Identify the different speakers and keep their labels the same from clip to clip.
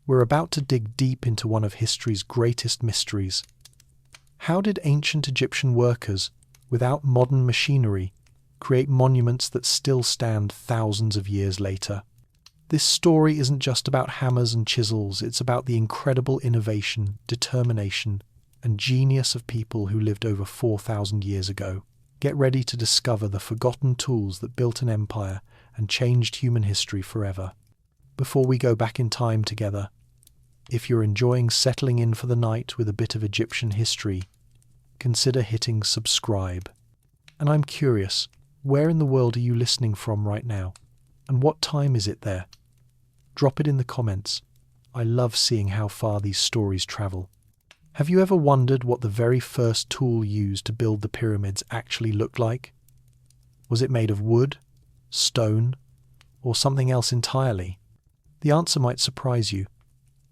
Speaker 1: We're about to dig deep into one of history's greatest mysteries. How did ancient Egyptian workers, without modern machinery, create monuments that still stand thousands of years later? This story isn't just about hammers and chisels, it's about the incredible innovation, determination, and genius of people who lived over 4,000 years ago. Get ready to discover the forgotten tools that built an empire and changed human history forever. Before we go back in time together, if you're enjoying settling in for the night with a bit of Egyptian history, consider hitting subscribe. And I'm curious, where in the world are you listening from right now? And what time is it there? Drop it in the comments. I love seeing how far these stories travel. Have you ever wondered what the very first tool used to build the pyramids actually looked like? Was it made of wood, stone, or something else entirely? The answer might surprise you,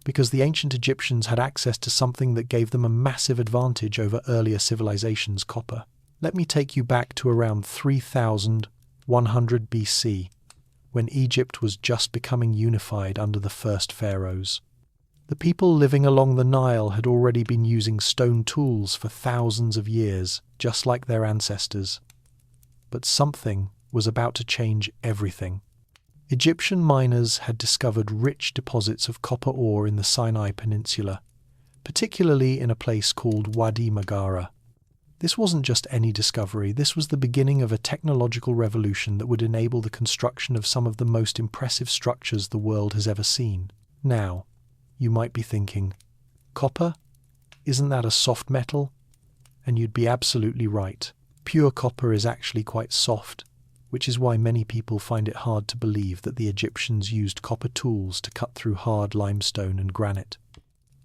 Speaker 1: because the ancient Egyptians had access to something that gave them a massive advantage over earlier civilizations: copper. Let me take you back to around 3100 BC, when Egypt was just becoming unified under the first pharaohs. The people living along the Nile had already been using stone tools for thousands of years, just like their ancestors. But something was about to change everything. Egyptian miners had discovered rich deposits of copper ore in the Sinai Peninsula, particularly in a place called Wadi Magara. This wasn't just any discovery, this was the beginning of a technological revolution that would enable the construction of some of the most impressive structures the world has ever seen. Now, you might be thinking, copper? Isn't that a soft metal? And you'd be absolutely right. Pure copper is actually quite soft, which is why many people find it hard to believe that the Egyptians used copper tools to cut through hard limestone and granite.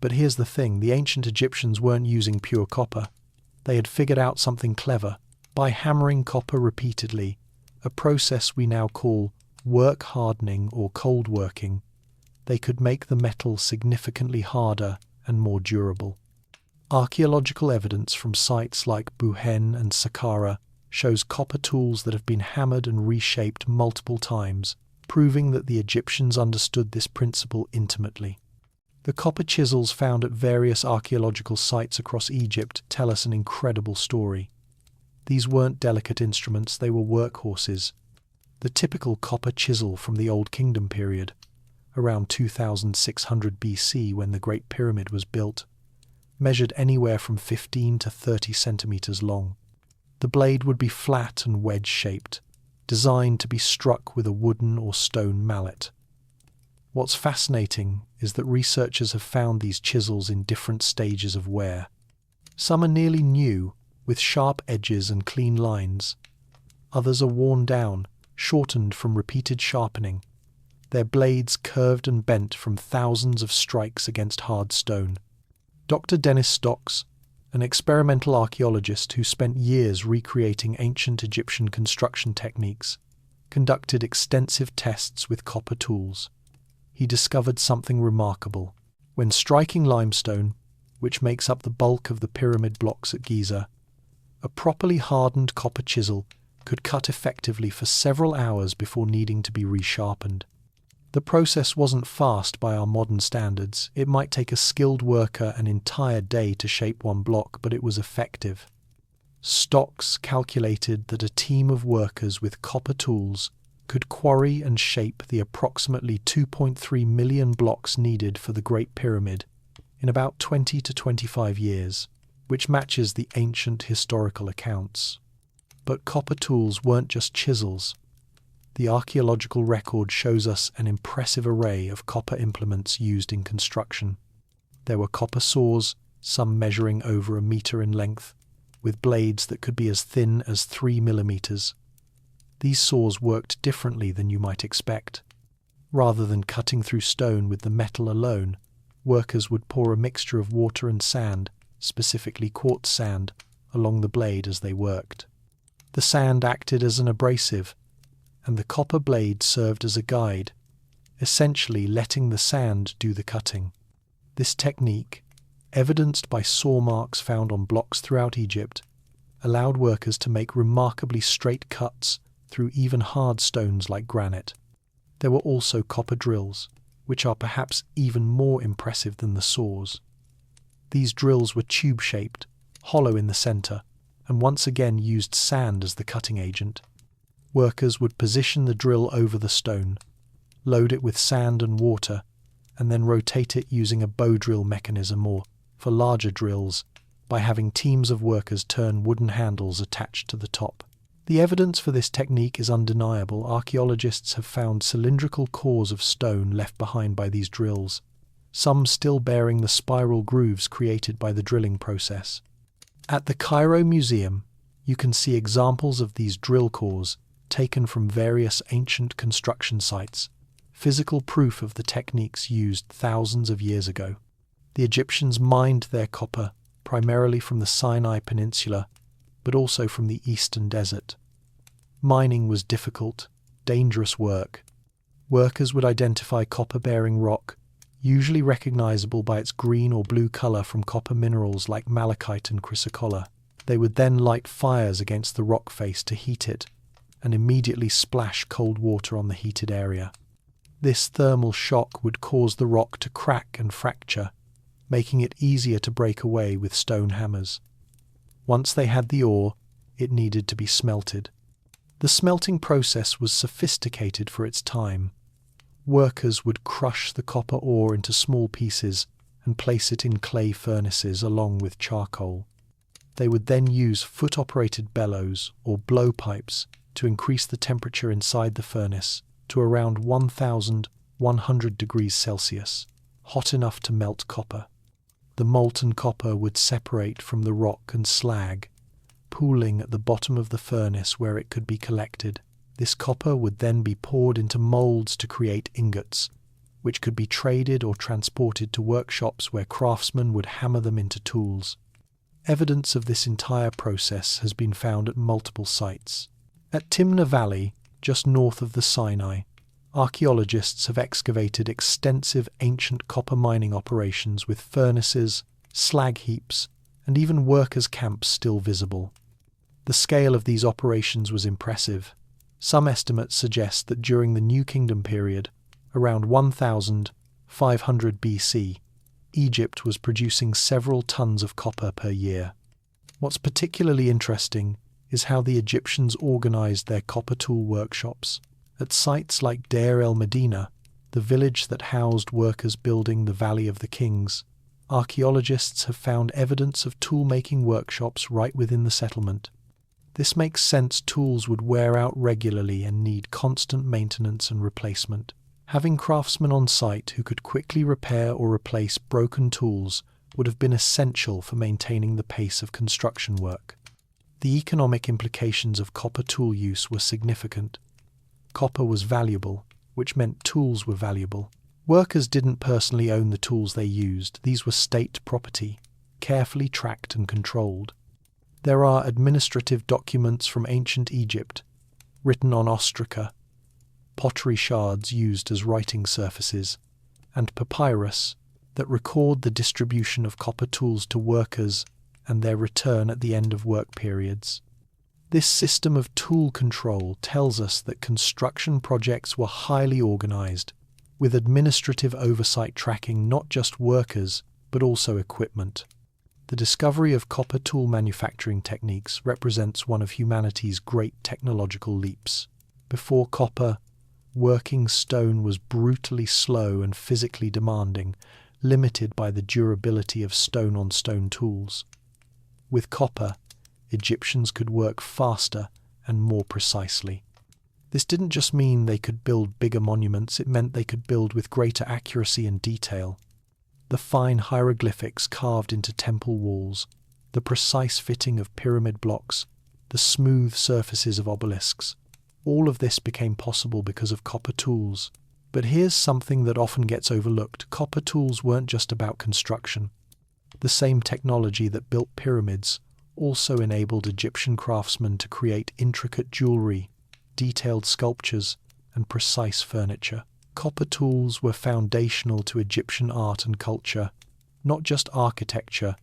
Speaker 1: But here's the thing, the ancient Egyptians weren't using pure copper. They had figured out something clever. By hammering copper repeatedly, a process we now call work hardening or cold working, they could make the metal significantly harder and more durable. Archaeological evidence from sites like Buhen and Saqqara shows copper tools that have been hammered and reshaped multiple times, proving that the Egyptians understood this principle intimately. The copper chisels found at various archaeological sites across Egypt tell us an incredible story. These weren't delicate instruments, they were workhorses. The typical copper chisel from the Old Kingdom period, around 2600 BC when the Great Pyramid was built, measured anywhere from 15 to 30 centimeters long. The blade would be flat and wedge-shaped, designed to be struck with a wooden or stone mallet. What's fascinating is that researchers have found these chisels in different stages of wear. Some are nearly new, with sharp edges and clean lines. Others are worn down, shortened from repeated sharpening, their blades curved and bent from thousands of strikes against hard stone. Dr. Dennis Stocks, an experimental archaeologist who spent years recreating ancient Egyptian construction techniques, conducted extensive tests with copper tools. He discovered something remarkable. When striking limestone, which makes up the bulk of the pyramid blocks at Giza, a properly hardened copper chisel could cut effectively for several hours before needing to be resharpened. The process wasn't fast by our modern standards. It might take a skilled worker an entire day to shape one block, but it was effective. Stocks calculated that a team of workers with copper tools could quarry and shape the approximately 2.3 million blocks needed for the Great Pyramid in about 20 to 25 years, which matches the ancient historical accounts. But copper tools weren't just chisels. The archaeological record shows us an impressive array of copper implements used in construction. There were copper saws, some measuring over a meter in length, with blades that could be as thin as 3 millimeters. These saws worked differently than you might expect. Rather than cutting through stone with the metal alone, workers would pour a mixture of water and sand, specifically quartz sand, along the blade as they worked. The sand acted as an abrasive, and the copper blade served as a guide, essentially letting the sand do the cutting. This technique, evidenced by saw marks found on blocks throughout Egypt, allowed workers to make remarkably straight cuts through even hard stones like granite. There were also copper drills, which are perhaps even more impressive than the saws. These drills were tube-shaped, hollow in the center, and once again used sand as the cutting agent. Workers would position the drill over the stone, load it with sand and water, and then rotate it using a bow drill mechanism, or, for larger drills, by having teams of workers turn wooden handles attached to the top. The evidence for this technique is undeniable. Archaeologists have found cylindrical cores of stone left behind by these drills, some still bearing the spiral grooves created by the drilling process. At the Cairo Museum, you can see examples of these drill cores taken from various ancient construction sites, physical proof of the techniques used thousands of years ago. The Egyptians mined their copper primarily from the Sinai Peninsula, but also from the eastern desert. Mining was difficult, dangerous work. Workers would identify copper-bearing rock, usually recognizable by its green or blue color from copper minerals like malachite and chrysocolla. They would then light fires against the rock face to heat it, and immediately splash cold water on the heated area. This thermal shock would cause the rock to crack and fracture, making it easier to break away with stone hammers. Once they had the ore, it needed to be smelted. The smelting process was sophisticated for its time. Workers would crush the copper ore into small pieces and place it in clay furnaces along with charcoal. They would then use foot-operated bellows or blowpipes to increase the temperature inside the furnace to around 1,100 degrees Celsius, hot enough to melt copper. The molten copper would separate from the rock and slag, pooling at the bottom of the furnace where it could be collected. This copper would then be poured into molds to create ingots, which could be traded or transported to workshops where craftsmen would hammer them into tools. Evidence of this entire process has been found at multiple sites. At Timna Valley, just north of the Sinai, archaeologists have excavated extensive ancient copper mining operations with furnaces, slag heaps, and even workers' camps still visible. The scale of these operations was impressive. Some estimates suggest that during the New Kingdom period, around 1500 BC, Egypt was producing several tons of copper per year. What's particularly interesting is how the Egyptians organized their copper tool workshops. At sites like Deir el-Medina, the village that housed workers building the Valley of the Kings, archaeologists have found evidence of tool-making workshops right within the settlement. This makes sense. Tools would wear out regularly and need constant maintenance and replacement. Having craftsmen on site who could quickly repair or replace broken tools would have been essential for maintaining the pace of construction work. The economic implications of copper tool use were significant. Copper was valuable, which meant tools were valuable. Workers didn't personally own the tools they used. These were state property, carefully tracked and controlled. There are administrative documents from ancient Egypt, written on ostraca, pottery shards used as writing surfaces, and papyrus that record the distribution of copper tools to workers and their return at the end of work periods. This system of tool control tells us that construction projects were highly organized, with administrative oversight tracking not just workers but also equipment. The discovery of copper tool manufacturing techniques represents one of humanity's great technological leaps. Before copper, working stone was brutally slow and physically demanding, limited by the durability of stone-on-stone tools. With copper, Egyptians could work faster and more precisely. This didn't just mean they could build bigger monuments, it meant they could build with greater accuracy and detail. The fine hieroglyphics carved into temple walls, the precise fitting of pyramid blocks, the smooth surfaces of obelisks, all of this became possible because of copper tools. But here's something that often gets overlooked. Copper tools weren't just about construction. The same technology that built pyramids also enabled Egyptian craftsmen to create intricate jewelry, detailed sculptures, and precise furniture. Copper tools were foundational to Egyptian art and culture, not just architecture.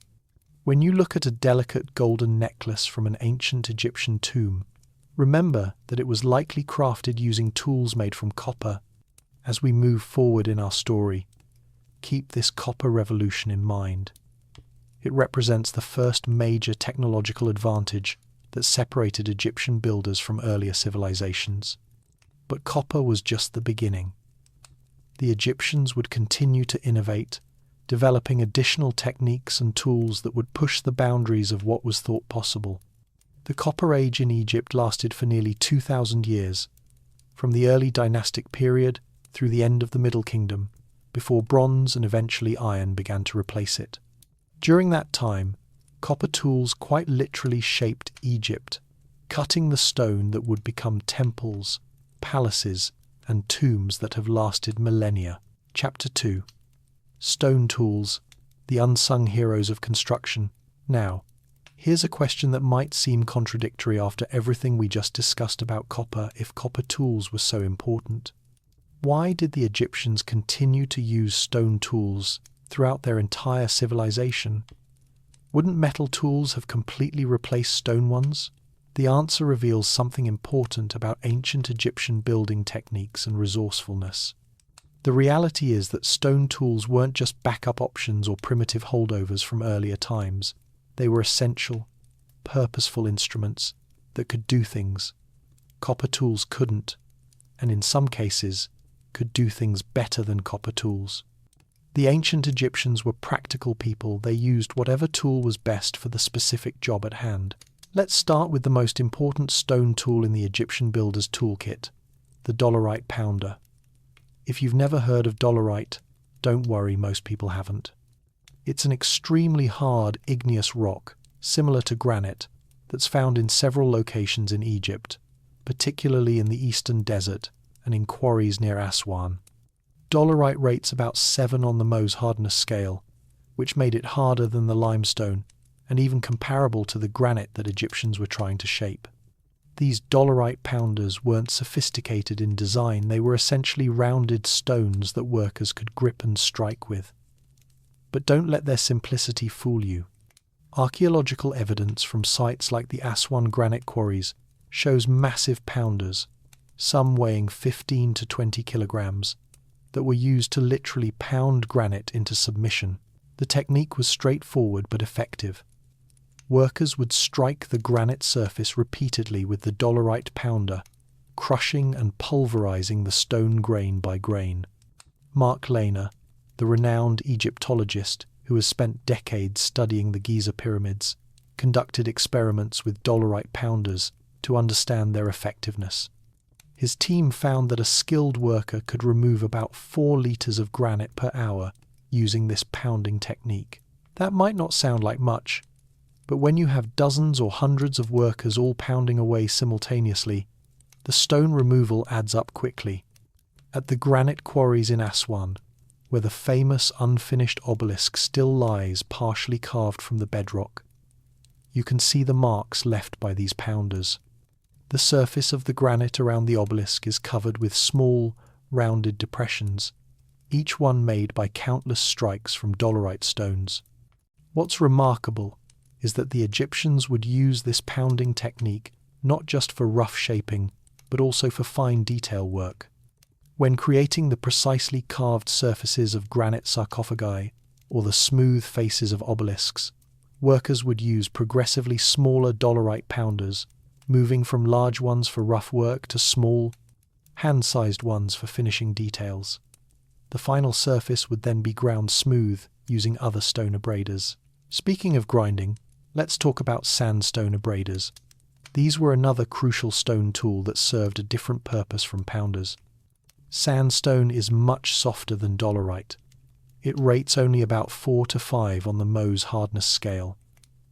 Speaker 1: When you look at a delicate golden necklace from an ancient Egyptian tomb, remember that it was likely crafted using tools made from copper, As we move forward in our story, keep this copper revolution in mind. It represents the first major technological advantage that separated Egyptian builders from earlier civilizations. But copper was just the beginning. The Egyptians would continue to innovate, developing additional techniques and tools that would push the boundaries of what was thought possible. The Copper Age in Egypt lasted for nearly 2,000 years, from the early dynastic period through the end of the Middle Kingdom, before bronze and eventually iron began to replace it. During that time, copper tools quite literally shaped Egypt, cutting the stone that would become temples, palaces, and tombs that have lasted millennia. Chapter 2. Stone Tools, the Unsung Heroes of Construction. Now, here's a question that might seem contradictory after everything we just discussed about copper if copper tools were so important. Why did the Egyptians continue to use stone tools throughout their entire civilization? Wouldn't metal tools have completely replaced stone ones? The answer reveals something important about ancient Egyptian building techniques and resourcefulness. The reality is that stone tools weren't just backup options or primitive holdovers from earlier times. They were essential, purposeful instruments that could do things copper tools couldn't, and in some cases, could do things better than copper tools. The ancient Egyptians were practical people. They used whatever tool was best for the specific job at hand. Let's start with the most important stone tool in the Egyptian builder's toolkit, the dolerite pounder. If you've never heard of dolerite, don't worry, most people haven't. It's an extremely hard igneous rock, similar to granite, that's found in several locations in Egypt, particularly in the eastern desert and in quarries near Aswan. Dolerite rates about 7 on the Mohs hardness scale, which made it harder than the limestone and even comparable to the granite that Egyptians were trying to shape. These dolerite pounders weren't sophisticated in design. They were essentially rounded stones that workers could grip and strike with. But don't let their simplicity fool you. Archaeological evidence from sites like the Aswan granite quarries shows massive pounders, some weighing 15 to 20 kilograms, that were used to literally pound granite into submission. The technique was straightforward but effective. Workers would strike the granite surface repeatedly with the dolerite pounder, crushing and pulverizing the stone grain by grain. Mark Lehner, the renowned Egyptologist who has spent decades studying the Giza pyramids, conducted experiments with dolerite pounders to understand their effectiveness. His team found that a skilled worker could remove about 4 liters of granite per hour using this pounding technique. That might not sound like much, but when you have dozens or hundreds of workers all pounding away simultaneously, the stone removal adds up quickly. At the granite quarries in Aswan, where the famous unfinished obelisk still lies partially carved from the bedrock, you can see the marks left by these pounders. The surface of the granite around the obelisk is covered with small, rounded depressions, each one made by countless strikes from dolerite stones. What's remarkable is that the Egyptians would use this pounding technique not just for rough shaping, but also for fine detail work. When creating the precisely carved surfaces of granite sarcophagi or the smooth faces of obelisks, workers would use progressively smaller dolerite pounders, moving from large ones for rough work to small, hand-sized ones for finishing details. The final surface would then be ground smooth using other stone abraders. Speaking of grinding, let's talk about sandstone abraders. These were another crucial stone tool that served a different purpose from pounders. Sandstone is much softer than dolerite. It rates only about 4 to 5 on the Mohs hardness scale,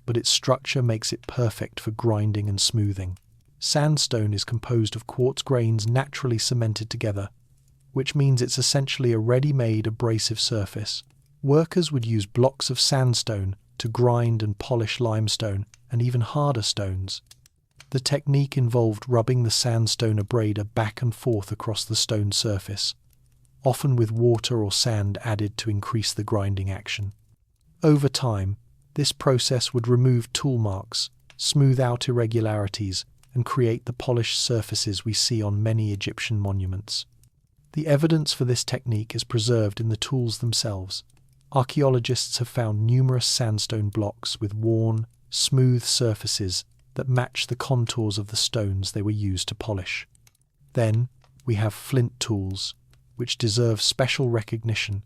Speaker 1: but its structure makes it perfect for grinding and smoothing. Sandstone is composed of quartz grains naturally cemented together, which means it's essentially a ready-made abrasive surface. Workers would use blocks of sandstone to grind and polish limestone and even harder stones. The technique involved rubbing the sandstone abrader back and forth across the stone surface, often with water or sand added to increase the grinding action. Over time, this process would remove tool marks, smooth out irregularities, and create the polished surfaces we see on many Egyptian monuments. The evidence for this technique is preserved in the tools themselves. Archaeologists have found numerous sandstone blocks with worn, smooth surfaces that match the contours of the stones they were used to polish. Then we have flint tools, which deserve special recognition.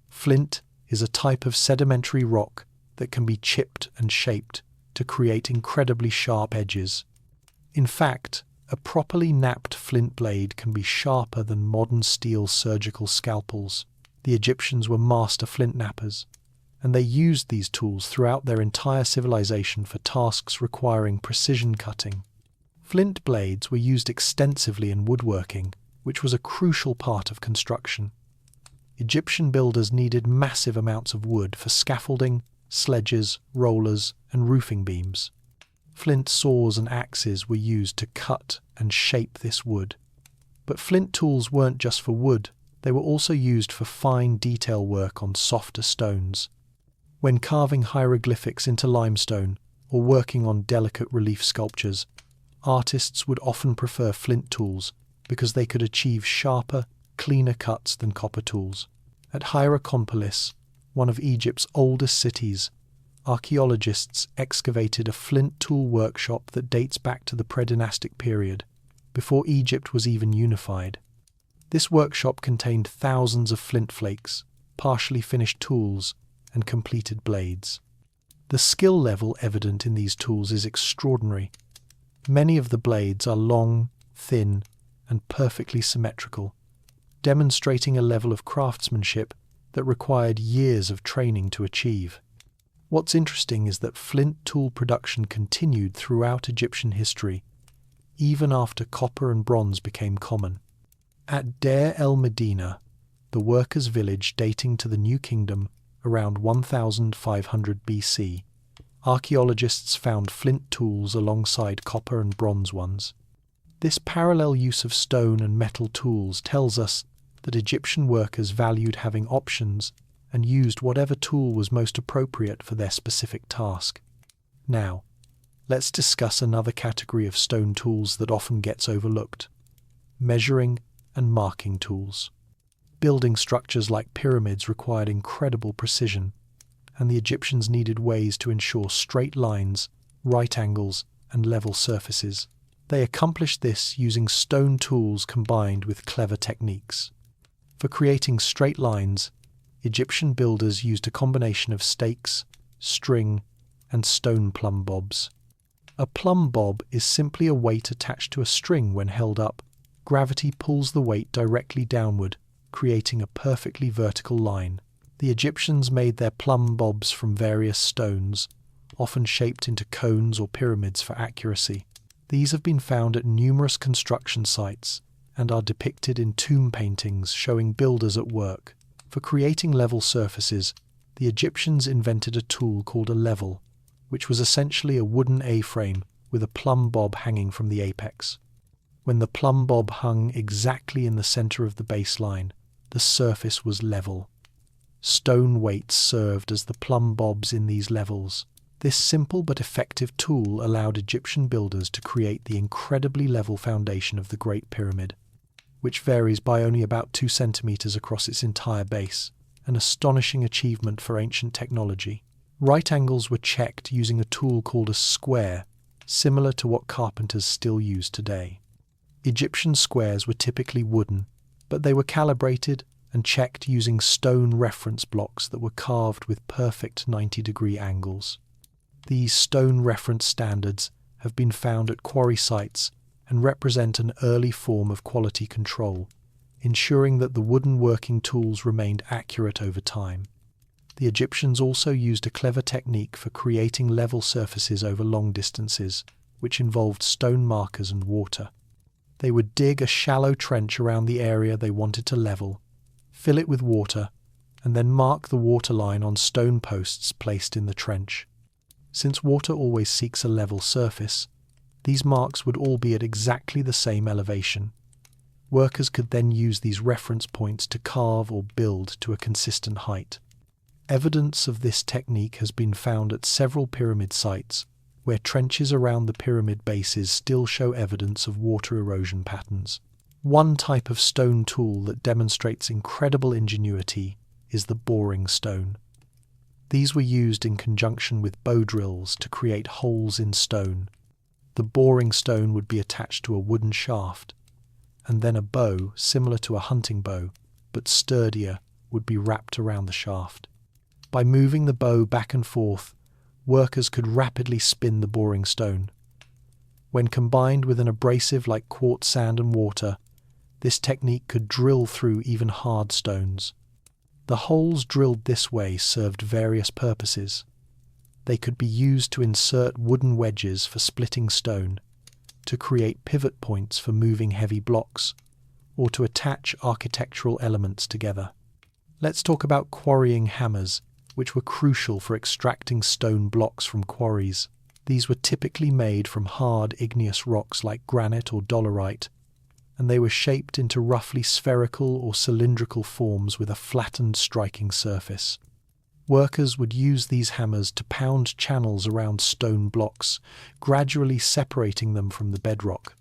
Speaker 1: Flint is a type of sedimentary rock that can be chipped and shaped to create incredibly sharp edges. In fact, a properly knapped flint blade can be sharper than modern steel surgical scalpels. The Egyptians were master flint knappers, and they used these tools throughout their entire civilization for tasks requiring precision cutting. Flint blades were used extensively in woodworking, which was a crucial part of construction. Egyptian builders needed massive amounts of wood for scaffolding, sledges, rollers, and roofing beams. Flint saws and axes were used to cut and shape this wood. But flint tools weren't just for wood, they were also used for fine detail work on softer stones. When carving hieroglyphics into limestone or working on delicate relief sculptures, artists would often prefer flint tools because they could achieve sharper, cleaner cuts than copper tools. At Hierakonpolis, one of Egypt's oldest cities, archaeologists excavated a flint tool workshop that dates back to the predynastic period, before Egypt was even unified. This workshop contained thousands of flint flakes, partially finished tools, and completed blades. The skill level evident in these tools is extraordinary. Many of the blades are long, thin, and perfectly symmetrical, demonstrating a level of craftsmanship that required years of training to achieve. What's interesting is that flint tool production continued throughout Egyptian history, even after copper and bronze became common. At Deir el-Medina, the workers' village dating to the New Kingdom around 1500 BC, archaeologists found flint tools alongside copper and bronze ones. This parallel use of stone and metal tools tells us that Egyptian workers valued having options and used whatever tool was most appropriate for their specific task. Now, let's discuss another category of stone tools that often gets overlooked: measuring and marking tools. Building structures like pyramids required incredible precision, and the Egyptians needed ways to ensure straight lines, right angles, and level surfaces. They accomplished this using stone tools combined with clever techniques. For creating straight lines, Egyptian builders used a combination of stakes, string, and stone plumb bobs. A plumb bob is simply a weight attached to a string. When held up, gravity pulls the weight directly downward, creating a perfectly vertical line. The Egyptians made their plumb bobs from various stones, often shaped into cones or pyramids for accuracy. These have been found at numerous construction sites and are depicted in tomb paintings showing builders at work. For creating level surfaces, the Egyptians invented a tool called a level, which was essentially a wooden A-frame with a plumb bob hanging from the apex. When the plumb bob hung exactly in the center of the baseline, the surface was level. Stone weights served as the plumb bobs in these levels. This simple but effective tool allowed Egyptian builders to create the incredibly level foundation of the Great Pyramid, which varies by only about 2 centimeters across its entire base, an astonishing achievement for ancient technology. Right angles were checked using a tool called a square, similar to what carpenters still use today. Egyptian squares were typically wooden, but they were calibrated and checked using stone reference blocks that were carved with perfect 90-degree angles. These stone reference standards have been found at quarry sites and represent an early form of quality control, ensuring that the wooden working tools remained accurate over time. The Egyptians also used a clever technique for creating level surfaces over long distances, which involved stone markers and water. They would dig a shallow trench around the area they wanted to level, fill it with water, and then mark the water line on stone posts placed in the trench. Since water always seeks a level surface, these marks would all be at exactly the same elevation. Workers could then use these reference points to carve or build to a consistent height. Evidence of this technique has been found at several pyramid sites, where trenches around the pyramid bases still show evidence of water erosion patterns. One type of stone tool that demonstrates incredible ingenuity is the boring stone. These were used in conjunction with bow drills to create holes in stone. The boring stone would be attached to a wooden shaft, and then a bow, similar to a hunting bow, but sturdier, would be wrapped around the shaft. By moving the bow back and forth, workers could rapidly spin the boring stone. When combined with an abrasive like quartz sand and water, this technique could drill through even hard stones. The holes drilled this way served various purposes. They could be used to insert wooden wedges for splitting stone, to create pivot points for moving heavy blocks, or to attach architectural elements together. Let's talk about quarrying hammers, which were crucial for extracting stone blocks from quarries. These were typically made from hard igneous rocks like granite or dolerite, and they were shaped into roughly spherical or cylindrical forms with a flattened striking surface. Workers would use these hammers to pound channels around stone blocks, gradually separating them from the bedrock.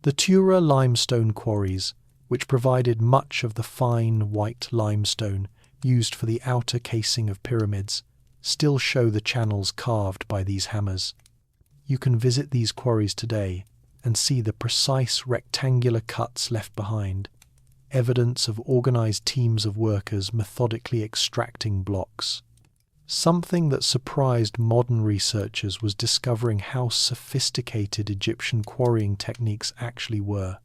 Speaker 1: The Tura limestone quarries, which provided much of the fine white limestone used for the outer casing of pyramids, still show the channels carved by these hammers. You can visit these quarries today and see the precise rectangular cuts left behind, evidence of organized teams of workers methodically extracting blocks. Something that surprised modern researchers was discovering how sophisticated Egyptian quarrying techniques actually were.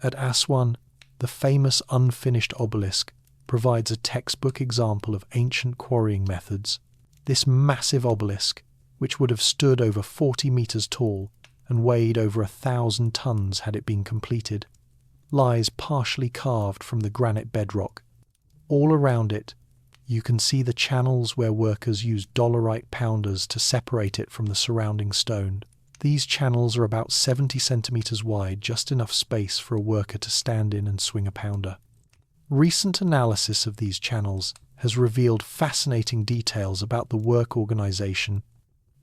Speaker 1: At Aswan, the famous unfinished obelisk provides a textbook example of ancient quarrying methods. This massive obelisk, which would have stood over 40 meters tall and weighed over 1,000 tons had it been completed, lies partially carved from the granite bedrock. All around it, you can see the channels where workers used dolerite pounders to separate it from the surrounding stone. These channels are about 70 centimeters wide, just enough space for a worker to stand in and swing a pounder. Recent analysis of these channels has revealed fascinating details about the work organization.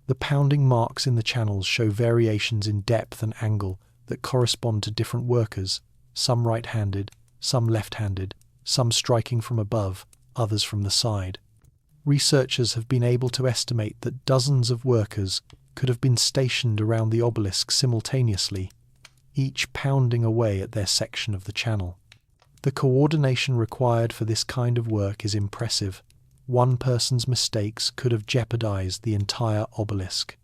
Speaker 1: The pounding marks in the channels show variations in depth and angle that correspond to different workers, some right-handed, some left-handed, some striking from above, others from the side. Researchers have been able to estimate that dozens of workers could have been stationed around the obelisk simultaneously, each pounding away at their section of the channel. The coordination required for this kind of work is impressive. One person's mistakes could have jeopardized the entire obelisk.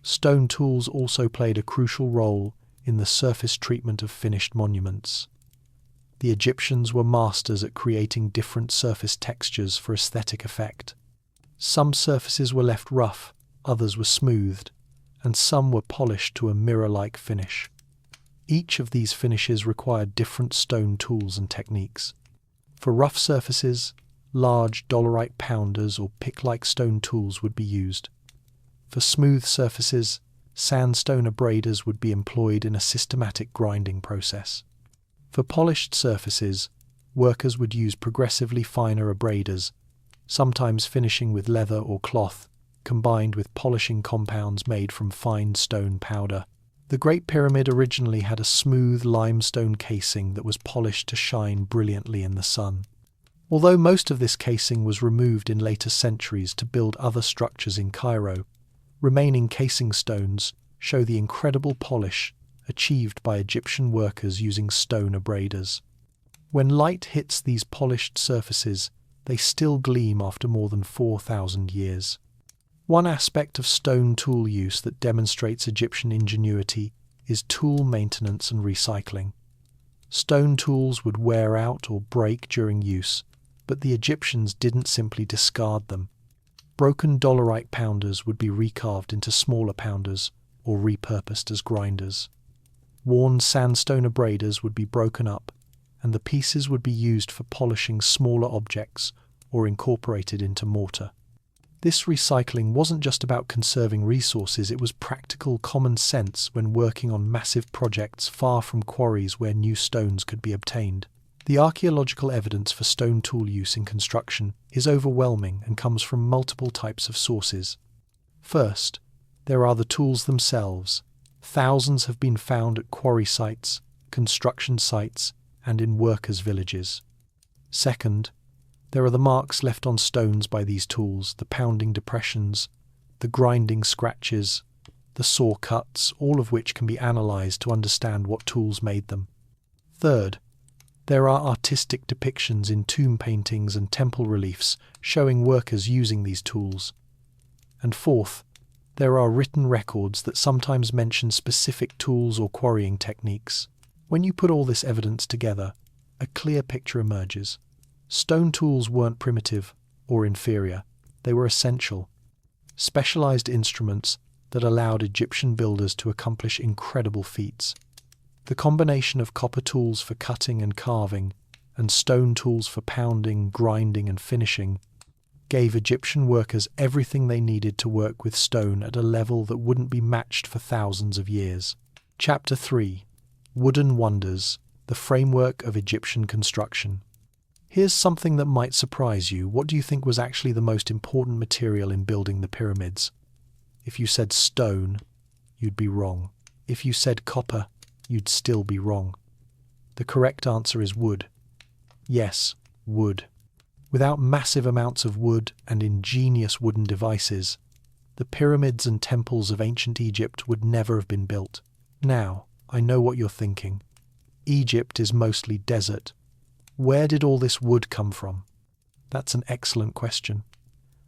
Speaker 1: Stone tools also played a crucial role in the surface treatment of finished monuments. The Egyptians were masters at creating different surface textures for aesthetic effect. Some surfaces were left rough, others were smoothed, and some were polished to a mirror-like finish. Each of these finishes required different stone tools and techniques. For rough surfaces, large dolerite pounders or pick-like stone tools would be used. For smooth surfaces, sandstone abraders would be employed in a systematic grinding process. For polished surfaces, workers would use progressively finer abraders, sometimes finishing with leather or cloth, combined with polishing compounds made from fine stone powder. The Great Pyramid originally had a smooth limestone casing that was polished to shine brilliantly in the sun. Although most of this casing was removed in later centuries to build other structures in Cairo, remaining casing stones show the incredible polish achieved by Egyptian workers using stone abraders. When light hits these polished surfaces, they still gleam after more than 4,000 years. One aspect of stone tool use that demonstrates Egyptian ingenuity is tool maintenance and recycling. Stone tools would wear out or break during use, but the Egyptians didn't simply discard them. Broken dolerite pounders would be recarved into smaller pounders or repurposed as grinders. Worn sandstone abraders would be broken up, and the pieces would be used for polishing smaller objects or incorporated into mortar. This recycling wasn't just about conserving resources, it was practical common sense when working on massive projects far from quarries where new stones could be obtained. The archaeological evidence for stone tool use in construction is overwhelming and comes from multiple types of sources. First, there are the tools themselves. Thousands have been found at quarry sites, construction sites, and in workers' villages. Second, there are the marks left on stones by these tools, the pounding depressions, the grinding scratches, the saw cuts, all of which can be analysed to understand what tools made them. Third, there are artistic depictions in tomb paintings and temple reliefs showing workers using these tools. And fourth, there are written records that sometimes mention specific tools or quarrying techniques. When you put all this evidence together, a clear picture emerges. Stone tools weren't primitive or inferior, they were essential. Specialized instruments that allowed Egyptian builders to accomplish incredible feats. The combination of copper tools for cutting and carving, and stone tools for pounding, grinding and finishing, gave Egyptian workers everything they needed to work with stone at a level that wouldn't be matched for thousands of years. Chapter 3. Wooden Wonders, the Framework of Egyptian Construction. Here's something that might surprise you. What do you think was actually the most important material in building the pyramids? If you said stone, you'd be wrong. If you said copper, you'd still be wrong. The correct answer is wood. Yes, wood. Without massive amounts of wood and ingenious wooden devices, the pyramids and temples of ancient Egypt would never have been built. Now, I know what you're thinking. Egypt is mostly desert. Where did all this wood come from? That's an excellent question.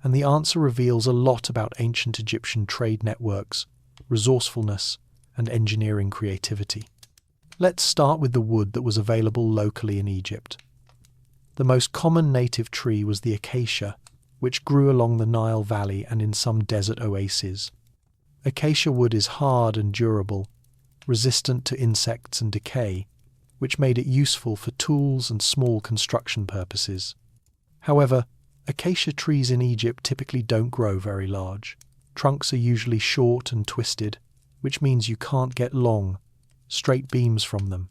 Speaker 1: And the answer reveals a lot about ancient Egyptian trade networks, resourcefulness, and engineering creativity. Let's start with the wood that was available locally in Egypt. The most common native tree was the acacia, which grew along the Nile Valley and in some desert oases. Acacia wood is hard and durable, resistant to insects and decay, which made it useful for tools and small construction purposes. However, acacia trees in Egypt typically don't grow very large. Trunks are usually short and twisted, which means you can't get long, straight beams from them.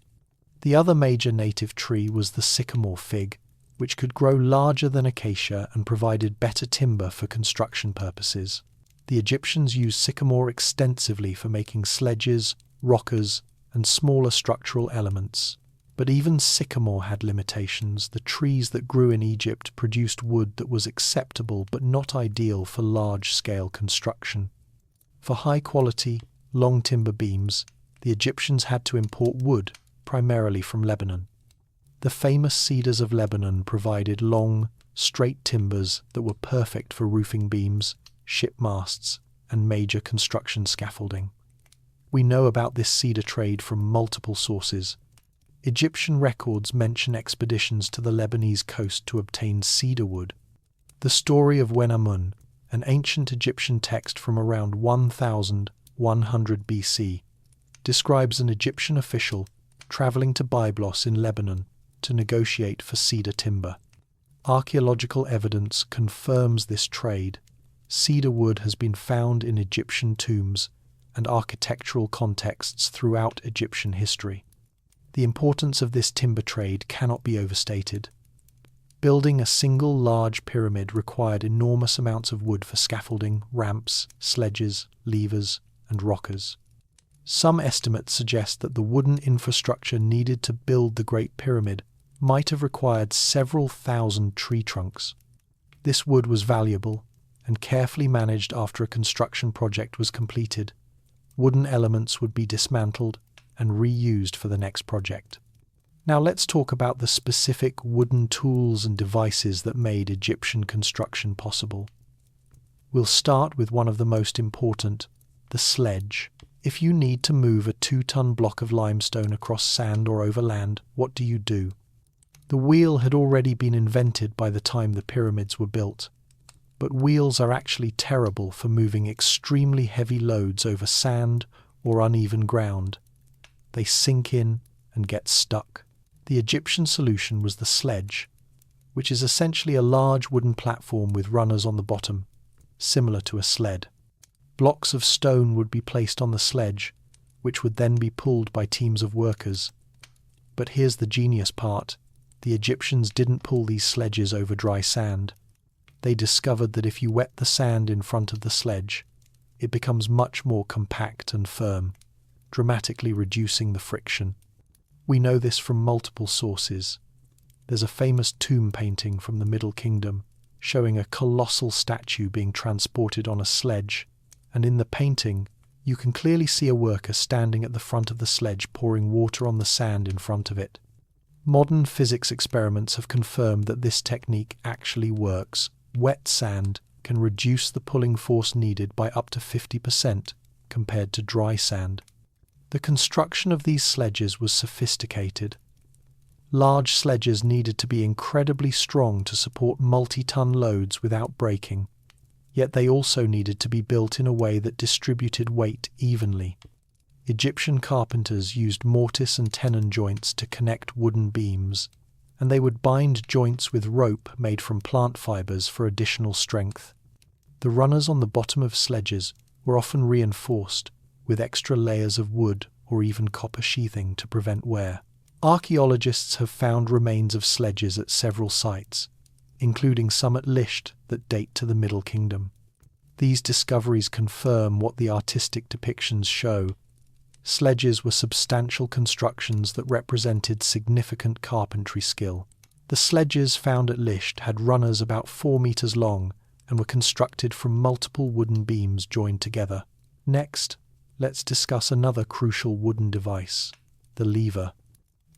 Speaker 1: The other major native tree was the sycamore fig, which could grow larger than acacia and provided better timber for construction purposes. The Egyptians used sycamore extensively for making sledges, rockers, and smaller structural elements. But even sycamore had limitations. The trees that grew in Egypt produced wood that was acceptable but not ideal for large-scale construction. For high-quality, long timber beams, the Egyptians had to import wood, primarily from Lebanon. The famous cedars of Lebanon provided long, straight timbers that were perfect for roofing beams, ship masts, and major construction scaffolding. We know about this cedar trade from multiple sources. Egyptian records mention expeditions to the Lebanese coast to obtain cedar wood. The story of Wenamun, an ancient Egyptian text from around 1100 BC, describes an Egyptian official traveling to Byblos in Lebanon to negotiate for cedar timber. Archaeological evidence confirms this trade. Cedar wood has been found in Egyptian tombs and architectural contexts throughout Egyptian history. The importance of this timber trade cannot be overstated. Building a single large pyramid required enormous amounts of wood for scaffolding, ramps, sledges, levers, and rockers. Some estimates suggest that the wooden infrastructure needed to build the Great Pyramid might have required several thousand tree trunks. This wood was valuable and carefully managed after a construction project was completed. Wooden elements would be dismantled and reused for the next project. Now let's talk about the specific wooden tools and devices that made Egyptian construction possible. We'll start with one of the most important, the sledge. If you need to move a 2-ton block of limestone across sand or over land, what do? The wheel had already been invented by the time the pyramids were built, but wheels are actually terrible for moving extremely heavy loads over sand or uneven ground. They sink in and get stuck. The Egyptian solution was the sledge, which is essentially a large wooden platform with runners on the bottom, similar to a sled. Blocks of stone would be placed on the sledge, which would then be pulled by teams of workers. But here's the genius part. The Egyptians didn't pull these sledges over dry sand. They discovered that if you wet the sand in front of the sledge, it becomes much more compact and firm, dramatically reducing the friction. We know this from multiple sources. There's a famous tomb painting from the Middle Kingdom showing a colossal statue being transported on a sledge, and in the painting you can clearly see a worker standing at the front of the sledge pouring water on the sand in front of it. Modern physics experiments have confirmed that this technique actually works. Wet sand can reduce the pulling force needed by up to 50% compared to dry sand. The construction of these sledges was sophisticated. Large sledges needed to be incredibly strong to support multi-ton loads without breaking, yet they also needed to be built in a way that distributed weight evenly. Egyptian carpenters used mortise and tenon joints to connect wooden beams, and they would bind joints with rope made from plant fibers for additional strength. The runners on the bottom of sledges were often reinforced with extra layers of wood or even copper sheathing to prevent wear. Archaeologists have found remains of sledges at several sites, including some at Lisht that date to the Middle Kingdom. These discoveries confirm what the artistic depictions show. Sledges were substantial constructions that represented significant carpentry skill. The sledges found at Lisht had runners about 4 meters long and were constructed from multiple wooden beams joined together. Next, let's discuss another crucial wooden device, the lever.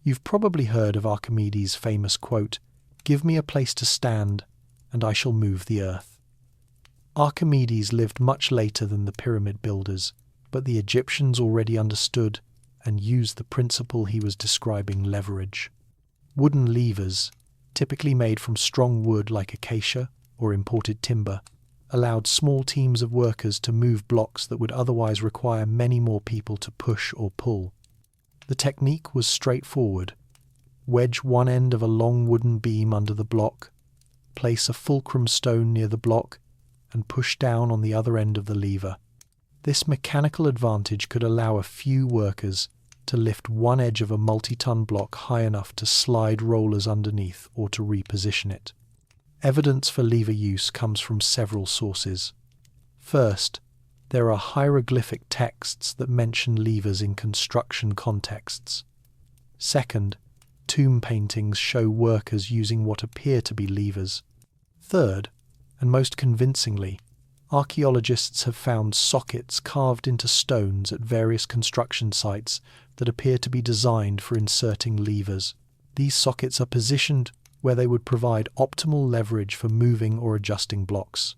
Speaker 1: You've probably heard of Archimedes' famous quote, "Give me a place to stand, and I shall move the earth." Archimedes lived much later than the pyramid builders, but the Egyptians already understood and used the principle he was describing: leverage. Wooden levers, typically made from strong wood like acacia or imported timber, allowed small teams of workers to move blocks that would otherwise require many more people to push or pull. The technique was straightforward. Wedge one end of a long wooden beam under the block, place a fulcrum stone near the block, and push down on the other end of the lever. This mechanical advantage could allow a few workers to lift one edge of a multi-ton block high enough to slide rollers underneath or to reposition it. Evidence for lever use comes from several sources. First, there are hieroglyphic texts that mention levers in construction contexts. Second, tomb paintings show workers using what appear to be levers. Third, and most convincingly, archaeologists have found sockets carved into stones at various construction sites that appear to be designed for inserting levers. These sockets are positioned where they would provide optimal leverage for moving or adjusting blocks.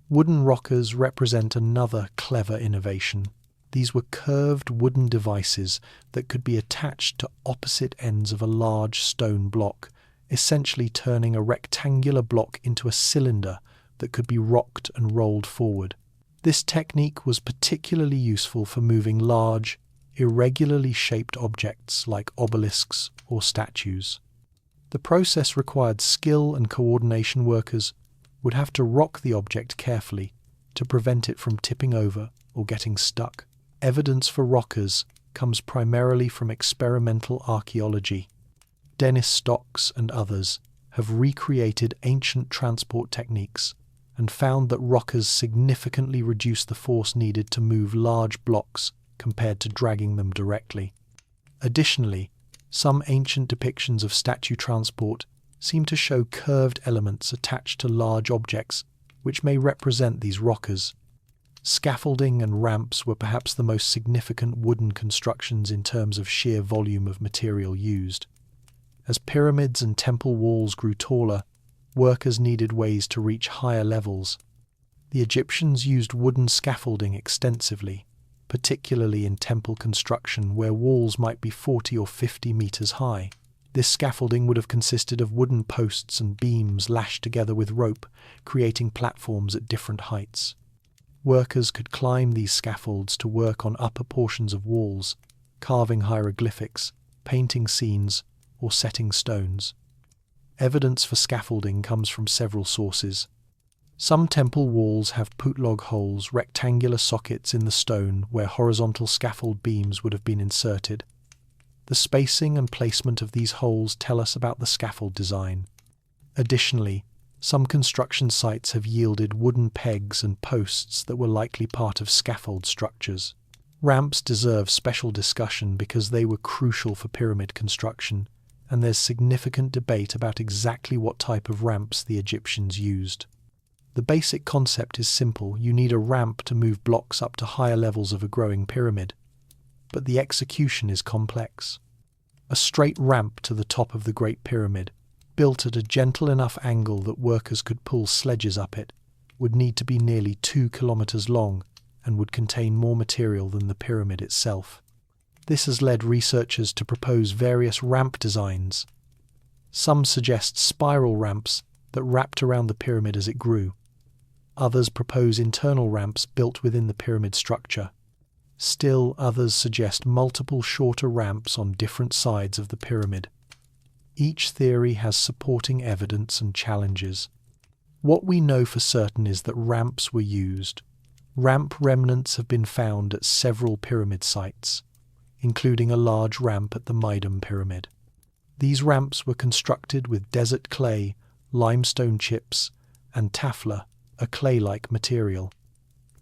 Speaker 1: Wooden rockers represent another clever innovation. These were curved wooden devices that could be attached to opposite ends of a large stone block, essentially turning a rectangular block into a cylinder that could be rocked and rolled forward. This technique was particularly useful for moving large, irregularly shaped objects like obelisks or statues. The process required skill, and coordination workers would have to rock the object carefully to prevent it from tipping over or getting stuck. Evidence for rockers comes primarily from experimental archaeology. Dennis Stocks and others have recreated ancient transport techniques and found that rockers significantly reduce the force needed to move large blocks compared to dragging them directly. Additionally, some ancient depictions of statue transport seem to show curved elements attached to large objects, which may represent these rockers. Scaffolding and ramps were perhaps the most significant wooden constructions in terms of sheer volume of material used. As pyramids and temple walls grew taller, workers needed ways to reach higher levels. The Egyptians used wooden scaffolding extensively, particularly in temple construction where walls might be 40 or 50 meters high. This scaffolding would have consisted of wooden posts and beams lashed together with rope, creating platforms at different heights. Workers could climb these scaffolds to work on upper portions of walls, carving hieroglyphics, painting scenes, or setting stones. Evidence for scaffolding comes from several sources. Some temple walls have putlog holes, rectangular sockets in the stone where horizontal scaffold beams would have been inserted. The spacing and placement of these holes tell us about the scaffold design. Additionally, some construction sites have yielded wooden pegs and posts that were likely part of scaffold structures. Ramps deserve special discussion because they were crucial for pyramid construction, and there's significant debate about exactly what type of ramps the Egyptians used. The basic concept is simple: you need a ramp to move blocks up to higher levels of a growing pyramid, but the execution is complex. A straight ramp to the top of the Great Pyramid, built at a gentle enough angle that workers could pull sledges up it, would need to be nearly 2 kilometers long and would contain more material than the pyramid itself. This has led researchers to propose various ramp designs. Some suggest spiral ramps that wrapped around the pyramid as it grew. Others propose internal ramps built within the pyramid structure. Still others suggest multiple shorter ramps on different sides of the pyramid. Each theory has supporting evidence and challenges. What we know for certain is that ramps were used. Ramp remnants have been found at several pyramid sites, including a large ramp at the Meidum Pyramid. These ramps were constructed with desert clay, limestone chips, and taphla, a clay-like material,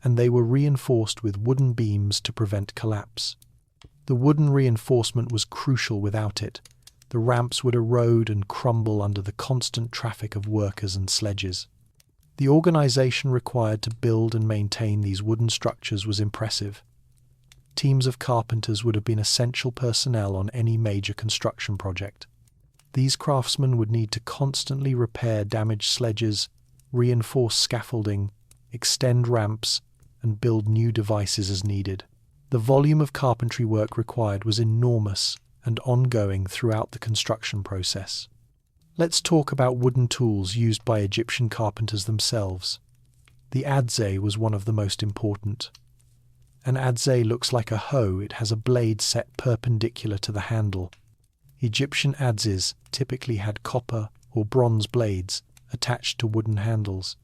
Speaker 1: and they were reinforced with wooden beams to prevent collapse. The wooden reinforcement was crucial. Without it, the ramps would erode and crumble under the constant traffic of workers and sledges. The organization required to build and maintain these wooden structures was impressive. Teams of carpenters would have been essential personnel on any major construction project. These craftsmen would need to constantly repair damaged sledges, reinforce scaffolding, extend ramps, and build new devices as needed. The volume of carpentry work required was enormous and ongoing throughout the construction process. Let's talk about wooden tools used by Egyptian carpenters themselves. The adze was one of the most important. An adze looks like a hoe. It has a blade set perpendicular to the handle. Egyptian adzes typically had copper or bronze blades attached to wooden handles,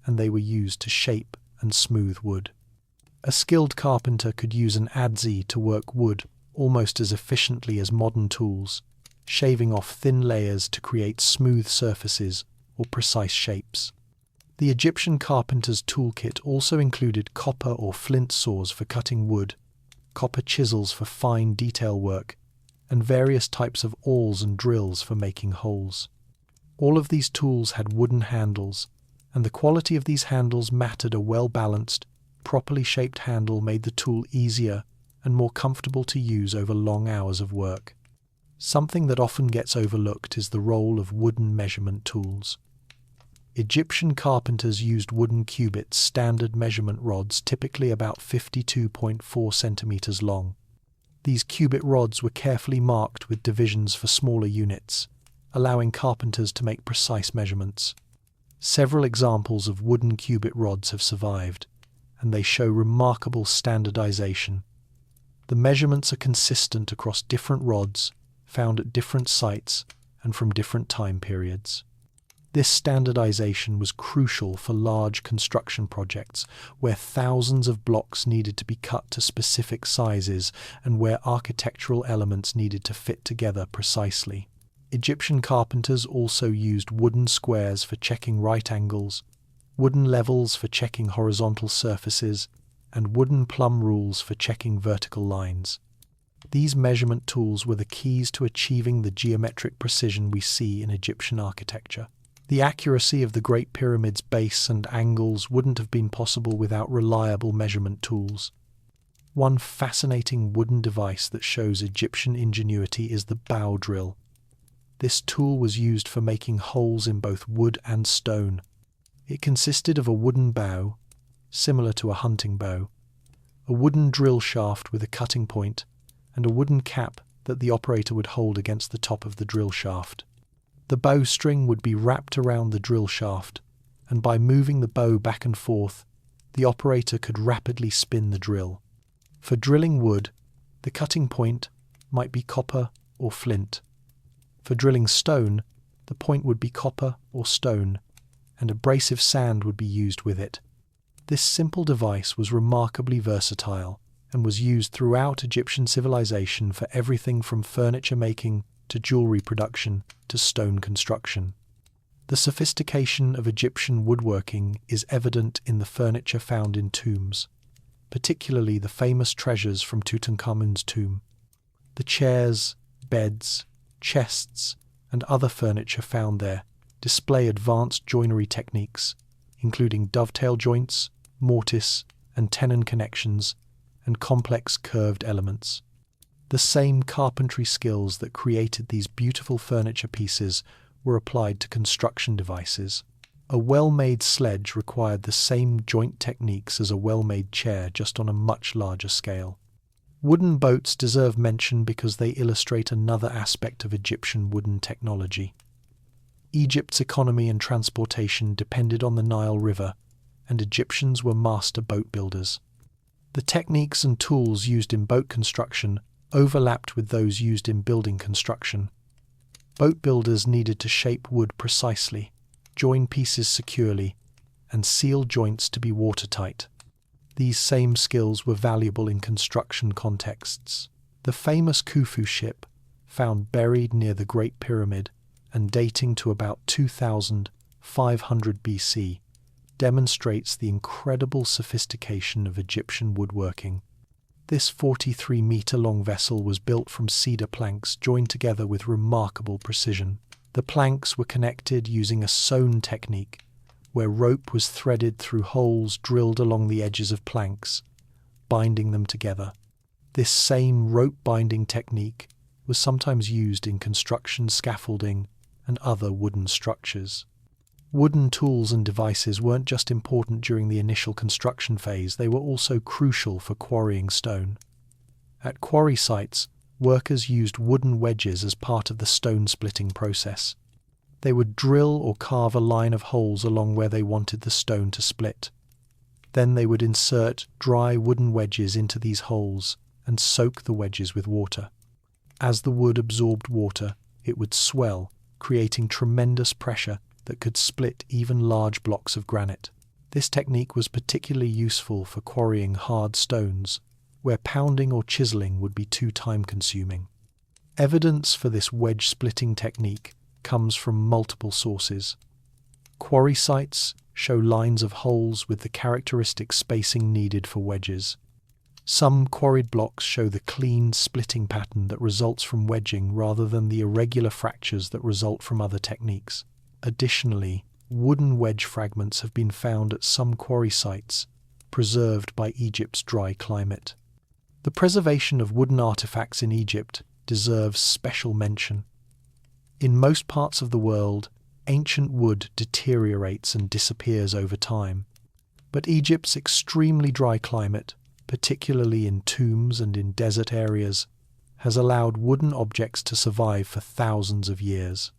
Speaker 1: and they were used to shape and smooth wood. A skilled carpenter could use an adze to work wood almost as efficiently as modern tools, shaving off thin layers to create smooth surfaces or precise shapes. The Egyptian carpenter's toolkit also included copper or flint saws for cutting wood, copper chisels for fine detail work, and various types of awls and drills for making holes. All of these tools had wooden handles, and the quality of these handles mattered. A well-balanced, properly shaped handle made the tool easier and more comfortable to use over long hours of work. Something that often gets overlooked is the role of wooden measurement tools. Egyptian carpenters used wooden cubits, standard measurement rods typically about 52.4 centimeters long. These cubit rods were carefully marked with divisions for smaller units, allowing carpenters to make precise measurements. Several examples of wooden cubit rods have survived, and they show remarkable standardization. The measurements are consistent across different rods, found at different sites and from different time periods. This standardization was crucial for large construction projects where thousands of blocks needed to be cut to specific sizes and where architectural elements needed to fit together precisely. Egyptian carpenters also used wooden squares for checking right angles, wooden levels for checking horizontal surfaces, and wooden plumb rules for checking vertical lines. These measurement tools were the keys to achieving the geometric precision we see in Egyptian architecture. The accuracy of the Great Pyramid's base and angles wouldn't have been possible without reliable measurement tools. One fascinating wooden device that shows Egyptian ingenuity is the bow drill. This tool was used for making holes in both wood and stone. It consisted of a wooden bow, similar to a hunting bow, a wooden drill shaft with a cutting point, and a wooden cap that the operator would hold against the top of the drill shaft. The bowstring would be wrapped around the drill shaft, and by moving the bow back and forth, the operator could rapidly spin the drill. For drilling wood, the cutting point might be copper or flint. For drilling stone, the point would be copper or stone, and abrasive sand would be used with it. This simple device was remarkably versatile and was used throughout Egyptian civilization for everything from furniture making to jewelry production to stone construction. The sophistication of Egyptian woodworking is evident in the furniture found in tombs, particularly the famous treasures from Tutankhamun's tomb. The chairs, beds, chests, and other furniture found there display advanced joinery techniques, including dovetail joints, mortise and tenon connections, and complex curved elements. The same carpentry skills that created these beautiful furniture pieces were applied to construction devices. A well-made sledge required the same joint techniques as a well-made chair, just on a much larger scale. Wooden boats deserve mention because they illustrate another aspect of Egyptian wooden technology. Egypt's economy and transportation depended on the Nile River, and Egyptians were master boat builders. The techniques and tools used in boat construction overlapped with those used in building construction. Boat builders needed to shape wood precisely, join pieces securely, and seal joints to be watertight. These same skills were valuable in construction contexts. The famous Khufu ship, found buried near the Great Pyramid and dating to about 2500 BC, demonstrates the incredible sophistication of Egyptian woodworking. This 43-metre-long vessel was built from cedar planks joined together with remarkable precision. The planks were connected using a sewn technique, where rope was threaded through holes drilled along the edges of planks, binding them together. This same rope-binding technique was sometimes used in construction scaffolding and other wooden structures. Wooden tools and devices weren't just important during the initial construction phase, they were also crucial for quarrying stone. At quarry sites, workers used wooden wedges as part of the stone splitting process. They would drill or carve a line of holes along where they wanted the stone to split. Then they would insert dry wooden wedges into these holes and soak the wedges with water. As the wood absorbed water, it would swell, creating tremendous pressure that could split even large blocks of granite. This technique was particularly useful for quarrying hard stones, where pounding or chiseling would be too time-consuming. Evidence for this wedge-splitting technique comes from multiple sources. Quarry sites show lines of holes with the characteristic spacing needed for wedges. Some quarried blocks show the clean splitting pattern that results from wedging rather than the irregular fractures that result from other techniques. Additionally, wooden wedge fragments have been found at some quarry sites, preserved by Egypt's dry climate. The preservation of wooden artifacts in Egypt deserves special mention. In most parts of the world, ancient wood deteriorates and disappears over time, but Egypt's extremely dry climate, particularly in tombs and in desert areas, has allowed wooden objects to survive for thousands of years.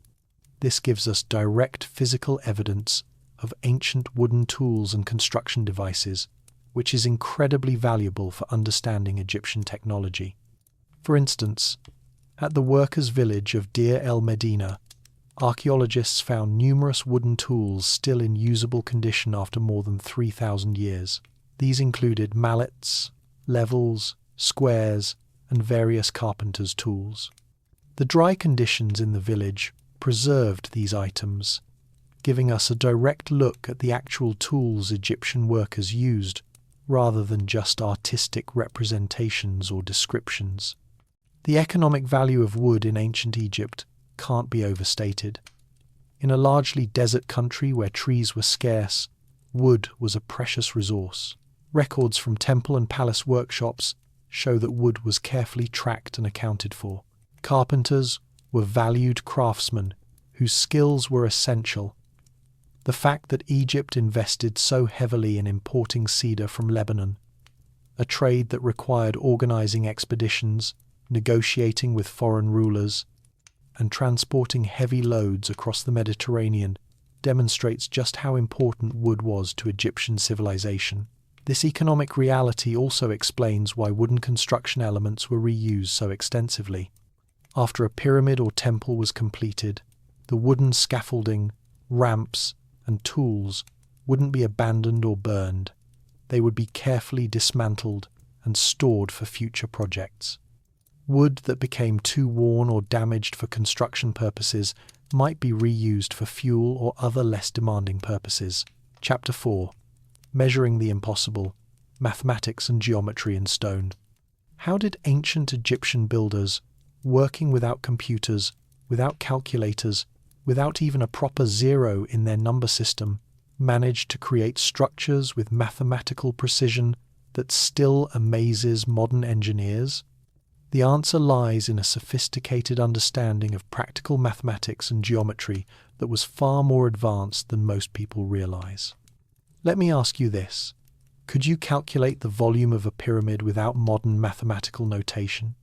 Speaker 1: This gives us direct physical evidence of ancient wooden tools and construction devices, which is incredibly valuable for understanding Egyptian technology. For instance, at the workers' village of Deir el-Medina, archaeologists found numerous wooden tools still in usable condition after more than 3,000 years. These included mallets, levels, squares, and various carpenters' tools. The dry conditions in the village preserved these items, giving us a direct look at the actual tools Egyptian workers used, rather than just artistic representations or descriptions. The economic value of wood in ancient Egypt can't be overstated. In a largely desert country where trees were scarce, wood was a precious resource. Records from temple and palace workshops show that wood was carefully tracked and accounted for. Carpenters were valued craftsmen whose skills were essential. The fact that Egypt invested so heavily in importing cedar from Lebanon, a trade that required organizing expeditions, negotiating with foreign rulers, and transporting heavy loads across the Mediterranean, demonstrates just how important wood was to Egyptian civilization. This economic reality also explains why wooden construction elements were reused so extensively. After a pyramid or temple was completed, the wooden scaffolding, ramps, and tools wouldn't be abandoned or burned. They would be carefully dismantled and stored for future projects. Wood that became too worn or damaged for construction purposes might be reused for fuel or other less demanding purposes. Chapter 4. Measuring the Impossible. mathematics and geometry in stone. How did ancient Egyptian builders, working without computers, without calculators, without even a proper zero in their number system, manage to create structures with mathematical precision that still amazes modern engineers? The answer lies in a sophisticated understanding of practical mathematics and geometry that was far more advanced than most people realize. Let me ask you this. Could you calculate the volume of a pyramid without modern mathematical notation?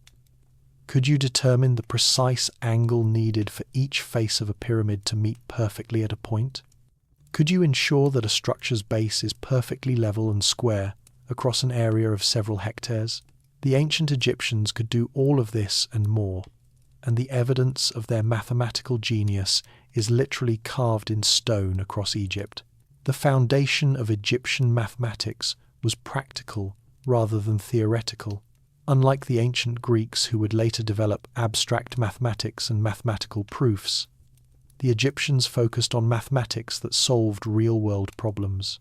Speaker 1: Could you determine the precise angle needed for each face of a pyramid to meet perfectly at a point? Could you ensure that a structure's base is perfectly level and square across an area of several hectares? The ancient Egyptians could do all of this and more, and the evidence of their mathematical genius is literally carved in stone across Egypt. The foundation of Egyptian mathematics was practical rather than theoretical. Unlike the ancient Greeks who would later develop abstract mathematics and mathematical proofs, the Egyptians focused on mathematics that solved real-world problems.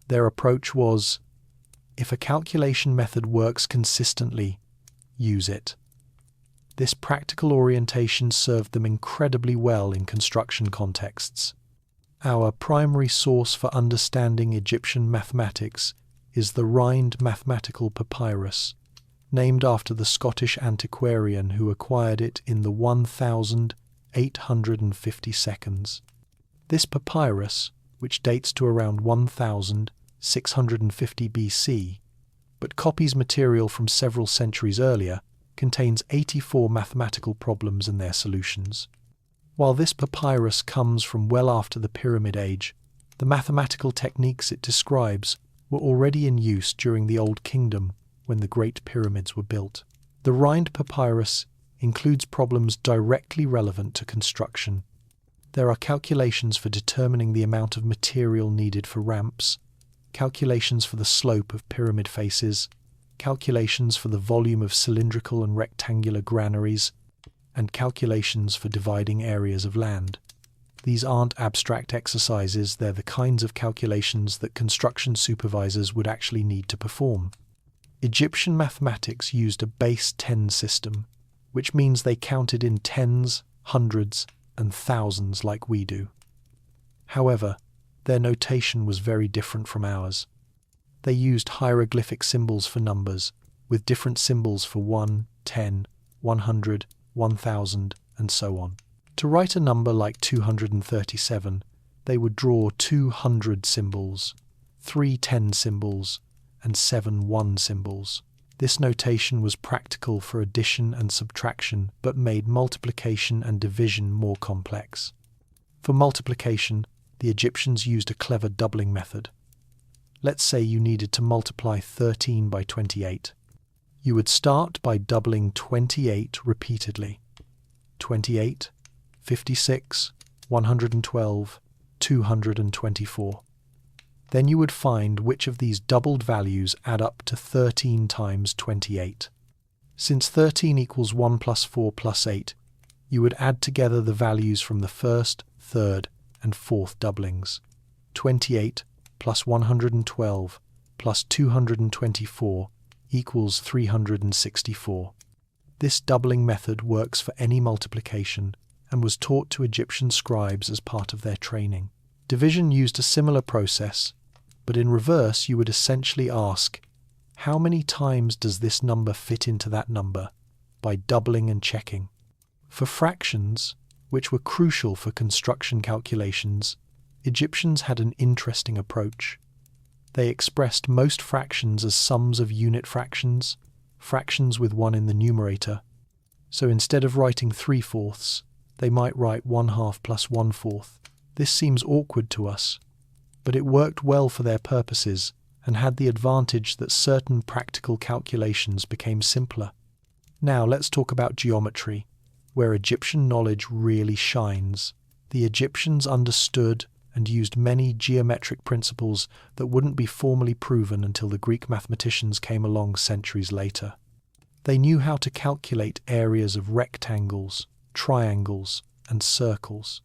Speaker 1: Their approach was, if a calculation method works consistently, use it. This practical orientation served them incredibly well in construction contexts. Our primary source for understanding Egyptian mathematics is the Rhind mathematical papyrus, named after the Scottish antiquarian who acquired it in the 1850 seconds. This papyrus, which dates to around 1650 BC, but copies material from several centuries earlier, contains 84 mathematical problems and their solutions. While this papyrus comes from well after the Pyramid Age, the mathematical techniques it describes were already in use during the Old Kingdom when the Great Pyramids were built. The Rhind papyrus includes problems directly relevant to construction. There are calculations for determining the amount of material needed for ramps, calculations for the slope of pyramid faces, calculations for the volume of cylindrical and rectangular granaries, and calculations for dividing areas of land. These aren't abstract exercises, they're the kinds of calculations that construction supervisors would actually need to perform. Egyptian mathematics used a base 10 system, which means they counted in tens, hundreds, and thousands like we do. However, their notation was very different from ours. They used hieroglyphic symbols for numbers, with different symbols for 1, 10, 100, 1000, and so on. To write a number like 237, they would draw 200 symbols, 3 10 symbols, and 7 1 symbols. This notation was practical for addition and subtraction, but made multiplication and division more complex. For multiplication, the Egyptians used a clever doubling method. Let's say you needed to multiply 13 by 28. You would start by doubling 28 repeatedly. 28, 56, 112, 224. Then you would find which of these doubled values add up to 13 times 28. Since 13 equals 1 plus 4 plus 8, you would add together the values from the first, third, and fourth doublings. 28 plus 112 plus 224 equals 364. This doubling method works for any multiplication and was taught to Egyptian scribes as part of their training. Division used a similar process, but in reverse you would essentially ask, how many times does this number fit into that number, by doubling and checking. For fractions, which were crucial for construction calculations, Egyptians had an interesting approach. They expressed most fractions as sums of unit fractions, fractions with 1 in the numerator. So instead of writing 3/4, they might write 1/2 plus 1/4. This seems awkward to us, but it worked well for their purposes and had the advantage that certain practical calculations became simpler. Now let's talk about geometry, where Egyptian knowledge really shines. The Egyptians understood and used many geometric principles that wouldn't be formally proven until the Greek mathematicians came along centuries later. They knew how to calculate areas of rectangles, triangles, and circles.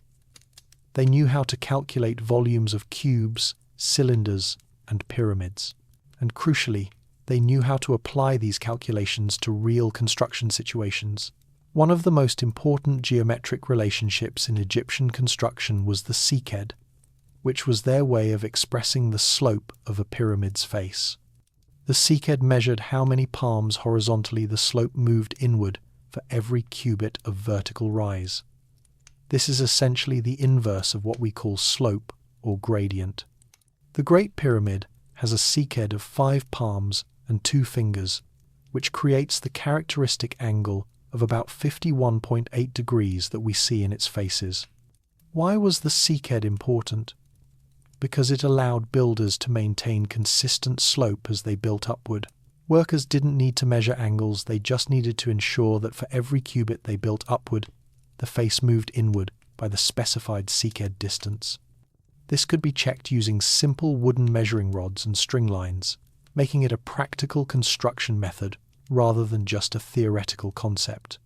Speaker 1: They knew how to calculate volumes of cubes, cylinders, and pyramids. and crucially, they knew how to apply these calculations to real construction situations. One of the most important geometric relationships in Egyptian construction was the seked, which was their way of expressing the slope of a pyramid's face. The seked measured how many palms horizontally the slope moved inward for every cubit of vertical rise. This is essentially the inverse of what we call slope or gradient. The Great Pyramid has a seked of 5 palms and 2 fingers, which creates the characteristic angle of about 51.8 degrees that we see in its faces. Why was the seked important? Because it allowed builders to maintain consistent slope as they built upward. Workers didn't need to measure angles, they just needed to ensure that for every cubit they built upward, the face moved inward by the specified seked distance. This could be checked using simple wooden measuring rods and string lines, making it a practical construction method rather than just a theoretical concept.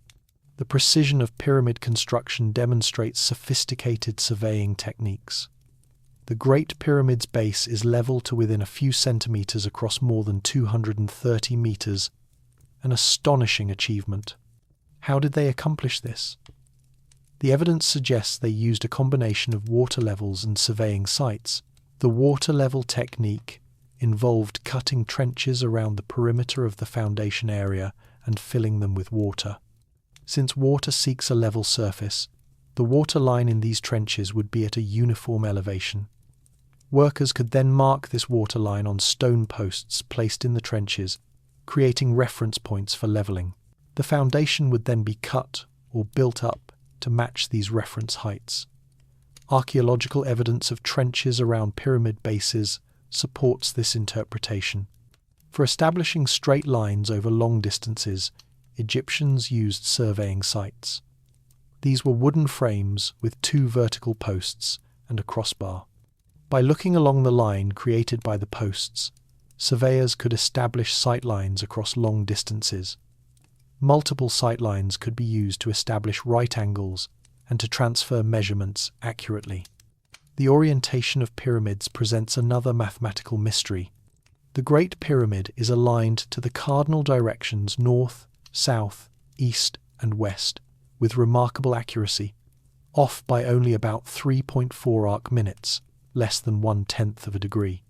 Speaker 1: The precision of pyramid construction demonstrates sophisticated surveying techniques. The Great Pyramid's base is level to within a few centimeters across more than 230 meters, an astonishing achievement. How did they accomplish this? The evidence suggests they used a combination of water levels and surveying sites. The water level technique involved cutting trenches around the perimeter of the foundation area and filling them with water. Since water seeks a level surface, the water line in these trenches would be at a uniform elevation. Workers could then mark this water line on stone posts placed in the trenches, creating reference points for leveling. The foundation would then be cut or built up to match these reference heights. Archaeological evidence of trenches around pyramid bases supports this interpretation. For establishing straight lines over long distances, Egyptians used surveying sites. These were wooden frames with 2 vertical posts and a crossbar. By looking along the line created by the posts, surveyors could establish sight lines across long distances. Multiple sight lines could be used to establish right angles and to transfer measurements accurately. The orientation of pyramids presents another mathematical mystery. The Great Pyramid is aligned to the cardinal directions north, south, east, and west with remarkable accuracy, off by only about 3.4 arc minutes, less than 1/10 of a degree.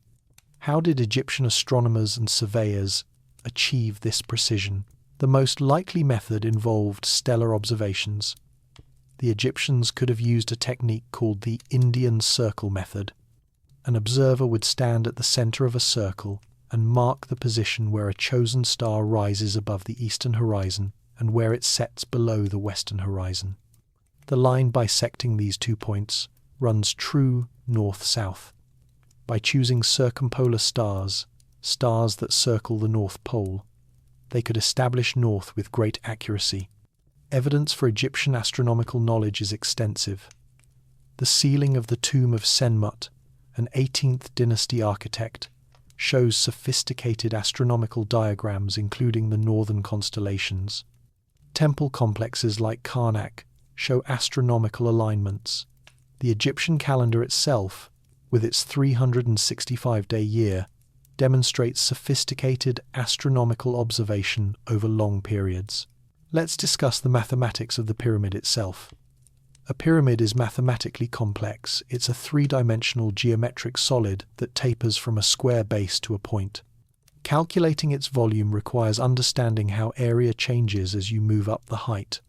Speaker 1: How did Egyptian astronomers and surveyors achieve this precision? The most likely method involved stellar observations. The Egyptians could have used a technique called the Indian circle method. An observer would stand at the center of a circle and mark the position where a chosen star rises above the eastern horizon and where it sets below the western horizon. The line bisecting these 2 points runs true north-south. By choosing circumpolar stars, stars that circle the North Pole, they could establish north with great accuracy. Evidence for Egyptian astronomical knowledge is extensive. The ceiling of the tomb of Senmut, an 18th dynasty architect, shows sophisticated astronomical diagrams including the northern constellations. Temple complexes like Karnak show astronomical alignments. The Egyptian calendar itself, with its 365-day year, demonstrates sophisticated astronomical observation over long periods. Let's discuss the mathematics of the pyramid itself. A pyramid is mathematically complex. It's a 3-dimensional geometric solid that tapers from a square base to a point. Calculating its volume requires understanding how area changes as you move up the height.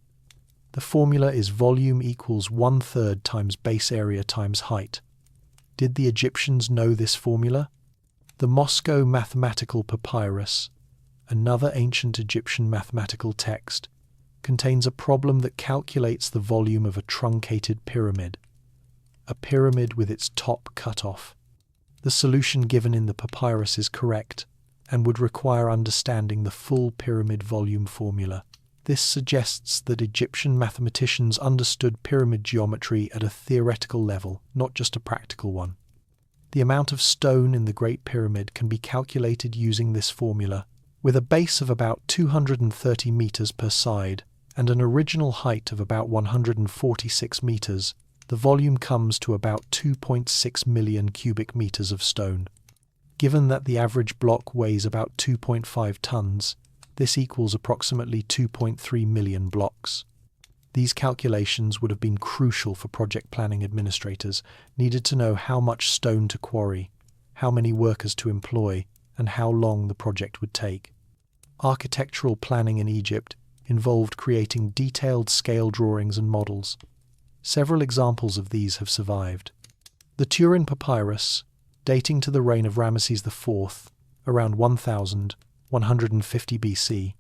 Speaker 1: The formula is volume equals 1/3 times base area times height. Did the Egyptians know this formula? The Moscow Mathematical Papyrus, another ancient Egyptian mathematical text, contains a problem that calculates the volume of a truncated pyramid, a pyramid with its top cut off. The solution given in the papyrus is correct and would require understanding the full pyramid volume formula. This suggests that Egyptian mathematicians understood pyramid geometry at a theoretical level, not just a practical one. The amount of stone in the Great Pyramid can be calculated using this formula. With a base of about 230 meters per side and an original height of about 146 meters, the volume comes to about 2.6 million cubic meters of stone. Given that the average block weighs about 2.5 tons, this equals approximately 2.3 million blocks. These calculations would have been crucial for project planning administrators, needed to know how much stone to quarry, how many workers to employ, and how long the project would take. Architectural planning in Egypt involved creating detailed scale drawings and models. Several examples of these have survived. The Turin Papyrus, dating to the reign of Ramesses IV, around 1150 BC,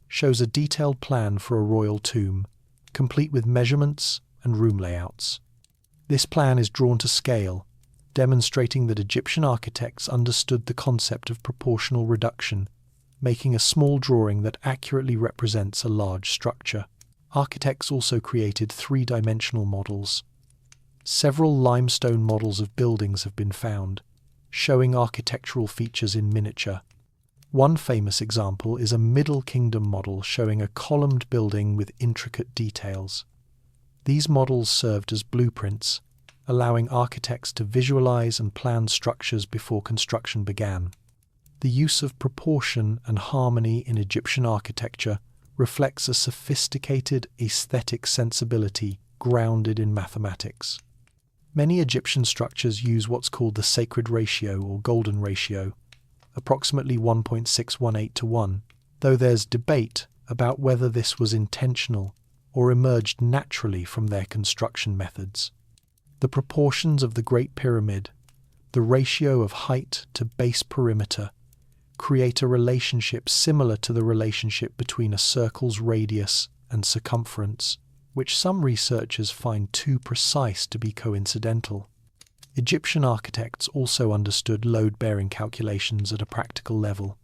Speaker 1: shows a detailed plan for a royal tomb, complete with measurements and room layouts. This plan is drawn to scale, demonstrating that Egyptian architects understood the concept of proportional reduction, making a small drawing that accurately represents a large structure. Architects also created three-dimensional models. Several limestone models of buildings have been found, showing architectural features in miniature. One famous example is a Middle Kingdom model showing a columned building with intricate details. These models served as blueprints, allowing architects to visualize and plan structures before construction began. The use of proportion and harmony in Egyptian architecture reflects a sophisticated aesthetic sensibility grounded in mathematics. Many Egyptian structures use what's called the sacred ratio or golden ratio, approximately 1.618 to 1, though there's debate about whether this was intentional or emerged naturally from their construction methods. The proportions of the Great Pyramid, the ratio of height to base perimeter, create a relationship similar to the relationship between a circle's radius and circumference, which some researchers find too precise to be coincidental. Egyptian architects also understood load-bearing calculations at a practical level.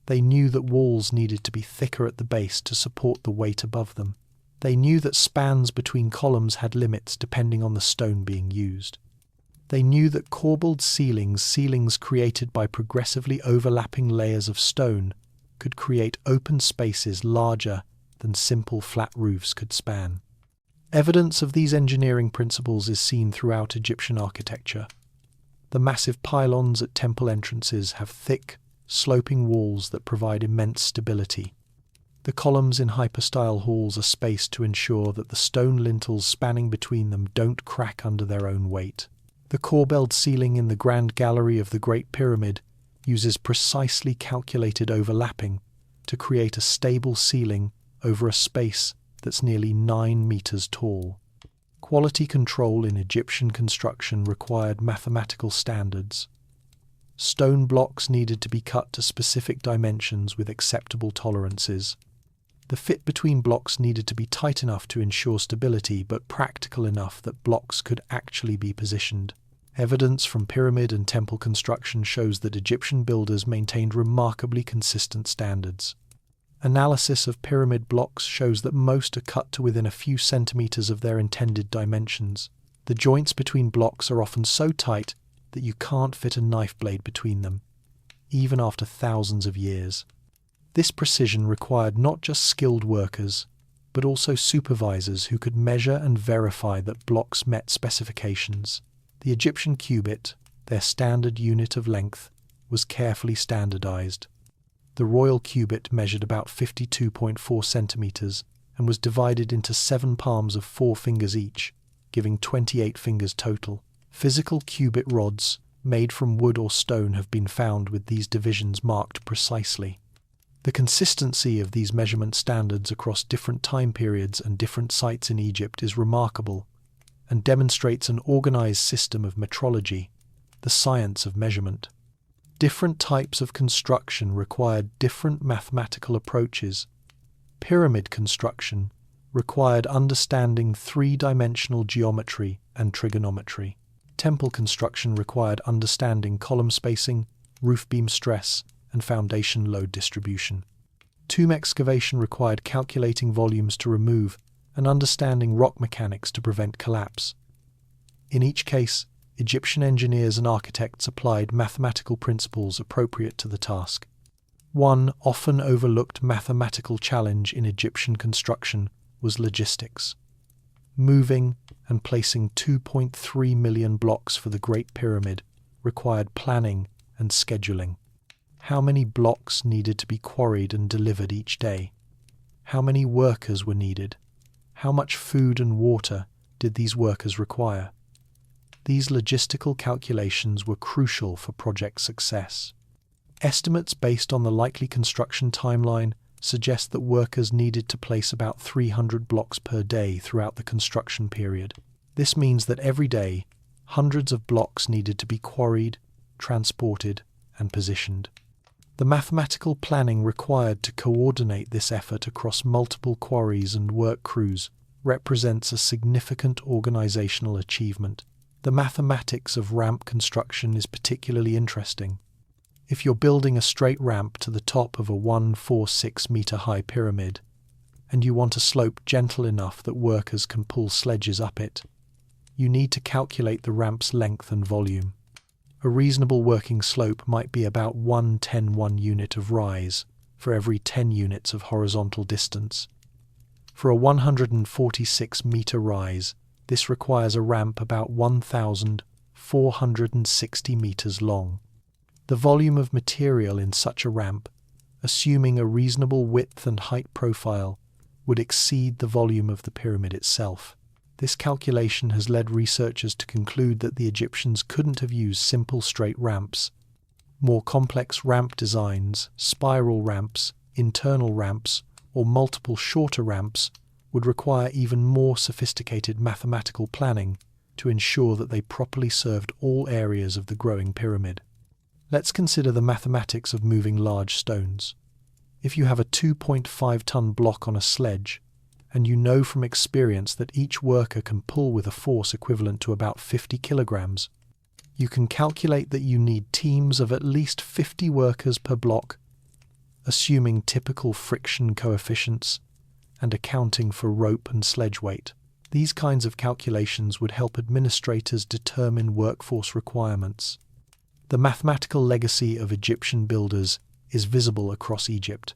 Speaker 1: They knew that walls needed to be thicker at the base to support the weight above them. They knew that spans between columns had limits depending on the stone being used. They knew that corbelled ceilings created by progressively overlapping layers of stone, could create open spaces larger than simple flat roofs could span. Evidence of these engineering principles is seen throughout Egyptian architecture. The massive pylons at temple entrances have thick, sloping walls that provide immense stability. The columns in hypostyle halls are spaced to ensure that the stone lintels spanning between them don't crack under their own weight. The corbelled ceiling in the Grand Gallery of the Great Pyramid uses precisely calculated overlapping to create a stable ceiling over a space that's nearly 9 meters tall. Quality control in Egyptian construction required mathematical standards. Stone blocks needed to be cut to specific dimensions with acceptable tolerances. The fit between blocks needed to be tight enough to ensure stability, but practical enough that blocks could actually be positioned. Evidence from pyramid and temple construction shows that Egyptian builders maintained remarkably consistent standards. Analysis of pyramid blocks shows that most are cut to within a few centimeters of their intended dimensions. The joints between blocks are often so tight that you can't fit a knife blade between them, even after thousands of years. This precision required not just skilled workers, but also supervisors who could measure and verify that blocks met specifications. The Egyptian cubit, their standard unit of length, was carefully standardized. The royal cubit measured about 52.4 centimeters and was divided into 7 palms of 4 fingers each, giving 28 fingers total. Physical cubit rods, made from wood or stone, have been found with these divisions marked precisely. The consistency of these measurement standards across different time periods and different sites in Egypt is remarkable and demonstrates an organized system of metrology, the science of measurement. Different types of construction required different mathematical approaches. Pyramid construction required understanding 3-dimensional geometry and trigonometry. Temple construction required understanding column spacing, roof beam stress, and foundation load distribution. Tomb excavation required calculating volumes to remove and understanding rock mechanics to prevent collapse. In each case, Egyptian engineers and architects applied mathematical principles appropriate to the task. One often overlooked mathematical challenge in Egyptian construction was logistics. Moving and placing 2.3 million blocks for the Great Pyramid required planning and scheduling. How many blocks needed to be quarried and delivered each day? How many workers were needed? How much food and water did these workers require? These logistical calculations were crucial for project success. Estimates based on the likely construction timeline suggest that workers needed to place about 300 blocks per day throughout the construction period. This means that every day, hundreds of blocks needed to be quarried, transported, and positioned. The mathematical planning required to coordinate this effort across multiple quarries and work crews represents a significant organizational achievement. The mathematics of ramp construction is particularly interesting. If you're building a straight ramp to the top of a 146-meter high pyramid, and you want a slope gentle enough that workers can pull sledges up it, you need to calculate the ramp's length and volume. A reasonable working slope might be about 1/10 unit of rise for every 10 units of horizontal distance. For a 146-meter rise, this requires a ramp about 1,460 meters long. The volume of material in such a ramp, assuming a reasonable width and height profile, would exceed the volume of the pyramid itself. This calculation has led researchers to conclude that the Egyptians couldn't have used simple straight ramps. More complex ramp designs, spiral ramps, internal ramps, or multiple shorter ramps would require even more sophisticated mathematical planning to ensure that they properly served all areas of the growing pyramid. Let's consider the mathematics of moving large stones. If you have a 2.5-ton block on a sledge, and you know from experience that each worker can pull with a force equivalent to about 50 kilograms, you can calculate that you need teams of at least 50 workers per block, assuming typical friction coefficients and accounting for rope and sledge weight. These kinds of calculations would help administrators determine workforce requirements. The mathematical legacy of Egyptian builders is visible across Egypt.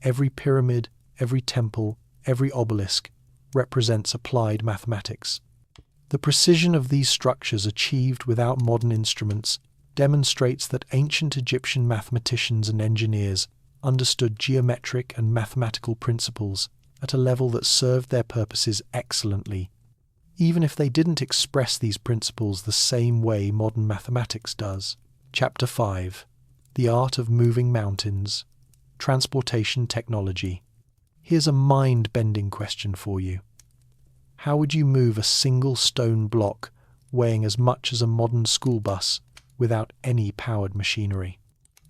Speaker 1: Every pyramid, every temple, every obelisk represents applied mathematics. The precision of these structures achieved without modern instruments demonstrates that ancient Egyptian mathematicians and engineers understood geometric and mathematical principles at a level that served their purposes excellently, even if they didn't express these principles the same way modern mathematics does. Chapter 5: The Art of Moving Mountains. Transportation Technology. Here's a mind-bending question for you. How would you move a single stone block weighing as much as a modern school bus without any powered machinery?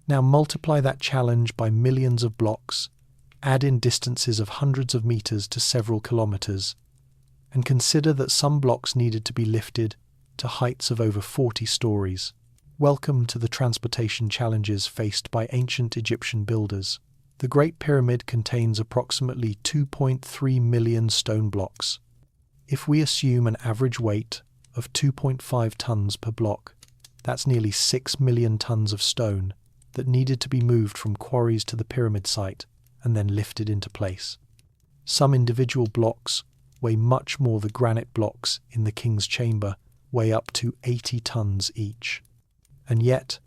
Speaker 1: Now multiply that challenge by millions of blocks, add in distances of hundreds of meters to several kilometers, and consider that some blocks needed to be lifted to heights of over 40 stories. Welcome to the transportation challenges faced by ancient Egyptian builders. The Great Pyramid contains approximately 2.3 million stone blocks. If we assume an average weight of 2.5 tons per block, that's nearly 6 million tons of stone that needed to be moved from quarries to the pyramid site and then lifted into place. Some individual blocks weigh much more. The granite blocks in the king's chamber weigh up to 80 tons each. And yet,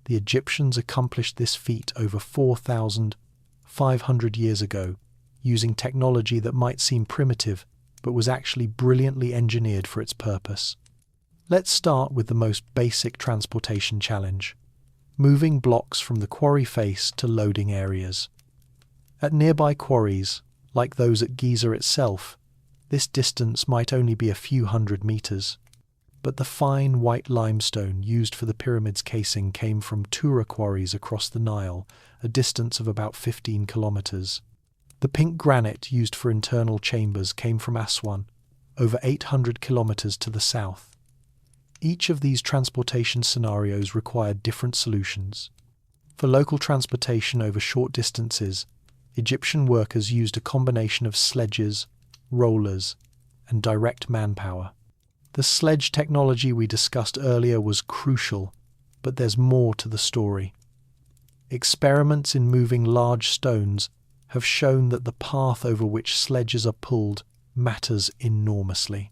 Speaker 1: the Egyptians accomplished this feat over 4,500 years ago, using technology that might seem primitive, but was actually brilliantly engineered for its purpose. Let's start with the most basic transportation challenge: moving blocks from the quarry face to loading areas. At nearby quarries, like those at Giza itself, this distance might only be a few hundred meters. But the fine white limestone used for the pyramid's casing came from Tura quarries across the Nile, a distance of about 15 kilometers. The pink granite used for internal chambers came from Aswan, over 800 kilometers to the south. Each of these transportation scenarios required different solutions. For local transportation over short distances, Egyptian workers used a combination of sledges, rollers, and direct manpower. The sledge technology we discussed earlier was crucial, but there's more to the story. Experiments in moving large stones have shown that the path over which sledges are pulled matters enormously.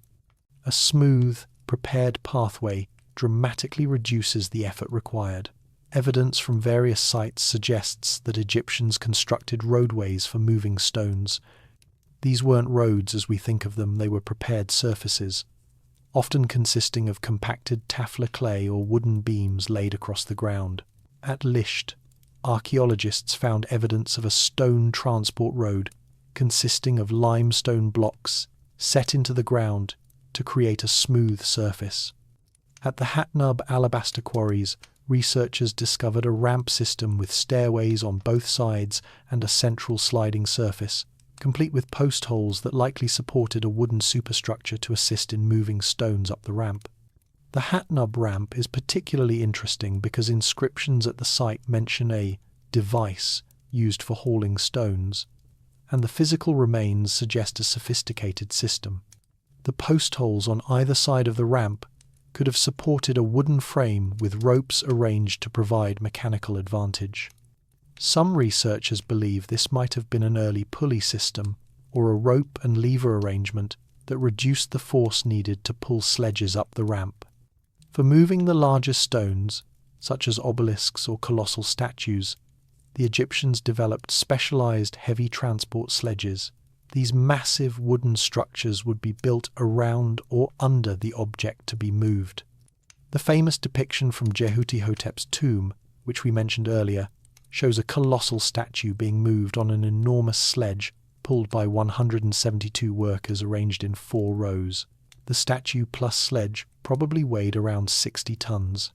Speaker 1: A smooth, prepared pathway dramatically reduces the effort required. Evidence from various sites suggests that Egyptians constructed roadways for moving stones. These weren't roads as we think of them, they were prepared surfaces, often consisting of compacted Tafla clay or wooden beams laid across the ground. At Lisht, archaeologists found evidence of a stone transport road consisting of limestone blocks set into the ground to create a smooth surface. At the Hatnub alabaster quarries, researchers discovered a ramp system with stairways on both sides and a central sliding surface, complete with post holes that likely supported a wooden superstructure to assist in moving stones up the ramp. The Hatnub ramp is particularly interesting because inscriptions at the site mention a device used for hauling stones, and the physical remains suggest a sophisticated system. The post holes on either side of the ramp could have supported a wooden frame with ropes arranged to provide mechanical advantage. Some researchers believe this might have been an early pulley system or a rope and lever arrangement that reduced the force needed to pull sledges up the ramp. For moving the larger stones, such as obelisks or colossal statues, the Egyptians developed specialized heavy transport sledges. These massive wooden structures would be built around or under the object to be moved. The famous depiction from Jehutihotep's tomb, which we mentioned earlier, shows a colossal statue being moved on an enormous sledge pulled by 172 workers arranged in 4 rows. The statue plus sledge probably weighed around 60 tons,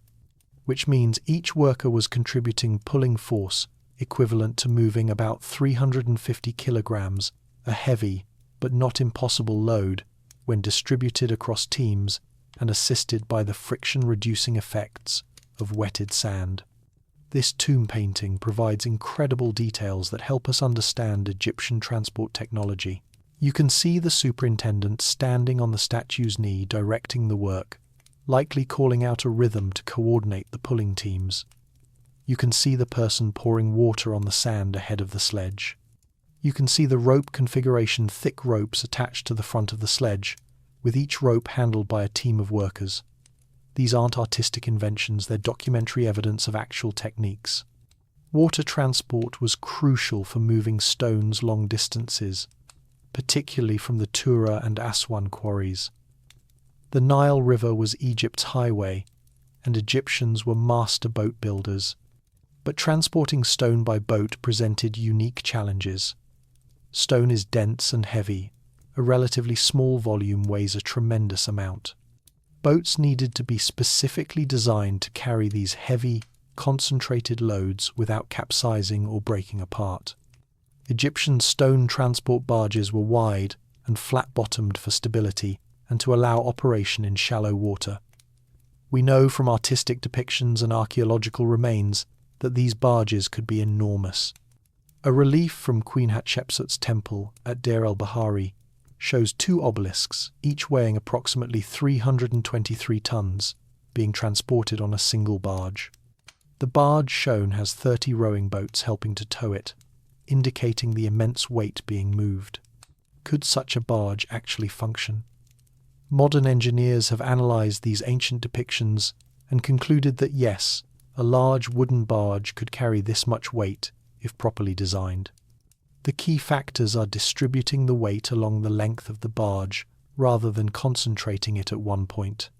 Speaker 1: which means each worker was contributing pulling force equivalent to moving about 350 kilograms, a heavy but not impossible load when distributed across teams and assisted by the friction-reducing effects of wetted sand. This tomb painting provides incredible details that help us understand Egyptian transport technology. You can see the superintendent standing on the statue's knee directing the work, likely calling out a rhythm to coordinate the pulling teams. You can see the person pouring water on the sand ahead of the sledge. You can see the rope configuration, thick ropes attached to the front of the sledge, with each rope handled by a team of workers. These aren't artistic inventions, they're documentary evidence of actual techniques. Water transport was crucial for moving stones long distances, particularly from the Tura and Aswan quarries. The Nile River was Egypt's highway, and Egyptians were master boat builders. But transporting stone by boat presented unique challenges. Stone is dense and heavy. A relatively small volume weighs a tremendous amount. Boats needed to be specifically designed to carry these heavy, concentrated loads without capsizing or breaking apart. Egyptian stone transport barges were wide and flat-bottomed for stability and to allow operation in shallow water. We know from artistic depictions and archaeological remains that these barges could be enormous. A relief from Queen Hatshepsut's temple at Deir el-Bahari shows 2 obelisks, each weighing approximately 323 tons, being transported on a single barge. The barge shown has 30 rowing boats helping to tow it, indicating the immense weight being moved. Could such a barge actually function? Modern engineers have analysed these ancient depictions and concluded that yes, a large wooden barge could carry this much weight if properly designed. The key factors are distributing the weight along the length of the barge rather than concentrating it at one point,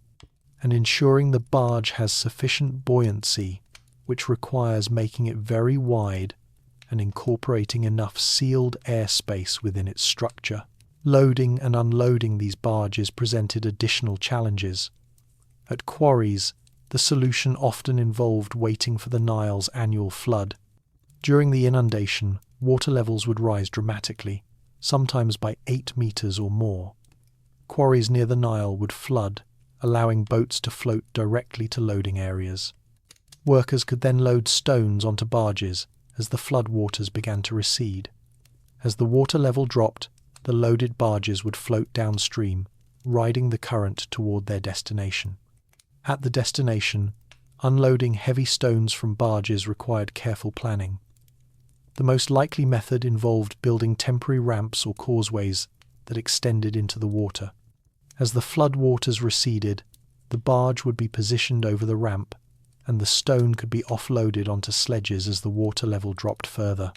Speaker 1: and ensuring the barge has sufficient buoyancy, which requires making it very wide and incorporating enough sealed airspace within its structure. Loading and unloading these barges presented additional challenges. At quarries, the solution often involved waiting for the Nile's annual flood. During the inundation, water levels would rise dramatically, sometimes by 8 meters or more. Quarries near the Nile would flood, allowing boats to float directly to loading areas. Workers could then load stones onto barges as the flood waters began to recede. As the water level dropped, the loaded barges would float downstream, riding the current toward their destination. At the destination, unloading heavy stones from barges required careful planning. The most likely method involved building temporary ramps or causeways that extended into the water. As the flood waters receded, the barge would be positioned over the ramp, and the stone could be offloaded onto sledges as the water level dropped further.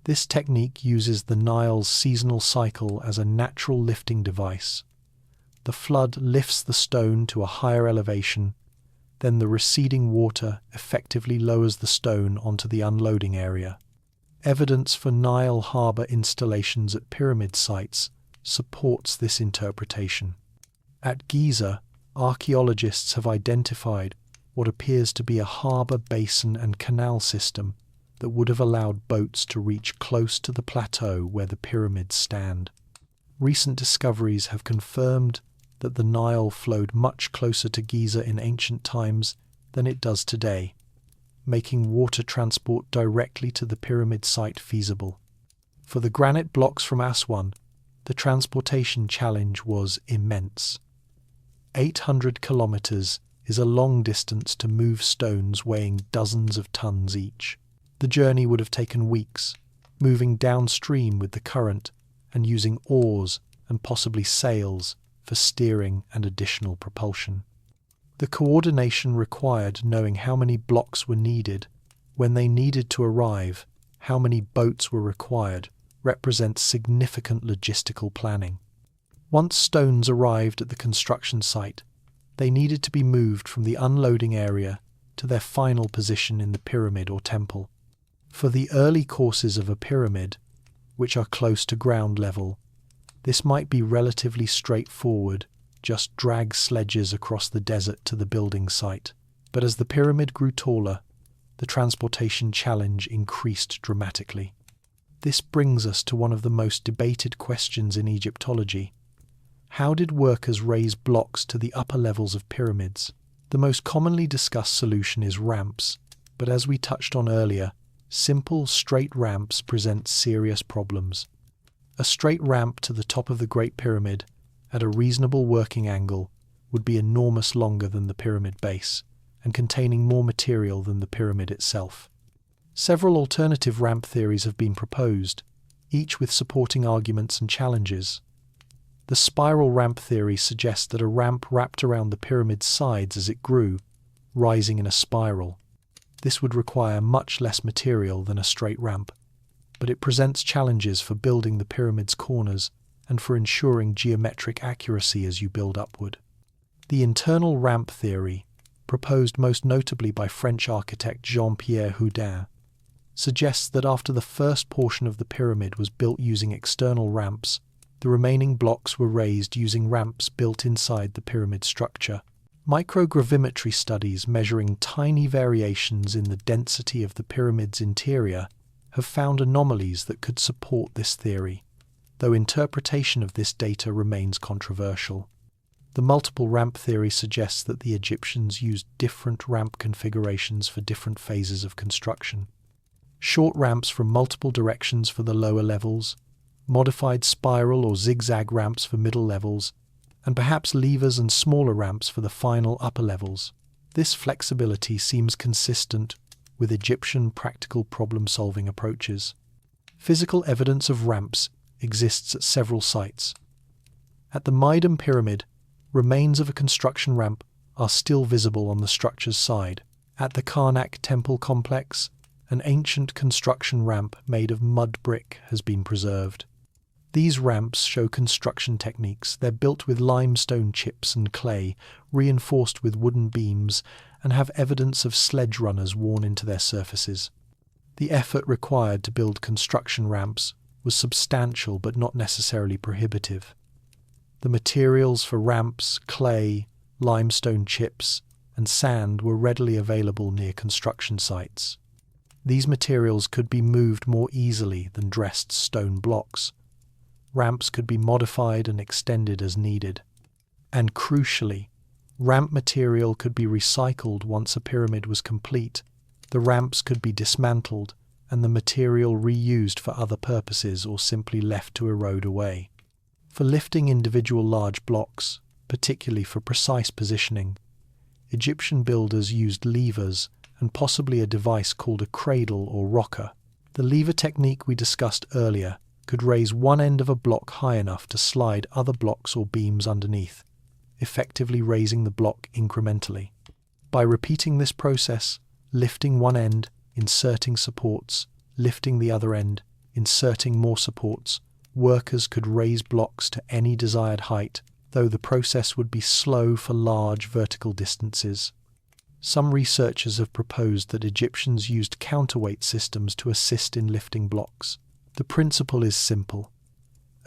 Speaker 1: This technique uses the Nile's seasonal cycle as a natural lifting device. The flood lifts the stone to a higher elevation, then the receding water effectively lowers the stone onto the unloading area. Evidence for Nile harbour installations at pyramid sites supports this interpretation. At Giza, archaeologists have identified what appears to be a harbour basin and canal system that would have allowed boats to reach close to the plateau where the pyramids stand. Recent discoveries have confirmed that the Nile flowed much closer to Giza in ancient times than it does today, making water transport directly to the pyramid site feasible. For the granite blocks from Aswan, the transportation challenge was immense. 800 kilometers is a long distance to move stones weighing dozens of tons each. The journey would have taken weeks, moving downstream with the current and using oars and possibly sails for steering and additional propulsion. The coordination required knowing how many blocks were needed, when they needed to arrive, how many boats were required, represents significant logistical planning. Once stones arrived at the construction site, they needed to be moved from the unloading area to their final position in the pyramid or temple. For the early courses of a pyramid, which are close to ground level, this might be relatively straightforward, just drag sledges across the desert to the building site. But as the pyramid grew taller, the transportation challenge increased dramatically. This brings us to one of the most debated questions in Egyptology. How did workers raise blocks to the upper levels of pyramids? The most commonly discussed solution is ramps, but as we touched on earlier, simple, straight ramps present serious problems. A straight ramp to the top of the Great Pyramid, at a reasonable working angle, would be enormous longer than the pyramid base, and containing more material than the pyramid itself. Several alternative ramp theories have been proposed, each with supporting arguments and challenges. The spiral ramp theory suggests that a ramp wrapped around the pyramid's sides as it grew, rising in a spiral. This would require much less material than a straight ramp, but it presents challenges for building the pyramid's corners and for ensuring geometric accuracy as you build upward. The internal ramp theory, proposed most notably by French architect Jean-Pierre Houdin, suggests that after the first portion of the pyramid was built using external ramps, the remaining blocks were raised using ramps built inside the pyramid structure. Microgravimetry studies measuring tiny variations in the density of the pyramid's interior have found anomalies that could support this theory, though interpretation of this data remains controversial. The multiple ramp theory suggests that the Egyptians used different ramp configurations for different phases of construction. Short ramps from multiple directions for the lower levels, modified spiral or zigzag ramps for middle levels, and perhaps levers and smaller ramps for the final upper levels. This flexibility seems consistent with Egyptian practical problem-solving approaches. Physical evidence of ramps exists at several sites. At the Meidum Pyramid, remains of a construction ramp are still visible on the structure's side. At the Karnak temple complex, an ancient construction ramp made of mud brick has been preserved. These ramps show construction techniques. They're built with limestone chips and clay, reinforced with wooden beams, and have evidence of sledge runners worn into their surfaces. The effort required to build construction ramps was substantial but not necessarily prohibitive. The materials for ramps, clay, limestone chips, and sand were readily available near construction sites. These materials could be moved more easily than dressed stone blocks. Ramps could be modified and extended as needed. And crucially, ramp material could be recycled once a pyramid was complete. The ramps could be dismantled and the material reused for other purposes or simply left to erode away. For lifting individual large blocks, particularly for precise positioning, Egyptian builders used levers and possibly a device called a cradle or rocker. The lever technique we discussed earlier could raise one end of a block high enough to slide other blocks or beams underneath, effectively raising the block incrementally. By repeating this process, lifting one end, inserting supports, lifting the other end, inserting more supports, workers could raise blocks to any desired height, though the process would be slow for large vertical distances. Some researchers have proposed that Egyptians used counterweight systems to assist in lifting blocks. The principle is simple.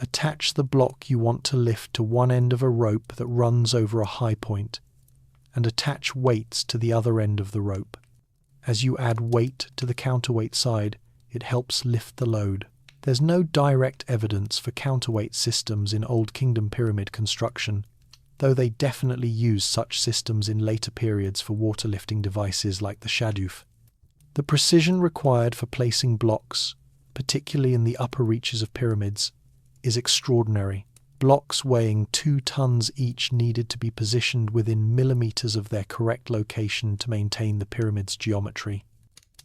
Speaker 1: Attach the block you want to lift to one end of a rope that runs over a high point, and attach weights to the other end of the rope. As you add weight to the counterweight side, it helps lift the load. There's no direct evidence for counterweight systems in Old Kingdom pyramid construction, though they definitely used such systems in later periods for water lifting devices like the shaduf. The precision required for placing blocks, particularly in the upper reaches of pyramids, is extraordinary. Blocks weighing 2 tons each needed to be positioned within millimeters of their correct location to maintain the pyramid's geometry.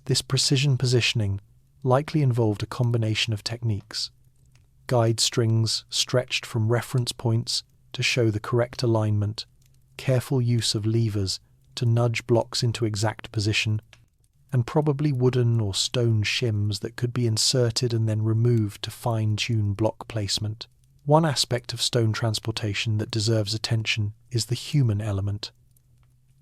Speaker 1: This precision positioning likely involved a combination of techniques. Guide strings stretched from reference points to show the correct alignment, careful use of levers to nudge blocks into exact position, and probably wooden or stone shims that could be inserted and then removed to fine-tune block placement. One aspect of stone transportation that deserves attention is the human element.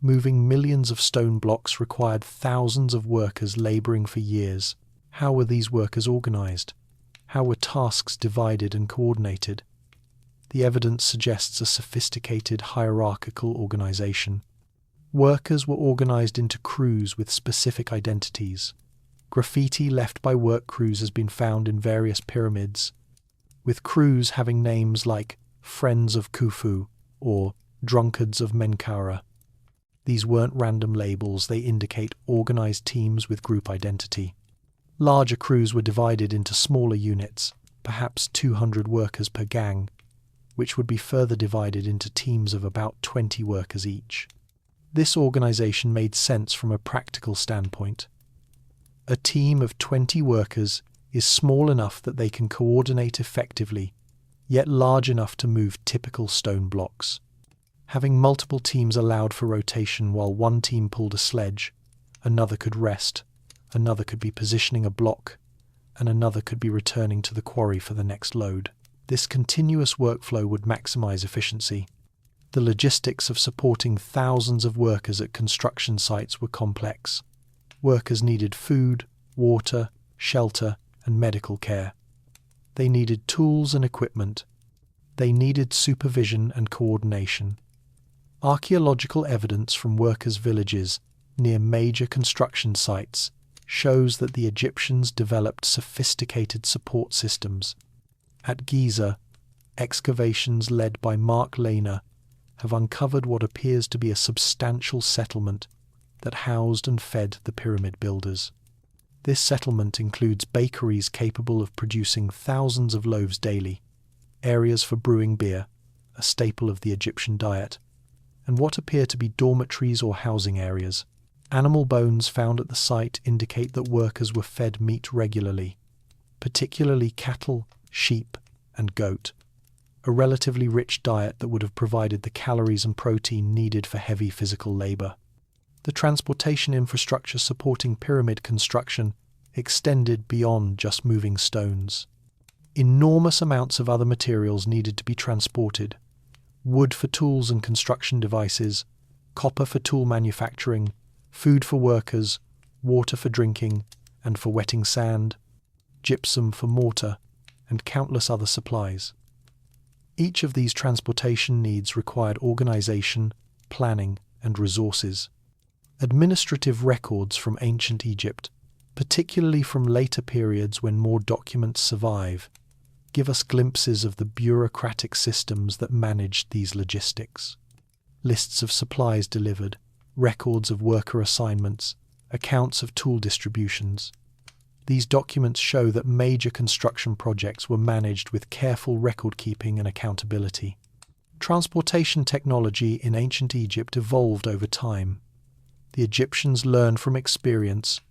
Speaker 1: Moving millions of stone blocks required thousands of workers labouring for years. How were these workers organised? How were tasks divided and coordinated? The evidence suggests a sophisticated hierarchical organisation. Workers were organised into crews with specific identities. Graffiti left by work crews has been found in various pyramids, with crews having names like Friends of Khufu or Drunkards of Menkaura. These weren't random labels, they indicate organised teams with group identity. Larger crews were divided into smaller units, perhaps 200 workers per gang, which would be further divided into teams of about 20 workers each. This organisation made sense from a practical standpoint. A team of 20 workers is small enough that they can coordinate effectively, yet large enough to move typical stone blocks. Having multiple teams allowed for rotation while one team pulled a sledge, another could rest, another could be positioning a block, and another could be returning to the quarry for the next load. This continuous workflow would maximise efficiency. The logistics of supporting thousands of workers at construction sites were complex. Workers needed food, water, shelter, and medical care. They needed tools and equipment. They needed supervision and coordination. Archaeological evidence from workers' villages near major construction sites shows that the Egyptians developed sophisticated support systems. At Giza, excavations led by Mark Lehner have uncovered what appears to be a substantial settlement that housed and fed the pyramid builders. This settlement includes bakeries capable of producing thousands of loaves daily, areas for brewing beer, a staple of the Egyptian diet, and what appear to be dormitories or housing areas. Animal bones found at the site indicate that workers were fed meat regularly, particularly cattle, sheep, and goat, a relatively rich diet that would have provided the calories and protein needed for heavy physical labour. The transportation infrastructure supporting pyramid construction extended beyond just moving stones. Enormous amounts of other materials needed to be transported: wood for tools and construction devices, copper for tool manufacturing, food for workers, water for drinking and for wetting sand, gypsum for mortar, and countless other supplies. Each of these transportation needs required organisation, planning, and resources. Administrative records from ancient Egypt, particularly from later periods when more documents survive, give us glimpses of the bureaucratic systems that managed these logistics. Lists of supplies delivered, records of worker assignments, accounts of tool distributions. These documents show that major construction projects were managed with careful record-keeping and accountability. Transportation technology in ancient Egypt evolved over time. The Egyptians learned from experience,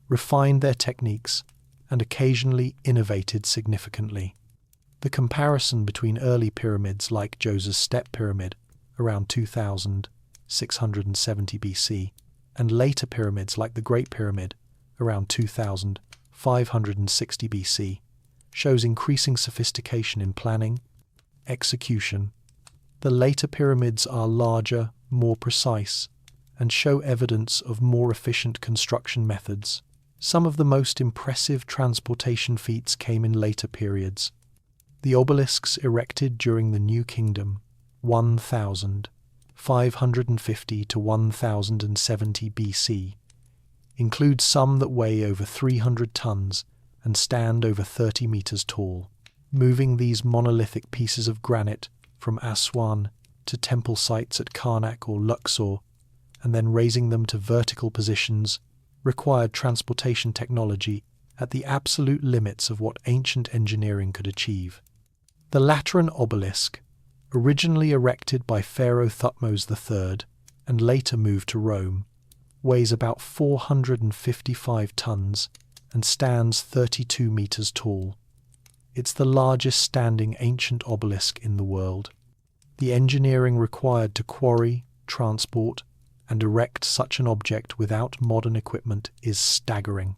Speaker 1: refined their techniques, and occasionally innovated significantly. The comparison between early pyramids like Djoser's Step Pyramid, around 2670 BC, and later pyramids like the Great Pyramid, around 2560 BC, shows increasing sophistication in planning, execution. The later pyramids are larger, more precise, and show evidence of more efficient construction methods. Some of the most impressive transportation feats came in later periods. The obelisks erected during the New Kingdom, 1550 to 1070 BC, include some that weigh over 300 tons and stand over 30 meters tall. Moving these monolithic pieces of granite from Aswan to temple sites at Karnak or Luxor, and then raising them to vertical positions, required transportation technology at the absolute limits of what ancient engineering could achieve. The Lateran obelisk, originally erected by Pharaoh Thutmose III and later moved to Rome, weighs about 455 tons and stands 32 meters tall. It's the largest standing ancient obelisk in the world. The engineering required to quarry, transport, and erect such an object without modern equipment is staggering.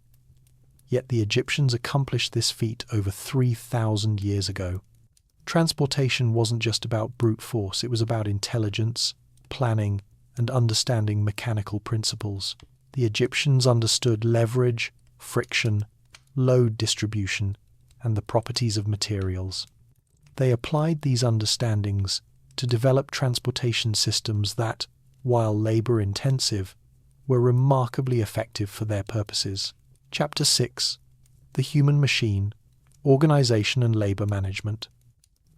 Speaker 1: Yet the Egyptians accomplished this feat over 3,000 years ago. Transportation wasn't just about brute force, it was about intelligence, planning, and understanding mechanical principles. The Egyptians understood leverage, friction, load distribution, and the properties of materials. They applied these understandings to develop transportation systems that, while labor-intensive, were remarkably effective for their purposes. Chapter 6. The Human Machine, Organization and Labor Management.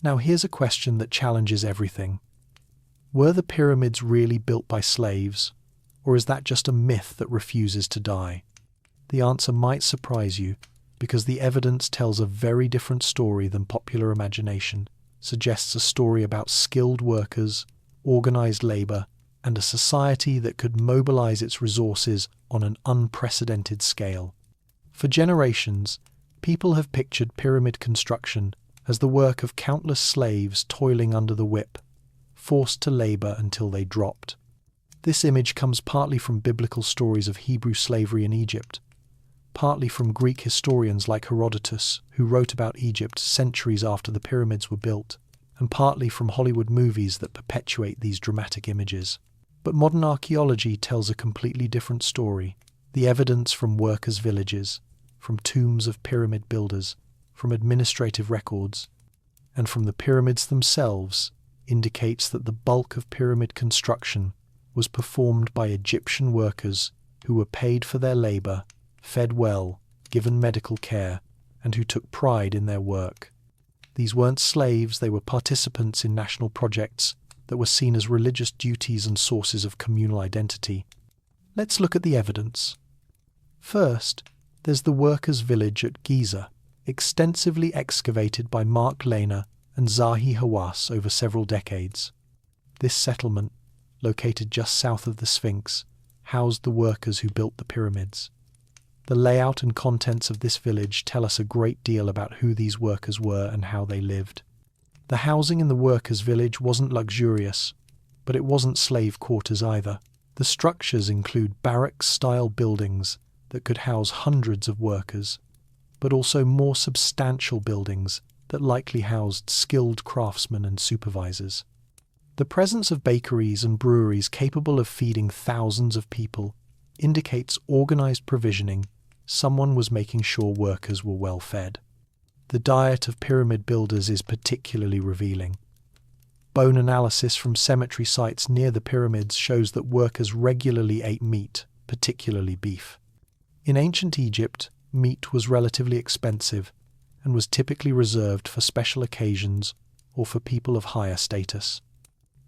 Speaker 1: Now here's a question that challenges everything. Were the pyramids really built by slaves, or is that just a myth that refuses to die? The answer might surprise you, because the evidence tells a very different story than popular imagination, suggests a story about skilled workers, organized labor, and a society that could mobilize its resources on an unprecedented scale. For generations, people have pictured pyramid construction as the work of countless slaves toiling under the whip, forced to labor until they dropped. This image comes partly from biblical stories of Hebrew slavery in Egypt, partly from Greek historians like Herodotus, who wrote about Egypt centuries after the pyramids were built, and partly from Hollywood movies that perpetuate these dramatic images. But modern archaeology tells a completely different story. The evidence from workers' villages, from tombs of pyramid builders, from administrative records, and from the pyramids themselves indicates that the bulk of pyramid construction was performed by Egyptian workers who were paid for their labor, fed well, given medical care, and who took pride in their work. These weren't slaves, they were participants in national projects that were seen as religious duties and sources of communal identity. Let's look at the evidence. First, there's the workers' village at Giza, extensively excavated by Mark Lehner and Zahi Hawass over several decades. This settlement, located just south of the Sphinx, housed the workers who built the pyramids. The layout and contents of this village tell us a great deal about who these workers were and how they lived. The housing in the workers' village wasn't luxurious, but it wasn't slave quarters either. The structures include barracks-style buildings that could house hundreds of workers, but also more substantial buildings that likely housed skilled craftsmen and supervisors. The presence of bakeries and breweries capable of feeding thousands of people indicates organized provisioning. Someone was making sure workers were well fed. The diet of pyramid builders is particularly revealing. Bone analysis from cemetery sites near the pyramids shows that workers regularly ate meat, particularly beef. In ancient Egypt, meat was relatively expensive and was typically reserved for special occasions or for people of higher status.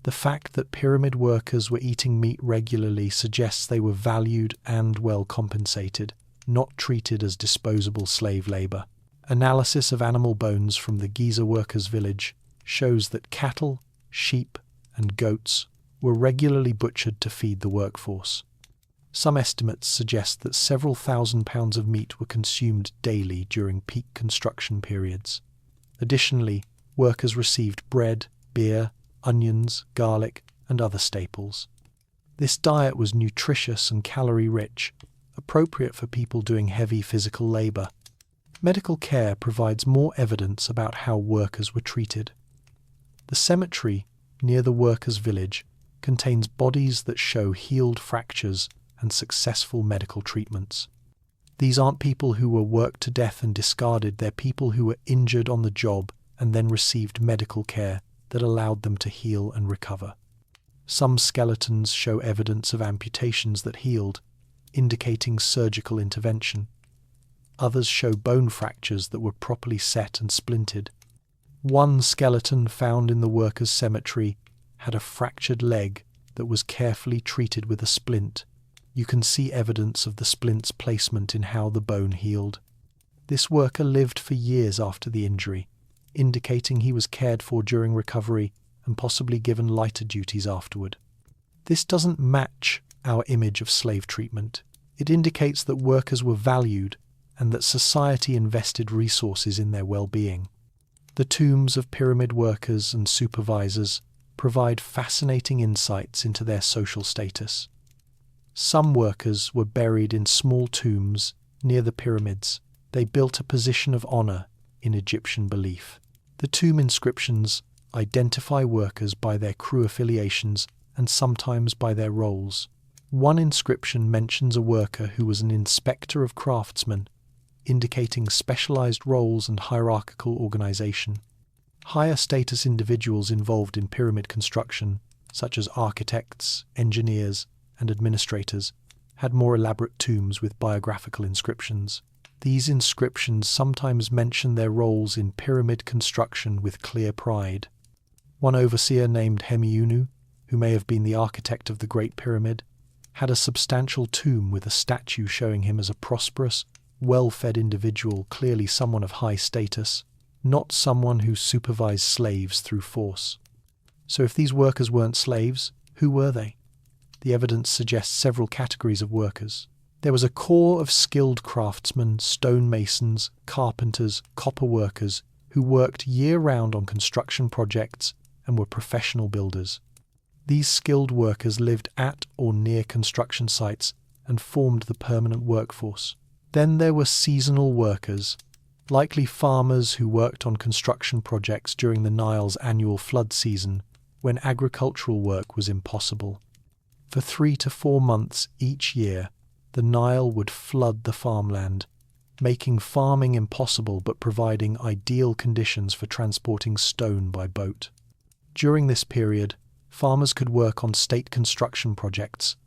Speaker 1: The fact that pyramid workers were eating meat regularly suggests they were valued and well compensated, not treated as disposable slave labor. Analysis of animal bones from the Giza workers' village shows that cattle, sheep, and goats were regularly butchered to feed the workforce. Some estimates suggest that several thousand pounds of meat were consumed daily during peak construction periods. Additionally, workers received bread, beer, onions, garlic, and other staples. This diet was nutritious and calorie-rich, appropriate for people doing heavy physical labor. Medical care provides more evidence about how workers were treated. The cemetery near the workers' village contains bodies that show healed fractures and successful medical treatments. These aren't people who were worked to death and discarded, they're people who were injured on the job and then received medical care that allowed them to heal and recover. Some skeletons show evidence of amputations that healed, indicating surgical intervention. Others show bone fractures that were properly set and splintered. One skeleton found in the workers' cemetery had a fractured leg that was carefully treated with a splint. You can see evidence of the splint's placement in how the bone healed. This worker lived for years after the injury, indicating he was cared for during recovery and possibly given lighter duties afterward. This doesn't match our image of slave treatment. It indicates that workers were valued and that society invested resources in their well-being. The tombs of pyramid workers and supervisors provide fascinating insights into their social status. Some workers were buried in small tombs near the pyramids. They built a position of honor in Egyptian belief. The tomb inscriptions identify workers by their crew affiliations and sometimes by their roles. One inscription mentions a worker who was an inspector of craftsmen, indicating specialized roles and hierarchical organization. Higher status individuals involved in pyramid construction, such as architects, engineers, and administrators, had more elaborate tombs with biographical inscriptions. These inscriptions sometimes mention their roles in pyramid construction with clear pride. One overseer named Hemiunu, who may have been the architect of the Great Pyramid, had a substantial tomb with a statue showing him as a prosperous, well-fed individual, clearly someone of high status, not someone who supervised slaves through force. So if these workers weren't slaves, who were they? The evidence suggests several categories of workers. There was a core of skilled craftsmen, stonemasons, carpenters, copper workers, who worked year-round on construction projects and were professional builders. These skilled workers lived at or near construction sites and formed the permanent workforce. Then there were seasonal workers, likely farmers who worked on construction projects during the Nile's annual flood season, when agricultural work was impossible. For 3 to 4 months each year, the Nile would flood the farmland, making farming impossible but providing ideal conditions for transporting stone by boat. During this period, farmers could work on state construction projects,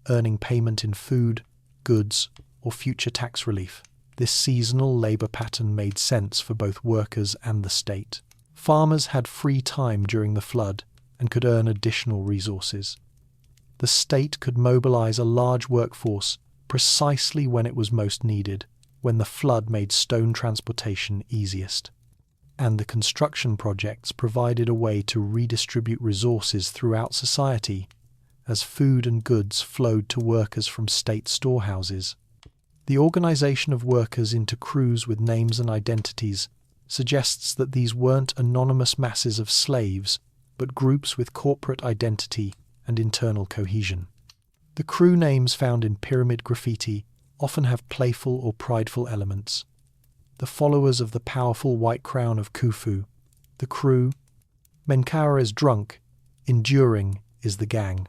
Speaker 1: earning payment in food, goods, or future tax relief. This seasonal labor pattern made sense for both workers and the state. Farmers had free time during the flood and could earn additional resources. The state could mobilize a large workforce precisely when it was most needed, when the flood made stone transportation easiest. And the construction projects provided a way to redistribute resources throughout society as food and goods flowed to workers from state storehouses. The organization of workers into crews with names and identities suggests that these weren't anonymous masses of slaves, but groups with corporate identity and internal cohesion. The crew names found in pyramid graffiti often have playful or prideful elements. The followers of the powerful white crown of Khufu, the crew. Menkaure is drunk, enduring is the gang.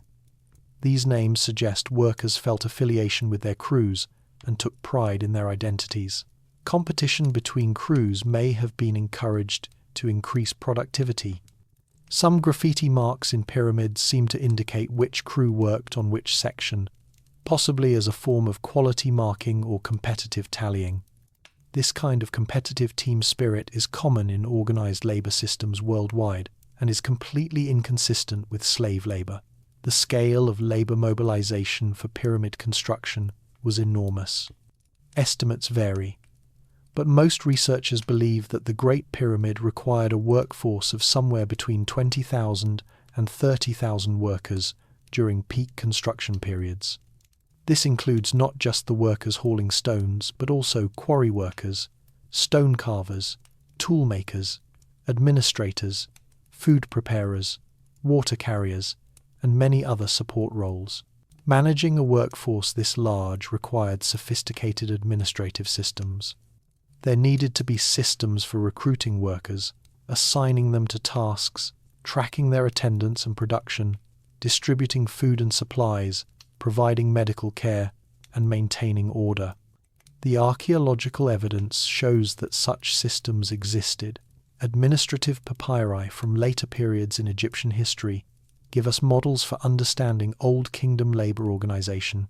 Speaker 1: These names suggest workers felt affiliation with their crews and took pride in their identities. Competition between crews may have been encouraged to increase productivity. Some graffiti marks in pyramids seem to indicate which crew worked on which section, possibly as a form of quality marking or competitive tallying. This kind of competitive team spirit is common in organized labor systems worldwide and is completely inconsistent with slave labor. The scale of labor mobilization for pyramid construction was enormous. Estimates vary, but most researchers believe that the Great Pyramid required a workforce of somewhere between 20,000 and 30,000 workers during peak construction periods. This includes not just the workers hauling stones, but also quarry workers, stone carvers, tool makers, administrators, food preparers, water carriers, and many other support roles. Managing a workforce this large required sophisticated administrative systems. There needed to be systems for recruiting workers, assigning them to tasks, tracking their attendance and production, distributing food and supplies, providing medical care, and maintaining order. The archaeological evidence shows that such systems existed. Administrative papyri from later periods in Egyptian history give us models for understanding Old Kingdom labor organization.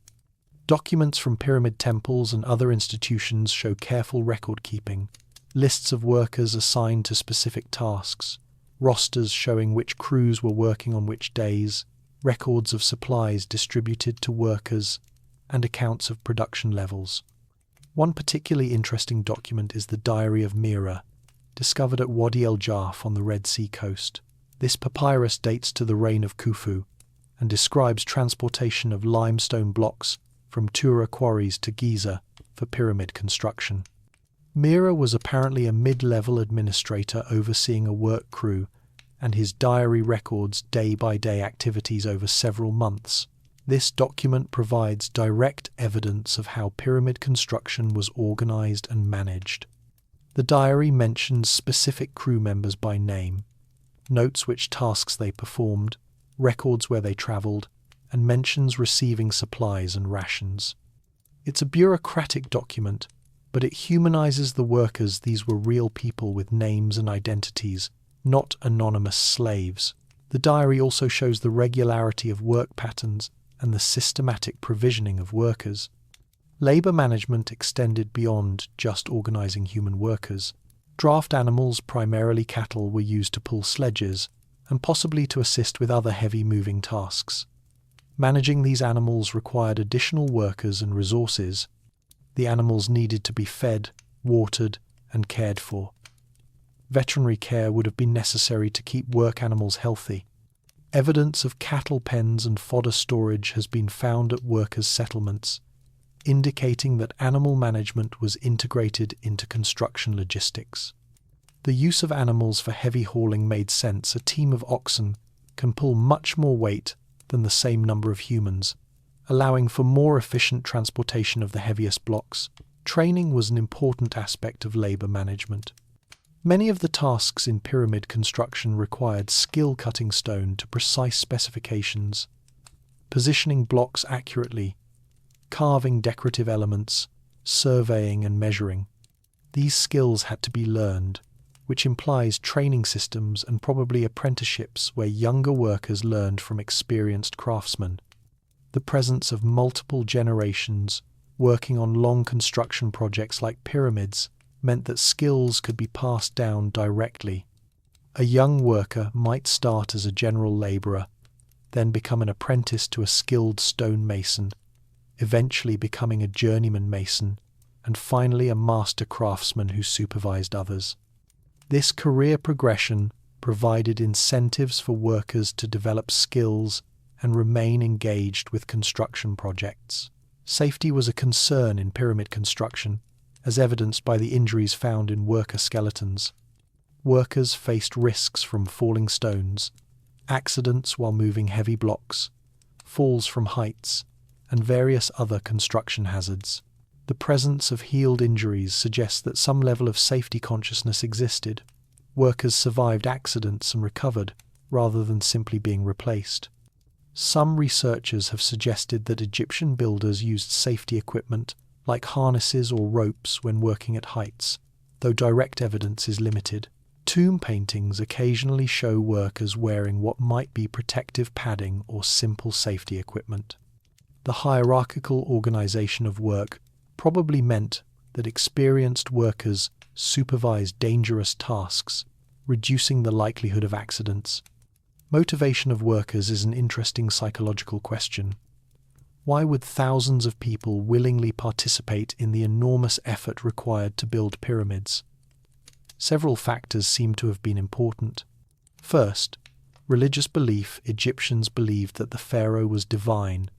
Speaker 1: Documents from pyramid temples and other institutions show careful record keeping, lists of workers assigned to specific tasks, rosters showing which crews were working on which days, records of supplies distributed to workers, and accounts of production levels. One particularly interesting document is the Diary of Mira, discovered at Wadi el-Jarf on the Red Sea coast. This papyrus dates to the reign of Khufu and describes transportation of limestone blocks from Tura quarries to Giza for pyramid construction. Mira was apparently a mid-level administrator overseeing a work crew, and his diary records day-by-day activities over several months. This document provides direct evidence of how pyramid construction was organized and managed. The diary mentions specific crew members by name, notes which tasks they performed, records where they traveled, and mentions receiving supplies and rations. It's a bureaucratic document, but it humanizes the workers. These were real people with names and identities, not anonymous slaves. The diary also shows the regularity of work patterns and the systematic provisioning of workers. Labor management extended beyond just organizing human workers. Draft animals, primarily cattle, were used to pull sledges and possibly to assist with other heavy-moving tasks. Managing these animals required additional workers and resources. The animals needed to be fed, watered, and cared for. Veterinary care would have been necessary to keep work animals healthy. Evidence of cattle pens and fodder storage has been found at workers' settlements, indicating that animal management was integrated into construction logistics. The use of animals for heavy hauling made sense. A team of oxen can pull much more weight than the same number of humans, allowing for more efficient transportation of the heaviest blocks. Training was an important aspect of labor management. Many of the tasks in pyramid construction required skill cutting stone to precise specifications, positioning blocks accurately, carving decorative elements, surveying and measuring. These skills had to be learned, which implies training systems and probably apprenticeships where younger workers learned from experienced craftsmen. The presence of multiple generations working on long construction projects like pyramids meant that skills could be passed down directly. A young worker might start as a general labourer, then become an apprentice to a skilled stonemason, eventually becoming a journeyman mason, and finally a master craftsman who supervised others. This career progression provided incentives for workers to develop skills and remain engaged with construction projects. Safety was a concern in pyramid construction, as evidenced by the injuries found in worker skeletons. Workers faced risks from falling stones, accidents while moving heavy blocks, falls from heights, and various other construction hazards. The presence of healed injuries suggests that some level of safety consciousness existed. Workers survived accidents and recovered, rather than simply being replaced. Some researchers have suggested that Egyptian builders used safety equipment like harnesses or ropes when working at heights, though direct evidence is limited. Tomb paintings occasionally show workers wearing what might be protective padding or simple safety equipment. The hierarchical organization of work probably meant that experienced workers supervised dangerous tasks, reducing the likelihood of accidents. Motivation of workers is an interesting psychological question. Why would thousands of people willingly participate in the enormous effort required to build pyramids? Several factors seem to have been important. First, religious belief. Egyptians believed that the pharaoh was divine,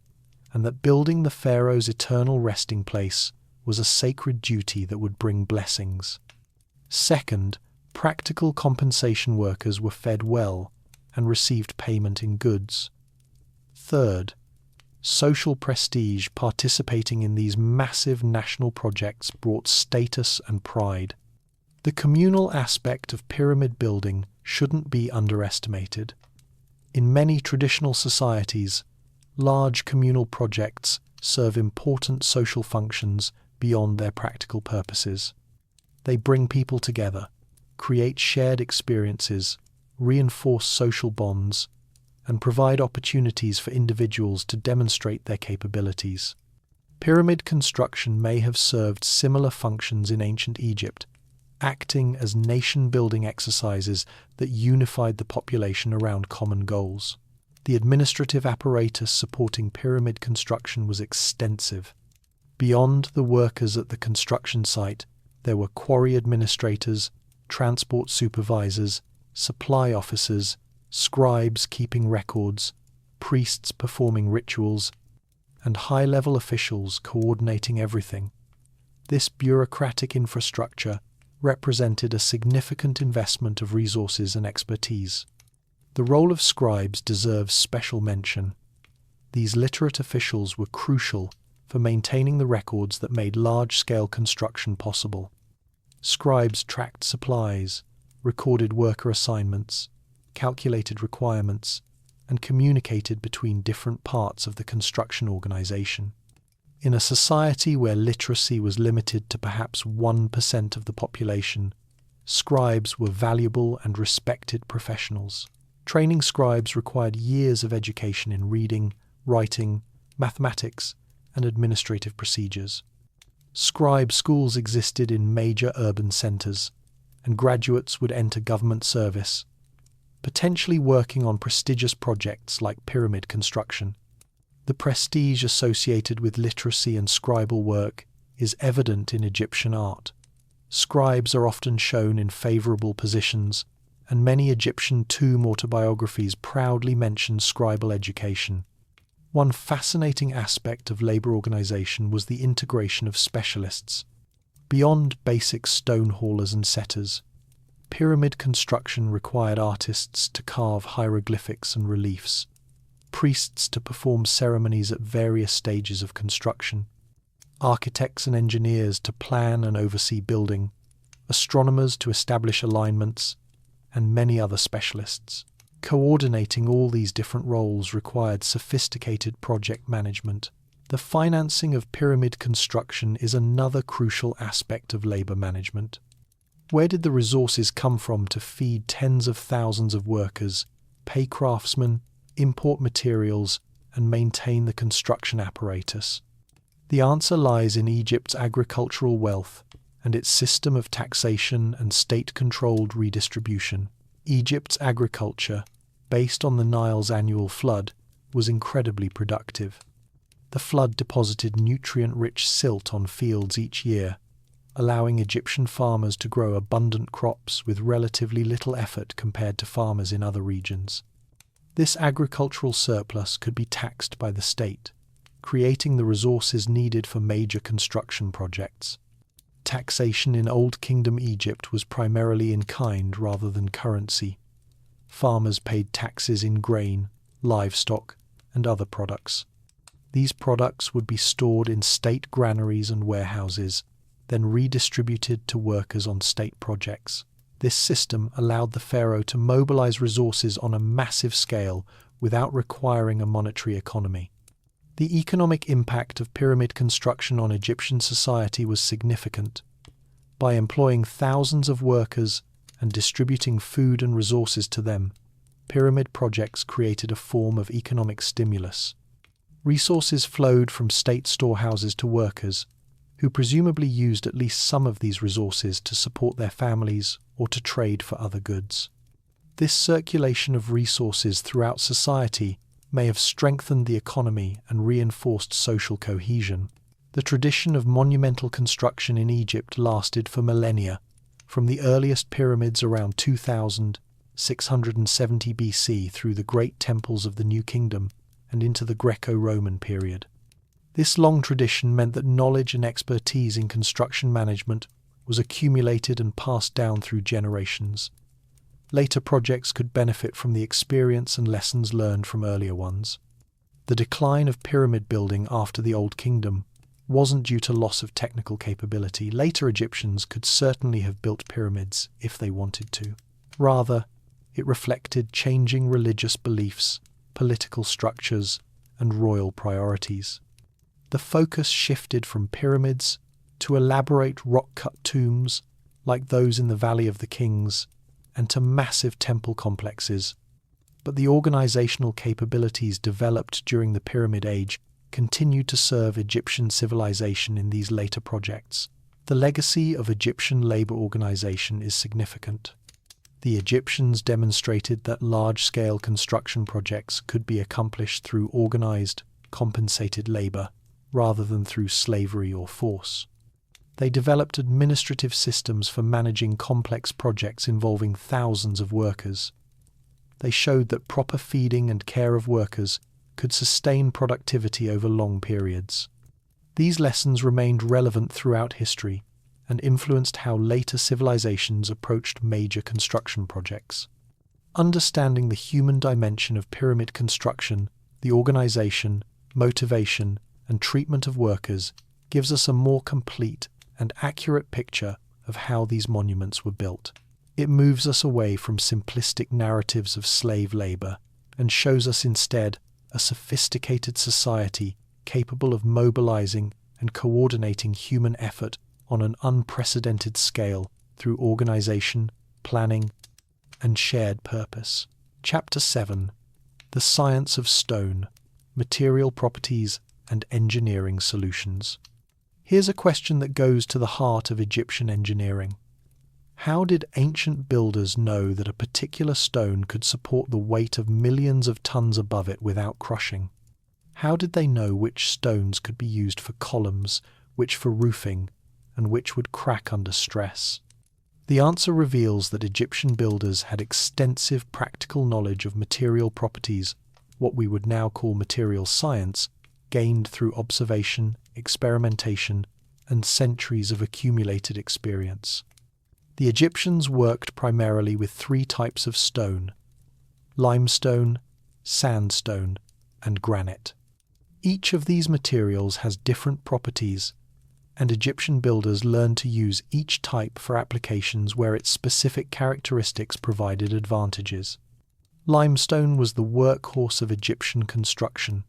Speaker 1: and that building the pharaoh's eternal resting place was a sacred duty that would bring blessings. Second, practical compensation. Workers were fed well and received payment in goods. Third, Social prestige participating in these massive national projects brought status and pride. The communal aspect of pyramid building shouldn't be underestimated. In many traditional societies, large communal projects serve important social functions beyond their practical purposes. They bring people together, create shared experiences, reinforce social bonds, and provide opportunities for individuals to demonstrate their capabilities. Pyramid construction may have served similar functions in ancient Egypt, acting as nation-building exercises that unified the population around common goals. The administrative apparatus supporting pyramid construction was extensive. Beyond the workers at the construction site, there were quarry administrators, transport supervisors, supply officers, scribes keeping records, priests performing rituals, and high-level officials coordinating everything. This bureaucratic infrastructure represented a significant investment of resources and expertise. The role of scribes deserves special mention. These literate officials were crucial for maintaining the records that made large-scale construction possible. Scribes tracked supplies, recorded worker assignments, calculated requirements, and communicated between different parts of the construction organization. In a society where literacy was limited to perhaps 1% of the population, scribes were valuable and respected professionals. Training scribes required years of education in reading, writing, mathematics, and administrative procedures. Scribe schools existed in major urban centers, and graduates would enter government service, potentially working on prestigious projects like pyramid construction. The prestige associated with literacy and scribal work is evident in Egyptian art. Scribes are often shown in favorable positions, and many Egyptian tomb autobiographies proudly mention scribal education. One fascinating aspect of labor organization was the integration of specialists. Beyond basic stone haulers and setters, pyramid construction required artists to carve hieroglyphics and reliefs, priests to perform ceremonies at various stages of construction, architects and engineers to plan and oversee building, astronomers to establish alignments, and many other specialists. Coordinating all these different roles required sophisticated project management. The financing of pyramid construction is another crucial aspect of labor management. Where did the resources come from to feed tens of thousands of workers, pay craftsmen, import materials, and maintain the construction apparatus? The answer lies in Egypt's agricultural wealth and its system of taxation and state-controlled redistribution. Egypt's agriculture, based on the Nile's annual flood, was incredibly productive. The flood deposited nutrient-rich silt on fields each year, allowing Egyptian farmers to grow abundant crops with relatively little effort compared to farmers in other regions. This agricultural surplus could be taxed by the state, creating the resources needed for major construction projects. Taxation in Old Kingdom Egypt was primarily in kind rather than currency. Farmers paid taxes in grain, livestock, and other products. These products would be stored in state granaries and warehouses, then redistributed to workers on state projects. This system allowed the pharaoh to mobilize resources on a massive scale without requiring a monetary economy. The economic impact of pyramid construction on Egyptian society was significant. By employing thousands of workers and distributing food and resources to them, pyramid projects created a form of economic stimulus. Resources flowed from state storehouses to workers, who presumably used at least some of these resources to support their families or to trade for other goods. This circulation of resources throughout society may have strengthened the economy and reinforced social cohesion. The tradition of monumental construction in Egypt lasted for millennia, from the earliest pyramids around 2670 BC through the great temples of the New Kingdom and into the Greco-Roman period. This long tradition meant that knowledge and expertise in construction management was accumulated and passed down through generations. Later projects could benefit from the experience and lessons learned from earlier ones. The decline of pyramid building after the Old Kingdom wasn't due to loss of technical capability. Later Egyptians could certainly have built pyramids if they wanted to. Rather, it reflected changing religious beliefs, political structures, and royal priorities. The focus shifted from pyramids to elaborate rock-cut tombs like those in the Valley of the Kings, and to massive temple complexes. But the organizational capabilities developed during the Pyramid Age continued to serve Egyptian civilization in these later projects. The legacy of Egyptian labor organization is significant. The Egyptians demonstrated that large-scale construction projects could be accomplished through organized, compensated labor, rather than through slavery or force. They developed administrative systems for managing complex projects involving thousands of workers. They showed that proper feeding and care of workers could sustain productivity over long periods. These lessons remained relevant throughout history and influenced how later civilizations approached major construction projects. Understanding the human dimension of pyramid construction, the organization, motivation, and treatment of workers gives us a more complete and accurate picture of how these monuments were built. It moves us away from simplistic narratives of slave labor and shows us instead a sophisticated society capable of mobilizing and coordinating human effort on an unprecedented scale through organization, planning, and shared purpose. Chapter 7: The Science of Stone, Material Properties and Engineering Solutions. Here's a question that goes to the heart of Egyptian engineering. How did ancient builders know that a particular stone could support the weight of millions of tons above it without crushing? How did they know which stones could be used for columns, which for roofing, and which would crack under stress? The answer reveals that Egyptian builders had extensive practical knowledge of material properties, what we would now call material science, gained through observation, experimentation, and centuries of accumulated experience. The Egyptians worked primarily with three types of stone: limestone, sandstone, and granite. Each of these materials has different properties, and Egyptian builders learned to use each type for applications where its specific characteristics provided advantages. Limestone was the workhorse of Egyptian construction,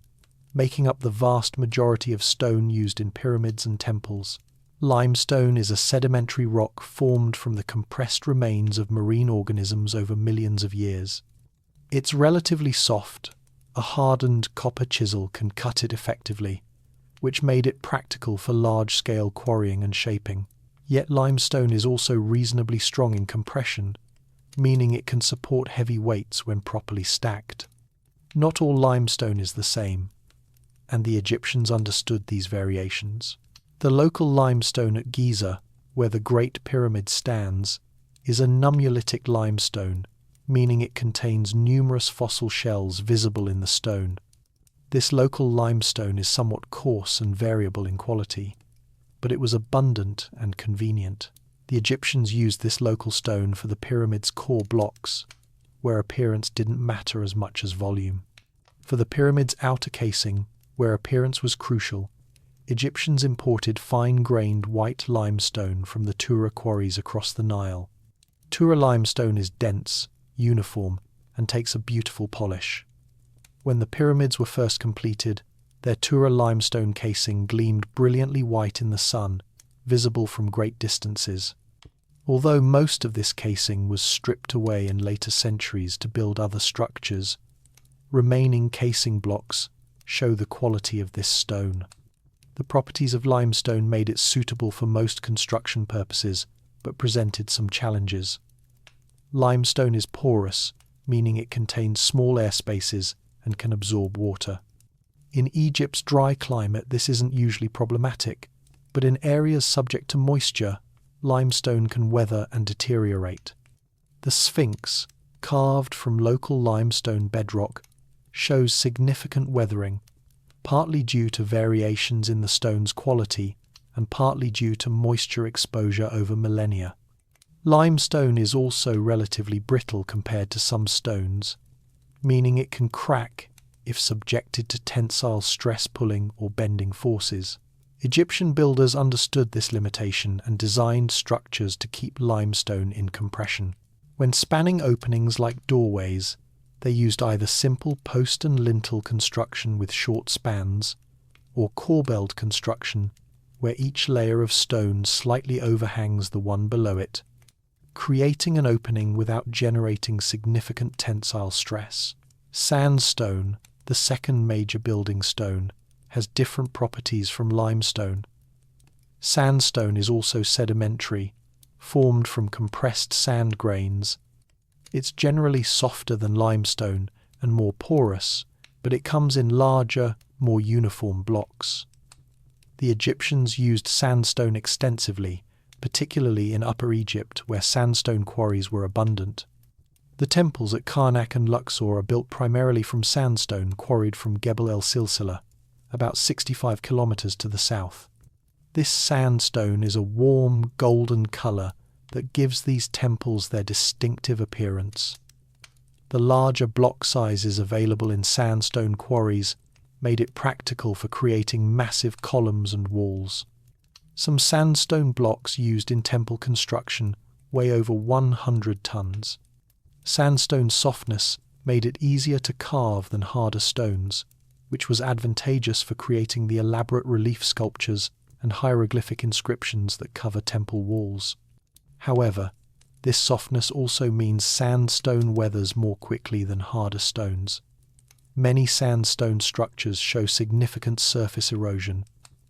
Speaker 1: making up the vast majority of stone used in pyramids and temples. Limestone is a sedimentary rock formed from the compressed remains of marine organisms over millions of years. It's relatively soft. A hardened copper chisel can cut it effectively, which made it practical for large-scale quarrying and shaping. Yet limestone is also reasonably strong in compression, meaning it can support heavy weights when properly stacked. Not all limestone is the same, and the Egyptians understood these variations. The local limestone at Giza, where the Great Pyramid stands, is a nummulitic limestone, meaning it contains numerous fossil shells visible in the stone. This local limestone is somewhat coarse and variable in quality, but it was abundant and convenient. The Egyptians used this local stone for the pyramid's core blocks, where appearance didn't matter as much as volume. For the pyramid's outer casing, where appearance was crucial, Egyptians imported fine-grained white limestone from the Tura quarries across the Nile. Tura limestone is dense, uniform, and takes a beautiful polish. When the pyramids were first completed, their Tura limestone casing gleamed brilliantly white in the sun, visible from great distances. Although most of this casing was stripped away in later centuries to build other structures, remaining casing blocks show the quality of this stone. The properties of limestone made it suitable for most construction purposes, but presented some challenges. Limestone is porous, meaning it contains small air spaces and can absorb water. In Egypt's dry climate, this isn't usually problematic, but in areas subject to moisture, limestone can weather and deteriorate. The Sphinx, carved from local limestone bedrock, shows significant weathering, partly due to variations in the stone's quality and partly due to moisture exposure over millennia. Limestone is also relatively brittle compared to some stones, meaning it can crack if subjected to tensile stress pulling or bending forces. Egyptian builders understood this limitation and designed structures to keep limestone in compression. When spanning openings like doorways, they used either simple post and lintel construction with short spans, or corbelled construction, where each layer of stone slightly overhangs the one below it, creating an opening without generating significant tensile stress. Sandstone, the second major building stone, has different properties from limestone. Sandstone is also sedimentary, formed from compressed sand grains. It's generally softer than limestone and more porous, but it comes in larger, more uniform blocks. The Egyptians used sandstone extensively, particularly in Upper Egypt, where sandstone quarries were abundant. The temples at Karnak and Luxor are built primarily from sandstone quarried from Gebel el-Silsila, about 65 kilometers to the south. This sandstone is a warm, golden color that gives these temples their distinctive appearance. The larger block sizes available in sandstone quarries made it practical for creating massive columns and walls. Some sandstone blocks used in temple construction weigh over 100 tons. Sandstone's softness made it easier to carve than harder stones, which was advantageous for creating the elaborate relief sculptures and hieroglyphic inscriptions that cover temple walls. However, this softness also means sandstone weathers more quickly than harder stones. Many sandstone structures show significant surface erosion,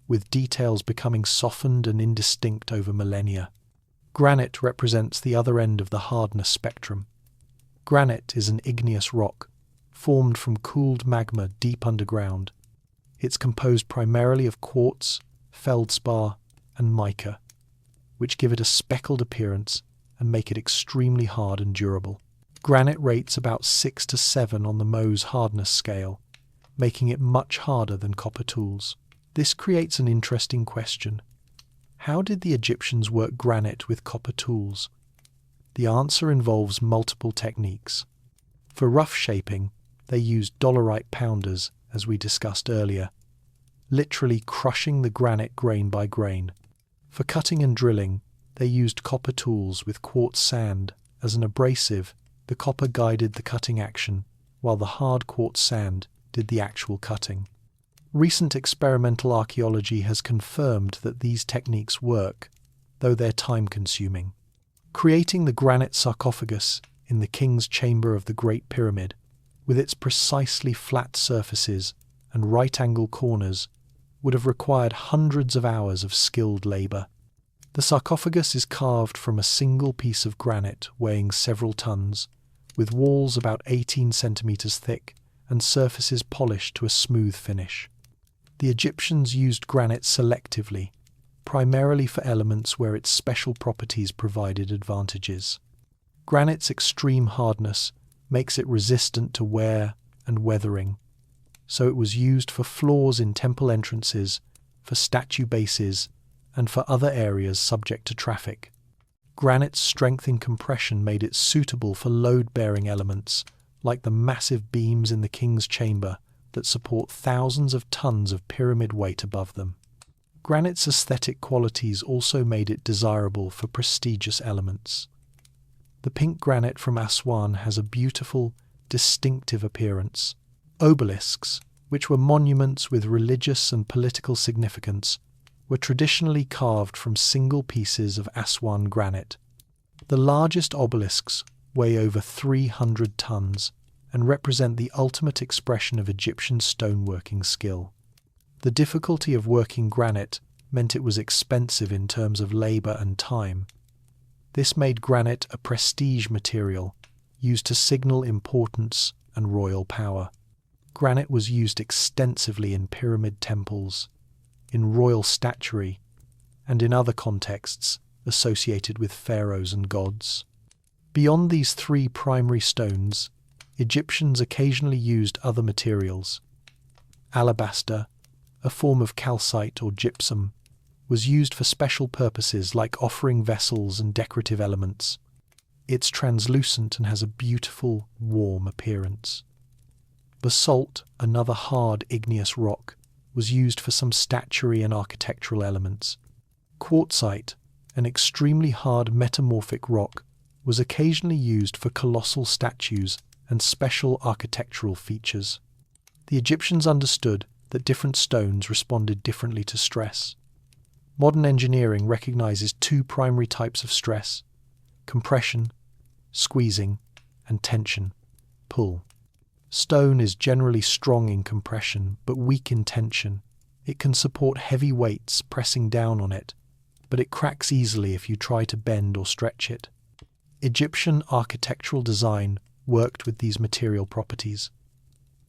Speaker 1: with details becoming softened and indistinct over millennia. Granite represents the other end of the hardness spectrum. Granite is an igneous rock, formed from cooled magma deep underground. It's composed primarily of quartz, feldspar, and mica, which give it a speckled appearance and make it extremely hard and durable. Granite rates about 6 to 7 on the Mohs hardness scale, making it much harder than copper tools. This creates an interesting question. How did the Egyptians work granite with copper tools? The answer involves multiple techniques. For rough shaping, they used dolerite pounders, as we discussed earlier, literally crushing the granite grain by grain. For cutting and drilling, they used copper tools with quartz sand. As an abrasive, the copper guided the cutting action, while the hard quartz sand did the actual cutting. Recent experimental archaeology has confirmed that these techniques work, though they're time-consuming. Creating the granite sarcophagus in the king's chamber of the Great Pyramid, with its precisely flat surfaces and right-angle corners, would have required hundreds of hours of skilled labour. The sarcophagus is carved from a single piece of granite weighing several tons, with walls about 18 centimetres thick and surfaces polished to a smooth finish. The Egyptians used granite selectively, primarily for elements where its special properties provided advantages. Granite's extreme hardness makes it resistant to wear and weathering, so it was used for floors in temple entrances, for statue bases, and for other areas subject to traffic. Granite's strength in compression made it suitable for load-bearing elements, like the massive beams in the king's chamber that support thousands of tons of pyramid weight above them. Granite's aesthetic qualities also made it desirable for prestigious elements. The pink granite from Aswan has a beautiful, distinctive appearance. Obelisks, which were monuments with religious and political significance, were traditionally carved from single pieces of Aswan granite. The largest obelisks weigh over 300 tons and represent the ultimate expression of Egyptian stoneworking skill. The difficulty of working granite meant it was expensive in terms of labour and time. This made granite a prestige material, used to signal importance and royal power. Granite was used extensively in pyramid temples, in royal statuary, and in other contexts associated with pharaohs and gods. Beyond these three primary stones, Egyptians occasionally used other materials. Alabaster, a form of calcite or gypsum, was used for special purposes like offering vessels and decorative elements. It's translucent and has a beautiful, warm appearance. Basalt, another hard igneous rock, was used for some statuary and architectural elements. Quartzite, an extremely hard metamorphic rock, was occasionally used for colossal statues and special architectural features. The Egyptians understood that different stones responded differently to stress. Modern engineering recognizes two primary types of stress: compression, squeezing, and tension, pull. Stone is generally strong in compression but weak in tension. It can support heavy weights pressing down on it, but it cracks easily if you try to bend or stretch it. Egyptian architectural design worked with these material properties.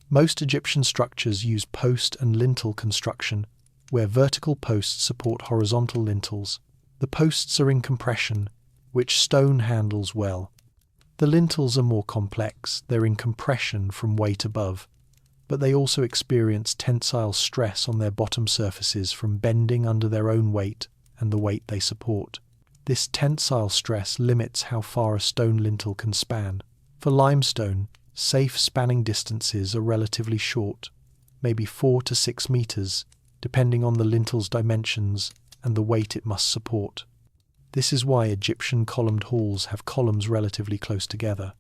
Speaker 1: Most Egyptian structures use post and lintel construction, where vertical posts support horizontal lintels. The posts are in compression, which stone handles well. The lintels are more complex. They're in compression from weight above, but they also experience tensile stress on their bottom surfaces from bending under their own weight and the weight they support. This tensile stress limits how far a stone lintel can span. For limestone, safe spanning distances are relatively short, maybe 4 to 6 meters, depending on the lintel's dimensions and the weight it must support. This is why Egyptian columned halls have columns relatively close together.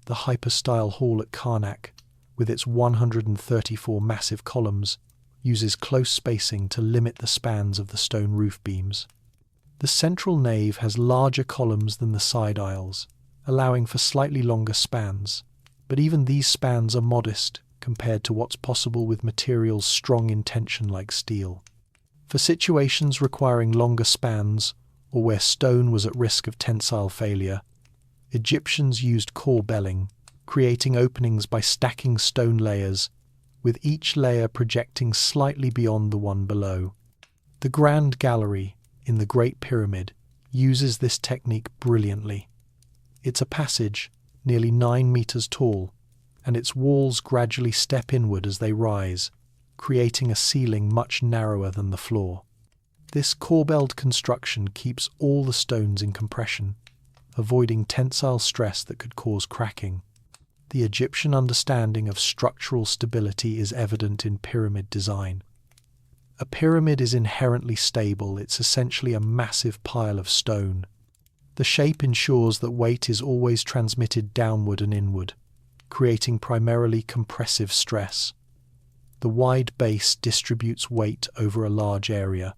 Speaker 1: The hypostyle hall at Karnak, with its 134 massive columns, uses close spacing to limit the spans of the stone roof beams. The central nave has larger columns than the side aisles, allowing for slightly longer spans, but even these spans are modest compared to what's possible with materials strong in tension like steel. For situations requiring longer spans, or where stone was at risk of tensile failure, Egyptians used corbelling, creating openings by stacking stone layers, with each layer projecting slightly beyond the one below. The Grand Gallery in the Great Pyramid uses this technique brilliantly. It's a passage nearly 9 meters tall, and its walls gradually step inward as they rise, creating a ceiling much narrower than the floor. This corbelled construction keeps all the stones in compression, avoiding tensile stress that could cause cracking. The Egyptian understanding of structural stability is evident in pyramid design. A pyramid is inherently stable. It's essentially a massive pile of stone. The shape ensures that weight is always transmitted downward and inward, creating primarily compressive stress. The wide base distributes weight over a large area,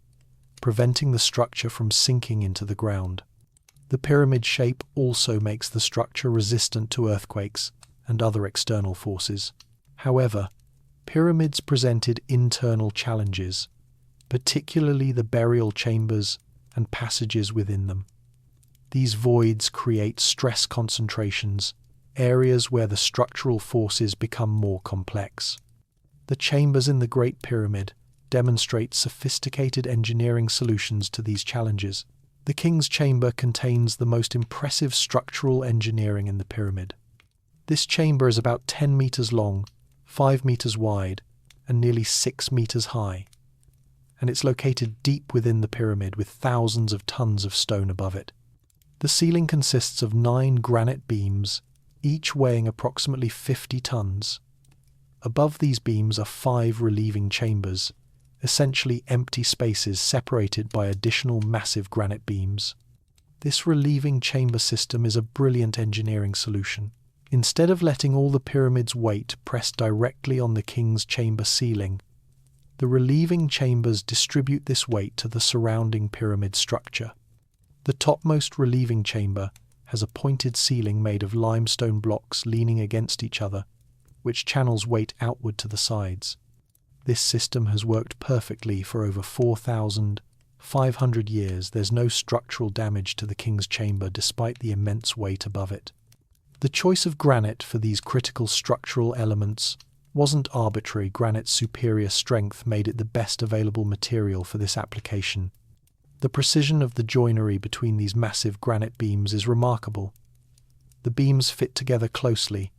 Speaker 1: preventing the structure from sinking into the ground. The pyramid shape also makes the structure resistant to earthquakes and other external forces. However, pyramids presented internal challenges, particularly the burial chambers and passages within them. These voids create stress concentrations, areas where the structural forces become more complex. The chambers in the Great Pyramid demonstrate sophisticated engineering solutions to these challenges. The King's Chamber contains the most impressive structural engineering in the pyramid. This chamber is about 10 meters long, 5 meters wide, and nearly 6 meters high, and it's located deep within the pyramid with thousands of tons of stone above it. The ceiling consists of 9 granite beams, each weighing approximately 50 tons. Above these beams are 5 relieving chambers, essentially empty spaces separated by additional massive granite beams. This relieving chamber system is a brilliant engineering solution. Instead of letting all the pyramid's weight press directly on the king's chamber ceiling, the relieving chambers distribute this weight to the surrounding pyramid structure. The topmost relieving chamber has a pointed ceiling made of limestone blocks leaning against each other, which channels weight outward to the sides. This system has worked perfectly for over 4,500 years. There's no structural damage to the king's chamber despite the immense weight above it. The choice of granite for these critical structural elements wasn't arbitrary. Granite's superior strength made it the best available material for this application. The precision of the joinery between these massive granite beams is remarkable. The beams fit together closely,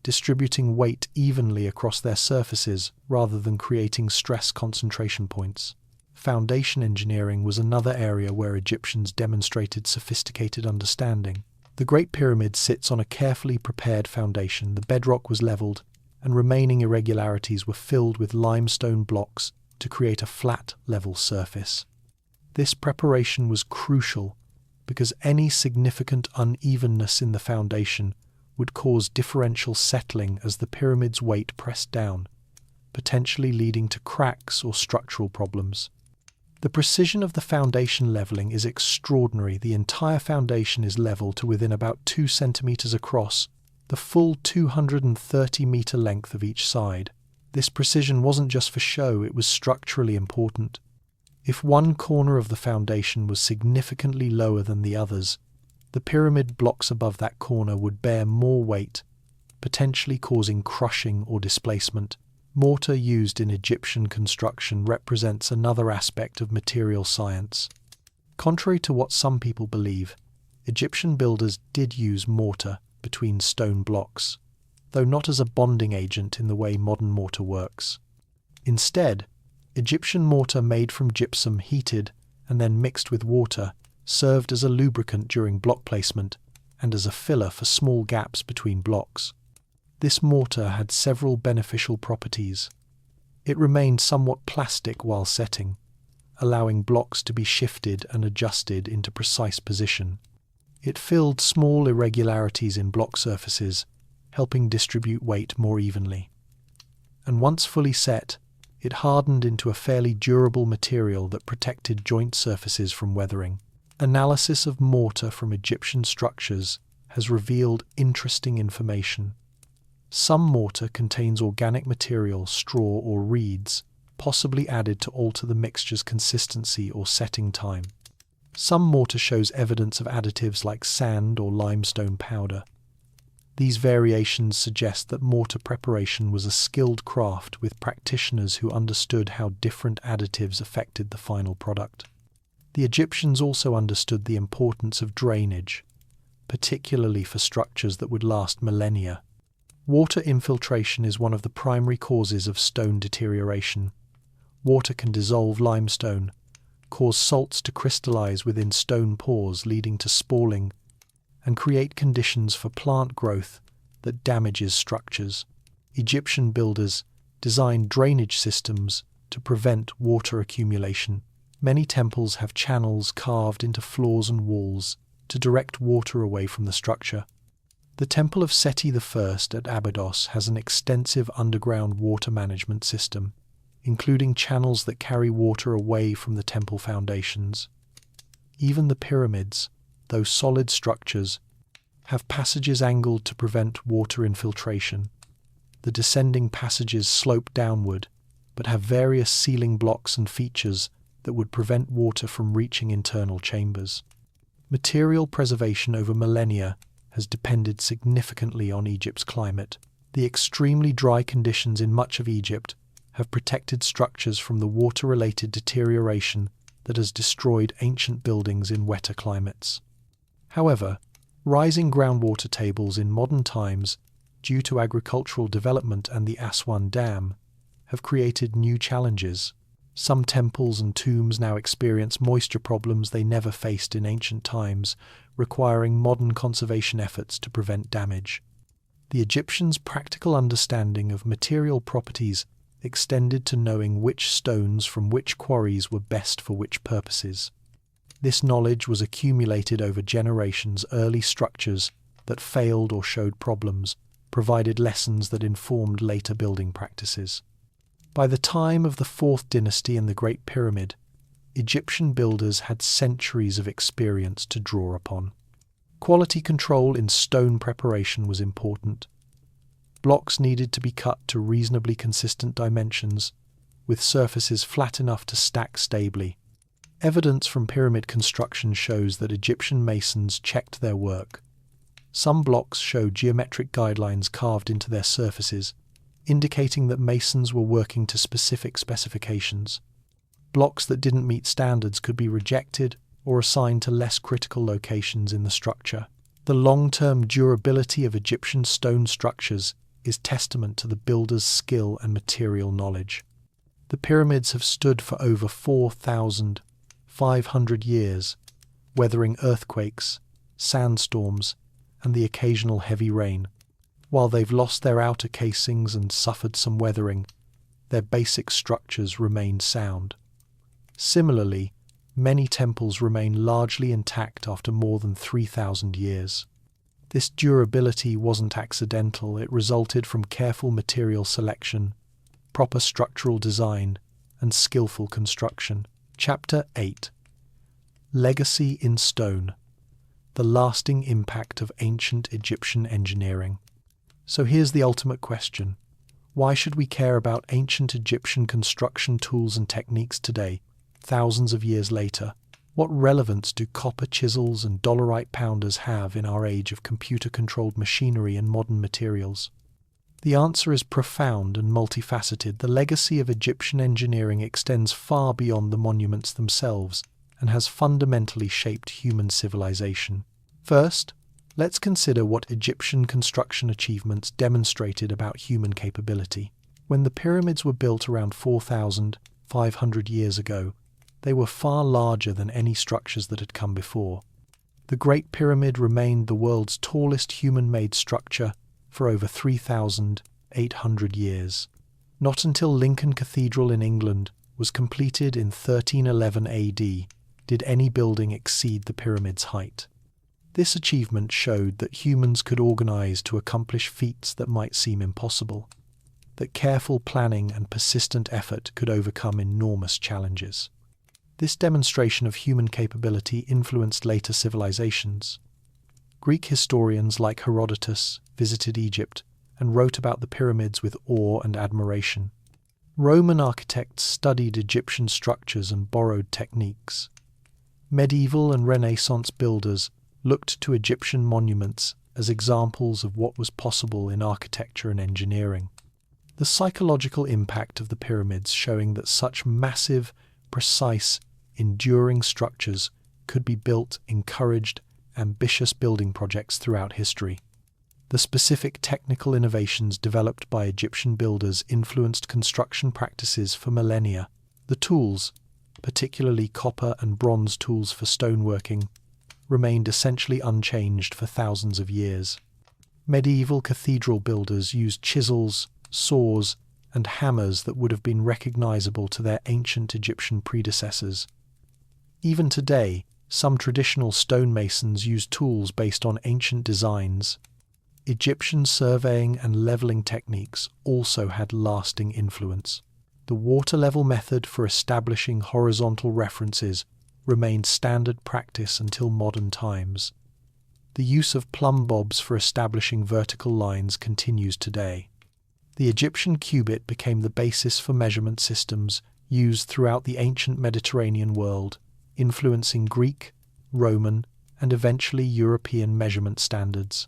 Speaker 1: distributing weight evenly across their surfaces rather than creating stress concentration points. Foundation engineering was another area where Egyptians demonstrated sophisticated understanding. The Great Pyramid sits on a carefully prepared foundation. The bedrock was leveled, and remaining irregularities were filled with limestone blocks to create a flat, level surface. This preparation was crucial because any significant unevenness in the foundation would cause differential settling as the pyramid's weight pressed down, potentially leading to cracks or structural problems. The precision of the foundation leveling is extraordinary. The entire foundation is level to within about 2 centimeters across, the full 230-meter length of each side. This precision wasn't just for show, it was structurally important. If one corner of the foundation was significantly lower than the others, the pyramid blocks above that corner would bear more weight, potentially causing crushing or displacement. Mortar used in Egyptian construction represents another aspect of material science. Contrary to what some people believe, Egyptian builders did use mortar between stone blocks, though not as a bonding agent in the way modern mortar works. Instead, Egyptian mortar made from gypsum heated and then mixed with water served as a lubricant during block placement and as a filler for small gaps between blocks. This mortar had several beneficial properties. It remained somewhat plastic while setting, allowing blocks to be shifted and adjusted into precise position. It filled small irregularities in block surfaces, helping distribute weight more evenly. And once fully set, it hardened into a fairly durable material that protected joint surfaces from weathering. Analysis of mortar from Egyptian structures has revealed interesting information. Some mortar contains organic material, straw or reeds, possibly added to alter the mixture's consistency or setting time. Some mortar shows evidence of additives like sand or limestone powder. These variations suggest that mortar preparation was a skilled craft with practitioners who understood how different additives affected the final product. The Egyptians also understood the importance of drainage, particularly for structures that would last millennia. Water infiltration is one of the primary causes of stone deterioration. Water can dissolve limestone, cause salts to crystallize within stone pores leading to spalling, and create conditions for plant growth that damages structures. Egyptian builders designed drainage systems to prevent water accumulation. Many temples have channels carved into floors and walls to direct water away from the structure. The Temple of Seti I at Abydos has an extensive underground water management system, including channels that carry water away from the temple foundations. Even the pyramids, though solid structures, have passages angled to prevent water infiltration. The descending passages slope downward, but have various ceiling blocks and features that would prevent water from reaching internal chambers. Material preservation over millennia has depended significantly on Egypt's climate. The extremely dry conditions in much of Egypt have protected structures from the water-related deterioration that has destroyed ancient buildings in wetter climates. However, rising groundwater tables in modern times, due to agricultural development and the Aswan Dam, have created new challenges. Some temples and tombs now experience moisture problems they never faced in ancient times, requiring modern conservation efforts to prevent damage. The Egyptians' practical understanding of material properties extended to knowing which stones from which quarries were best for which purposes. This knowledge was accumulated over generations. Early structures that failed or showed problems provided lessons that informed later building practices. By the time of the 4th dynasty and the Great Pyramid, Egyptian builders had centuries of experience to draw upon. Quality control in stone preparation was important. Blocks needed to be cut to reasonably consistent dimensions, with surfaces flat enough to stack stably. Evidence from pyramid construction shows that Egyptian masons checked their work. Some blocks show geometric guidelines carved into their surfaces, indicating that masons were working to specific specifications. Blocks that didn't meet standards could be rejected or assigned to less critical locations in the structure. The long-term durability of Egyptian stone structures is testament to the builder's skill and material knowledge. The pyramids have stood for over 4,500 years, weathering earthquakes, sandstorms, and the occasional heavy rain. While they've lost their outer casings and suffered some weathering, their basic structures remain sound. Similarly, many temples remain largely intact after more than 3,000 years. This durability wasn't accidental, it resulted from careful material selection, proper structural design, and skillful construction. Chapter 8. Legacy in Stone: The Lasting Impact of Ancient Egyptian Engineering. So here's the ultimate question. Why should we care about ancient Egyptian construction tools and techniques today, thousands of years later? What relevance do copper chisels and dolerite pounders have in our age of computer-controlled machinery and modern materials? The answer is profound and multifaceted. The legacy of Egyptian engineering extends far beyond the monuments themselves and has fundamentally shaped human civilization. First, let's consider what Egyptian construction achievements demonstrated about human capability. When the pyramids were built around 4,500 years ago, they were far larger than any structures that had come before. The Great Pyramid remained the world's tallest human-made structure for over 3,800 years. Not until Lincoln Cathedral in England was completed in 1311 AD did any building exceed the pyramid's height. This achievement showed that humans could organize to accomplish feats that might seem impossible, that careful planning and persistent effort could overcome enormous challenges. This demonstration of human capability influenced later civilizations. Greek historians like Herodotus visited Egypt and wrote about the pyramids with awe and admiration. Roman architects studied Egyptian structures and borrowed techniques. Medieval and Renaissance builders looked to Egyptian monuments as examples of what was possible in architecture and engineering. The psychological impact of the pyramids showing that such massive, precise, enduring structures could be built encouraged ambitious building projects throughout history. The specific technical innovations developed by Egyptian builders influenced construction practices for millennia. The tools, particularly copper and bronze tools for stoneworking, remained essentially unchanged for thousands of years. Medieval cathedral builders used chisels, saws, and hammers that would have been recognizable to their ancient Egyptian predecessors. Even today, some traditional stonemasons use tools based on ancient designs. Egyptian surveying and leveling techniques also had lasting influence. The water level method for establishing horizontal references remained standard practice until modern times. The use of plumb bobs for establishing vertical lines continues today. The Egyptian cubit became the basis for measurement systems used throughout the ancient Mediterranean world, influencing Greek, Roman, and eventually European measurement standards.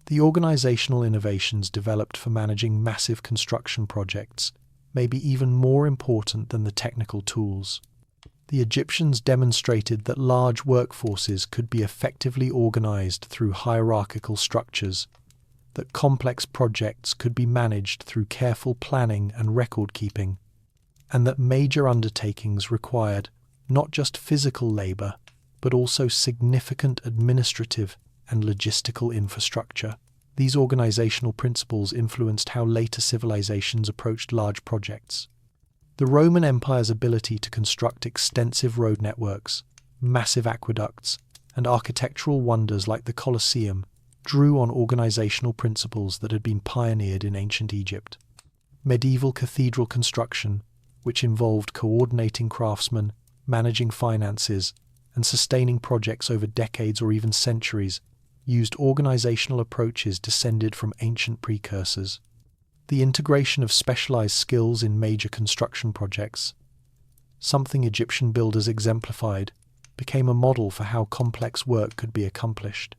Speaker 1: The organizational innovations developed for managing massive construction projects may be even more important than the technical tools. The Egyptians demonstrated that large workforces could be effectively organized through hierarchical structures, that complex projects could be managed through careful planning and record-keeping, and that major undertakings required not just physical labor, but also significant administrative and logistical infrastructure. These organizational principles influenced how later civilizations approached large projects. The Roman Empire's ability to construct extensive road networks, massive aqueducts, and architectural wonders like the Colosseum drew on organizational principles that had been pioneered in ancient Egypt. Medieval cathedral construction, which involved coordinating craftsmen, managing finances, and sustaining projects over decades or even centuries, used organizational approaches descended from ancient precursors. The integration of specialized skills in major construction projects, something Egyptian builders exemplified, became a model for how complex work could be accomplished.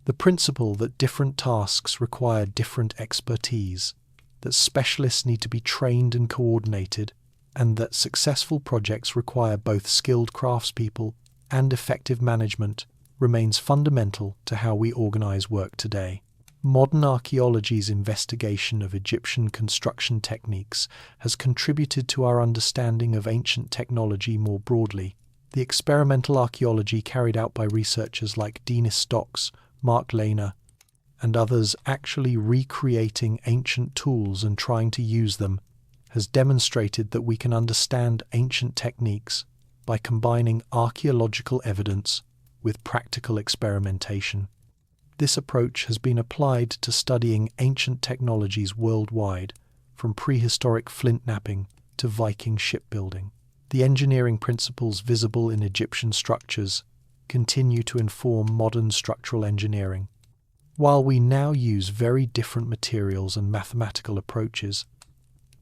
Speaker 1: The principle that different tasks require different expertise, that specialists need to be trained and coordinated, and that successful projects require both skilled craftspeople and effective management remains fundamental to how we organize work today. Modern archaeology's investigation of Egyptian construction techniques has contributed to our understanding of ancient technology more broadly. The experimental archaeology carried out by researchers like Denis Stocks, Mark Lehner, and others actually recreating ancient tools and trying to use them, has demonstrated that we can understand ancient techniques by combining archaeological evidence with practical experimentation. This approach has been applied to studying ancient technologies worldwide, from prehistoric flint knapping to Viking shipbuilding. The engineering principles visible in Egyptian structures continue to inform modern structural engineering. While we now use very different materials and mathematical approaches,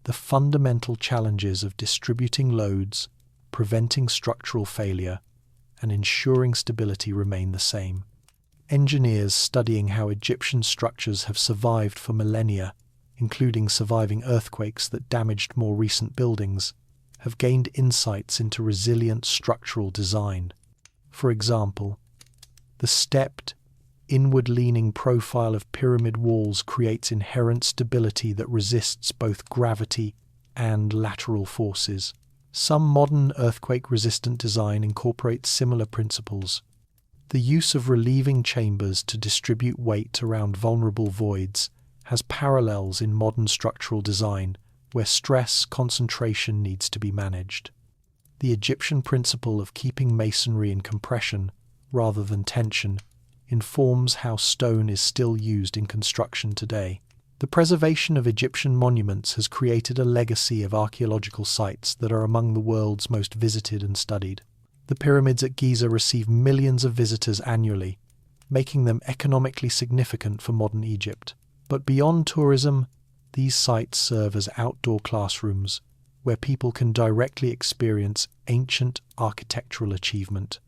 Speaker 1: the fundamental challenges of distributing loads, preventing structural failure, and ensuring stability remain the same. Engineers studying how Egyptian structures have survived for millennia, including surviving earthquakes that damaged more recent buildings, have gained insights into resilient structural design. For example, the stepped, inward-leaning profile of pyramid walls creates inherent stability that resists both gravity and lateral forces. Some modern earthquake-resistant design incorporates similar principles. The use of relieving chambers to distribute weight around vulnerable voids has parallels in modern structural design, where stress concentration needs to be managed. The Egyptian principle of keeping masonry in compression rather than tension informs how stone is still used in construction today. The preservation of Egyptian monuments has created a legacy of archaeological sites that are among the world's most visited and studied. The pyramids at Giza receive millions of visitors annually, making them economically significant for modern Egypt. But beyond tourism, these sites serve as outdoor classrooms where people can directly experience ancient architectural achievement.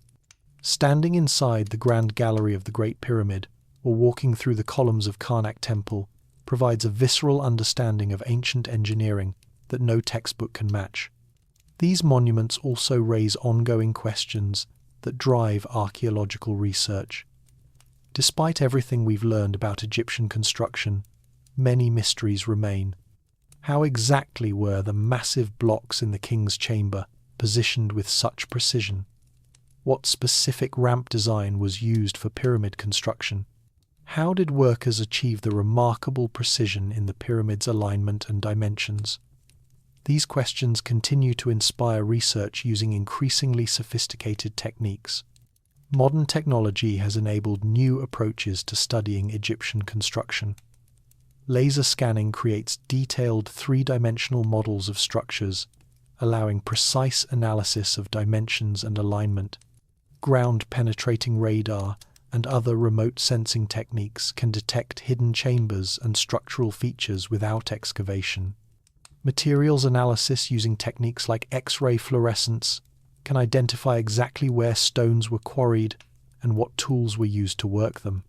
Speaker 1: Standing inside the Grand Gallery of the Great Pyramid or walking through the columns of Karnak Temple provides a visceral understanding of ancient engineering that no textbook can match. These monuments also raise ongoing questions that drive archaeological research. Despite everything we've learned about Egyptian construction, many mysteries remain. How exactly were the massive blocks in the king's chamber positioned with such precision? What specific ramp design was used for pyramid construction? How did workers achieve the remarkable precision in the pyramid's alignment and dimensions? These questions continue to inspire research using increasingly sophisticated techniques. Modern technology has enabled new approaches to studying Egyptian construction. Laser scanning creates detailed three-dimensional models of structures, allowing precise analysis of dimensions and alignment. Ground-penetrating radar and other remote sensing techniques can detect hidden chambers and structural features without excavation. Materials analysis using techniques like X-ray fluorescence can identify exactly where stones were quarried and what tools were used to work them.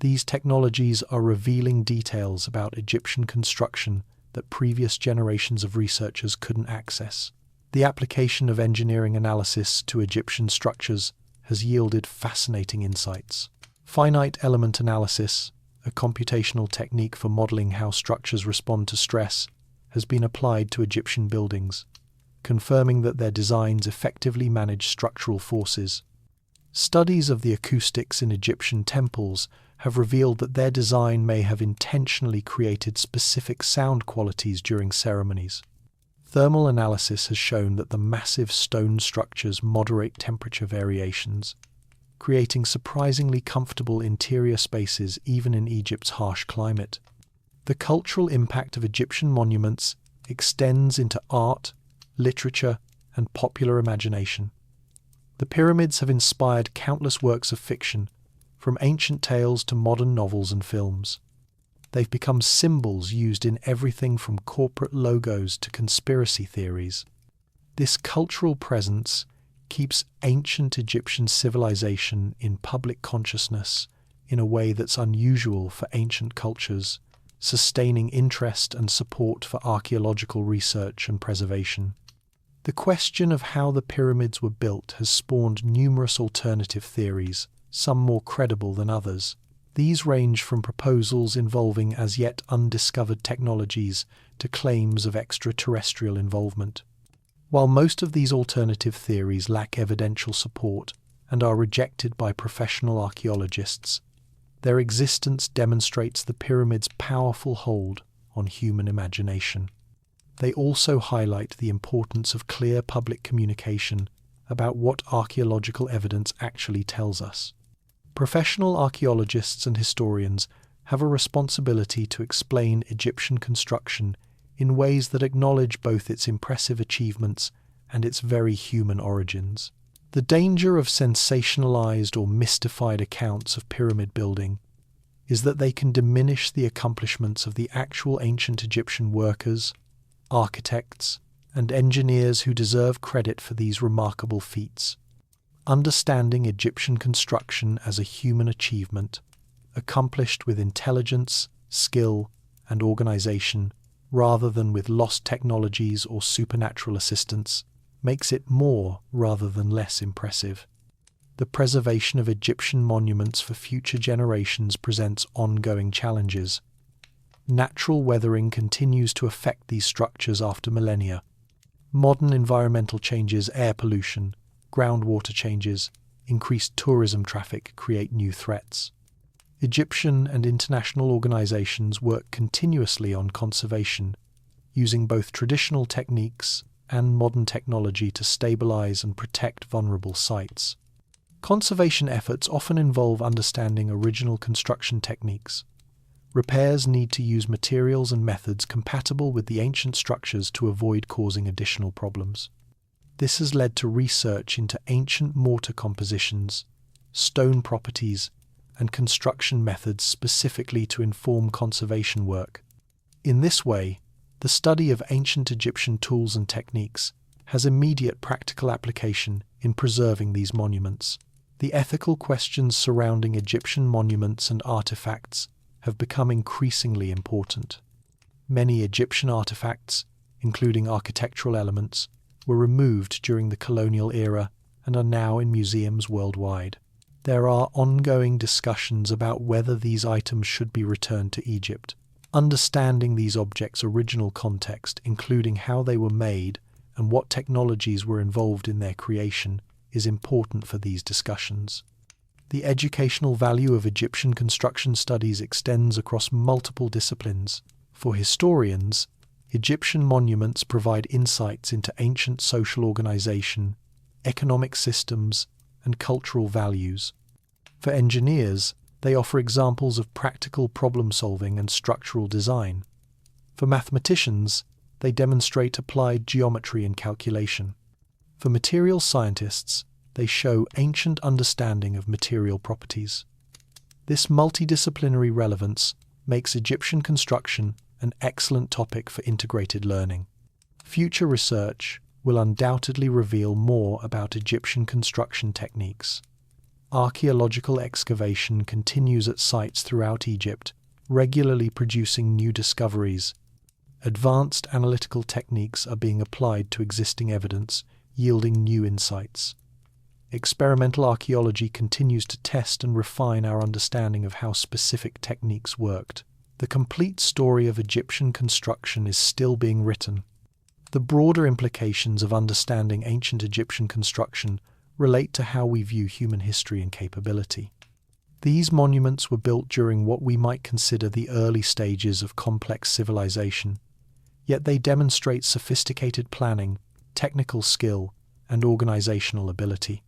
Speaker 1: These technologies are revealing details about Egyptian construction that previous generations of researchers couldn't access. The application of engineering analysis to Egyptian structures has yielded fascinating insights. Finite element analysis, a computational technique for modeling how structures respond to stress, has been applied to Egyptian buildings, confirming that their designs effectively manage structural forces. Studies of the acoustics in Egyptian temples have revealed that their design may have intentionally created specific sound qualities during ceremonies. Thermal analysis has shown that the massive stone structures moderate temperature variations, creating surprisingly comfortable interior spaces even in Egypt's harsh climate. The cultural impact of Egyptian monuments extends into art, literature, and popular imagination. The pyramids have inspired countless works of fiction, from ancient tales to modern novels and films. They've become symbols used in everything from corporate logos to conspiracy theories. This cultural presence keeps ancient Egyptian civilization in public consciousness in a way that's unusual for ancient cultures, sustaining interest and support for archaeological research and preservation. The question of how the pyramids were built has spawned numerous alternative theories, some more credible than others. These range from proposals involving as yet undiscovered technologies to claims of extraterrestrial involvement. While most of these alternative theories lack evidential support and are rejected by professional archaeologists, Their existence demonstrates the pyramid's powerful hold on human imagination. They also highlight the importance of clear public communication about what archaeological evidence actually tells us. Professional archaeologists and historians have a responsibility to explain Egyptian construction in ways that acknowledge both its impressive achievements and its very human origins. The danger of sensationalized or mystified accounts of pyramid building is that they can diminish the accomplishments of the actual ancient Egyptian workers, architects, and engineers who deserve credit for these remarkable feats. Understanding Egyptian construction as a human achievement, accomplished with intelligence, skill, and organization, rather than with lost technologies or supernatural assistance, makes it more rather than less impressive. The preservation of Egyptian monuments for future generations presents ongoing challenges. Natural weathering continues to affect these structures after millennia. Modern environmental changes, air pollution, groundwater changes, increased tourism traffic create new threats. Egyptian and international organizations work continuously on conservation, using both traditional techniques and modern technology to stabilize and protect vulnerable sites. Conservation efforts often involve understanding original construction techniques. Repairs need to use materials and methods compatible with the ancient structures to avoid causing additional problems. This has led to research into ancient mortar compositions, stone properties, and construction methods specifically to inform conservation work. In this way, the study of ancient Egyptian tools and techniques has immediate practical application in preserving these monuments. The ethical questions surrounding Egyptian monuments and artifacts have become increasingly important. Many Egyptian artifacts, including architectural elements, were removed during the colonial era and are now in museums worldwide. There are ongoing discussions about whether these items should be returned to Egypt. Understanding these objects' original context, including how they were made and what technologies were involved in their creation, is important for these discussions. The educational value of Egyptian construction studies extends across multiple disciplines. For historians, Egyptian monuments provide insights into ancient social organization, economic systems, and cultural values. For engineers, they offer examples of practical problem-solving and structural design. For mathematicians, they demonstrate applied geometry and calculation. For material scientists, they show ancient understanding of material properties. This multidisciplinary relevance makes Egyptian construction an excellent topic for integrated learning. Future research will undoubtedly reveal more about Egyptian construction techniques. Archaeological excavation continues at sites throughout Egypt, regularly producing new discoveries. Advanced analytical techniques are being applied to existing evidence, yielding new insights. Experimental archaeology continues to test and refine our understanding of how specific techniques worked. The complete story of Egyptian construction is still being written. The broader implications of understanding ancient Egyptian construction relate to how we view human history and capability. These monuments were built during what we might consider the early stages of complex civilization, yet they demonstrate sophisticated planning, technical skill, and organizational ability.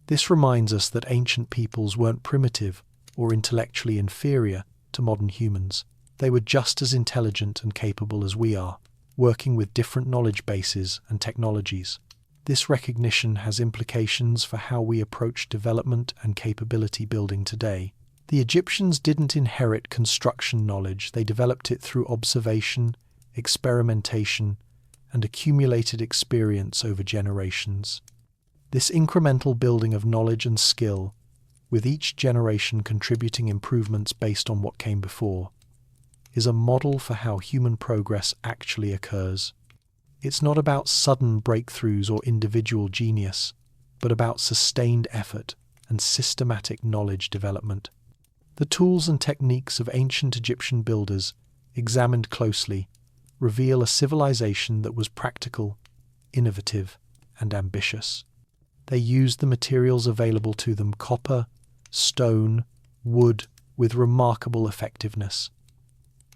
Speaker 1: This reminds us that ancient peoples weren't primitive or intellectually inferior to modern humans. They were just as intelligent and capable as we are, working with different knowledge bases and technologies. This recognition has implications for how we approach development and capability building today. The Egyptians didn't inherit construction knowledge, they developed it through observation, experimentation, and accumulated experience over generations. This incremental building of knowledge and skill, with each generation contributing improvements based on what came before, is a model for how human progress actually occurs. It's not about sudden breakthroughs or individual genius, but about sustained effort and systematic knowledge development. The tools and techniques of ancient Egyptian builders, examined closely, reveal a civilization that was practical, innovative, and ambitious. They used the materials available to them: copper, stone, wood, with remarkable effectiveness.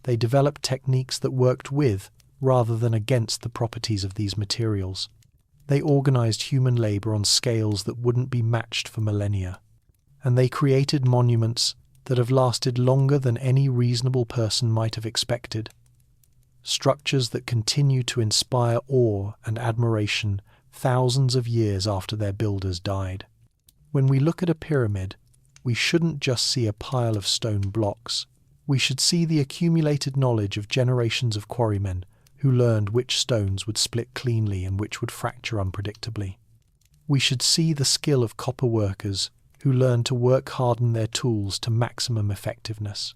Speaker 1: They developed techniques that worked with, rather than against, the properties of these materials. They organized human labor on scales that wouldn't be matched for millennia. And they created monuments that have lasted longer than any reasonable person might have expected. Structures that continue to inspire awe and admiration thousands of years after their builders died. When we look at a pyramid, we shouldn't just see a pile of stone blocks. We should see the accumulated knowledge of generations of quarrymen who learned which stones would split cleanly and which would fracture unpredictably. We should see the skill of copper workers who learned to harden their tools to maximum effectiveness.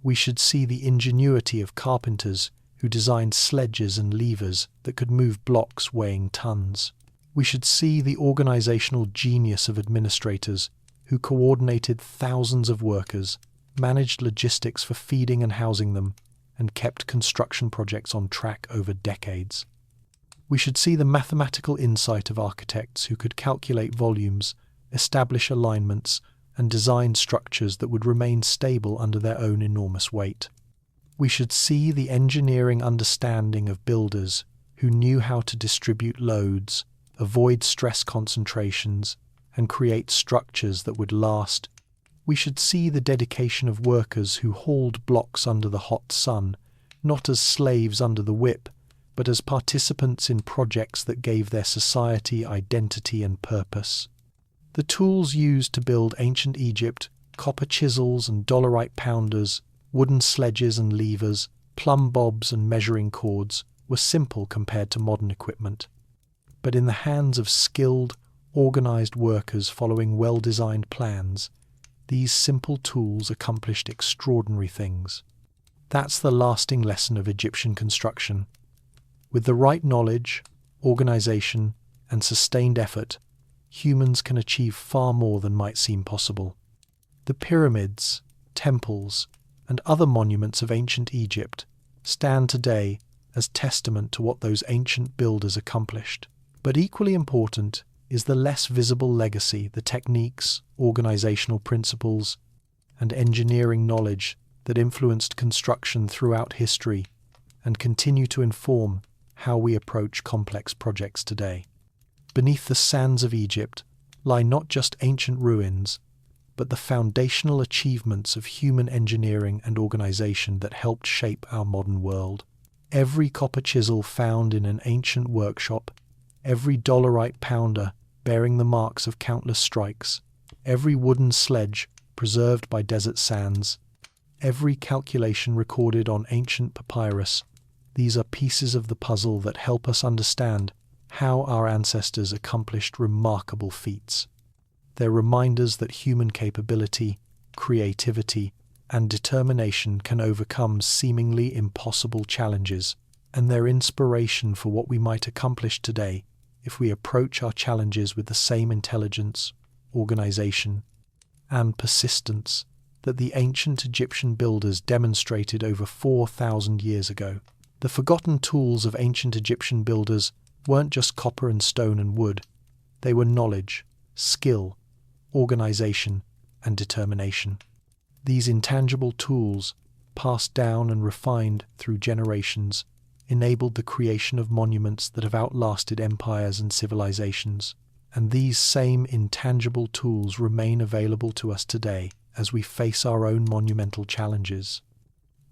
Speaker 1: We should see the ingenuity of carpenters who designed sledges and levers that could move blocks weighing tons. We should see the organizational genius of administrators who coordinated thousands of workers, managed logistics for feeding and housing them, and kept construction projects on track over decades. We should see the mathematical insight of architects who could calculate volumes, establish alignments, and design structures that would remain stable under their own enormous weight. We should see the engineering understanding of builders who knew how to distribute loads, avoid stress concentrations, and create structures that would last. We should see the dedication of workers who hauled blocks under the hot sun, not as slaves under the whip, but as participants in projects that gave their society identity and purpose. The tools used to build ancient Egypt, copper chisels and dolerite pounders, wooden sledges and levers, plumb bobs and measuring cords, were simple compared to modern equipment. But in the hands of skilled, organized workers following well-designed plans, these simple tools accomplished extraordinary things. That's the lasting lesson of Egyptian construction. With the right knowledge, organization, and sustained effort, humans can achieve far more than might seem possible. The pyramids, temples, and other monuments of ancient Egypt stand today as testament to what those ancient builders accomplished. But equally important is the less visible legacy, the techniques, organizational principles, and engineering knowledge that influenced construction throughout history and continue to inform how we approach complex projects today. Beneath the sands of Egypt lie not just ancient ruins, but the foundational achievements of human engineering and organization that helped shape our modern world. Every copper chisel found in an ancient workshop, every dolerite pounder bearing the marks of countless strikes, every wooden sledge preserved by desert sands, every calculation recorded on ancient papyrus, these are pieces of the puzzle that help us understand how our ancestors accomplished remarkable feats. They're reminders that human capability, creativity, and determination can overcome seemingly impossible challenges, and they're inspiration for what we might accomplish today if we approach our challenges with the same intelligence, organization, and persistence that the ancient Egyptian builders demonstrated over 4,000 years ago. The forgotten tools of ancient Egyptian builders weren't just copper and stone and wood. They were knowledge, skill, organization, and determination. These intangible tools, passed down and refined through generations, enabled the creation of monuments that have outlasted empires and civilizations. And these same intangible tools remain available to us today as we face our own monumental challenges.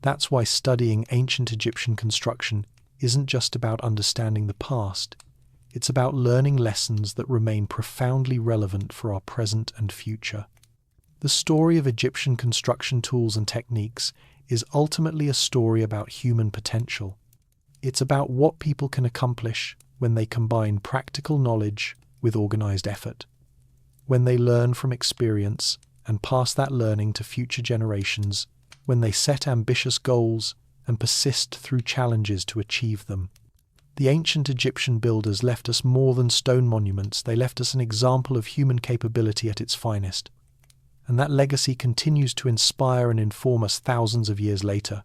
Speaker 1: That's why studying ancient Egyptian construction isn't just about understanding the past. It's about learning lessons that remain profoundly relevant for our present and future. The story of Egyptian construction tools and techniques is ultimately a story about human potential. It's about what people can accomplish when they combine practical knowledge with organized effort, when they learn from experience and pass that learning to future generations, when they set ambitious goals and persist through challenges to achieve them. The ancient Egyptian builders left us more than stone monuments. They left us an example of human capability at its finest. And that legacy continues to inspire and inform us thousands of years later.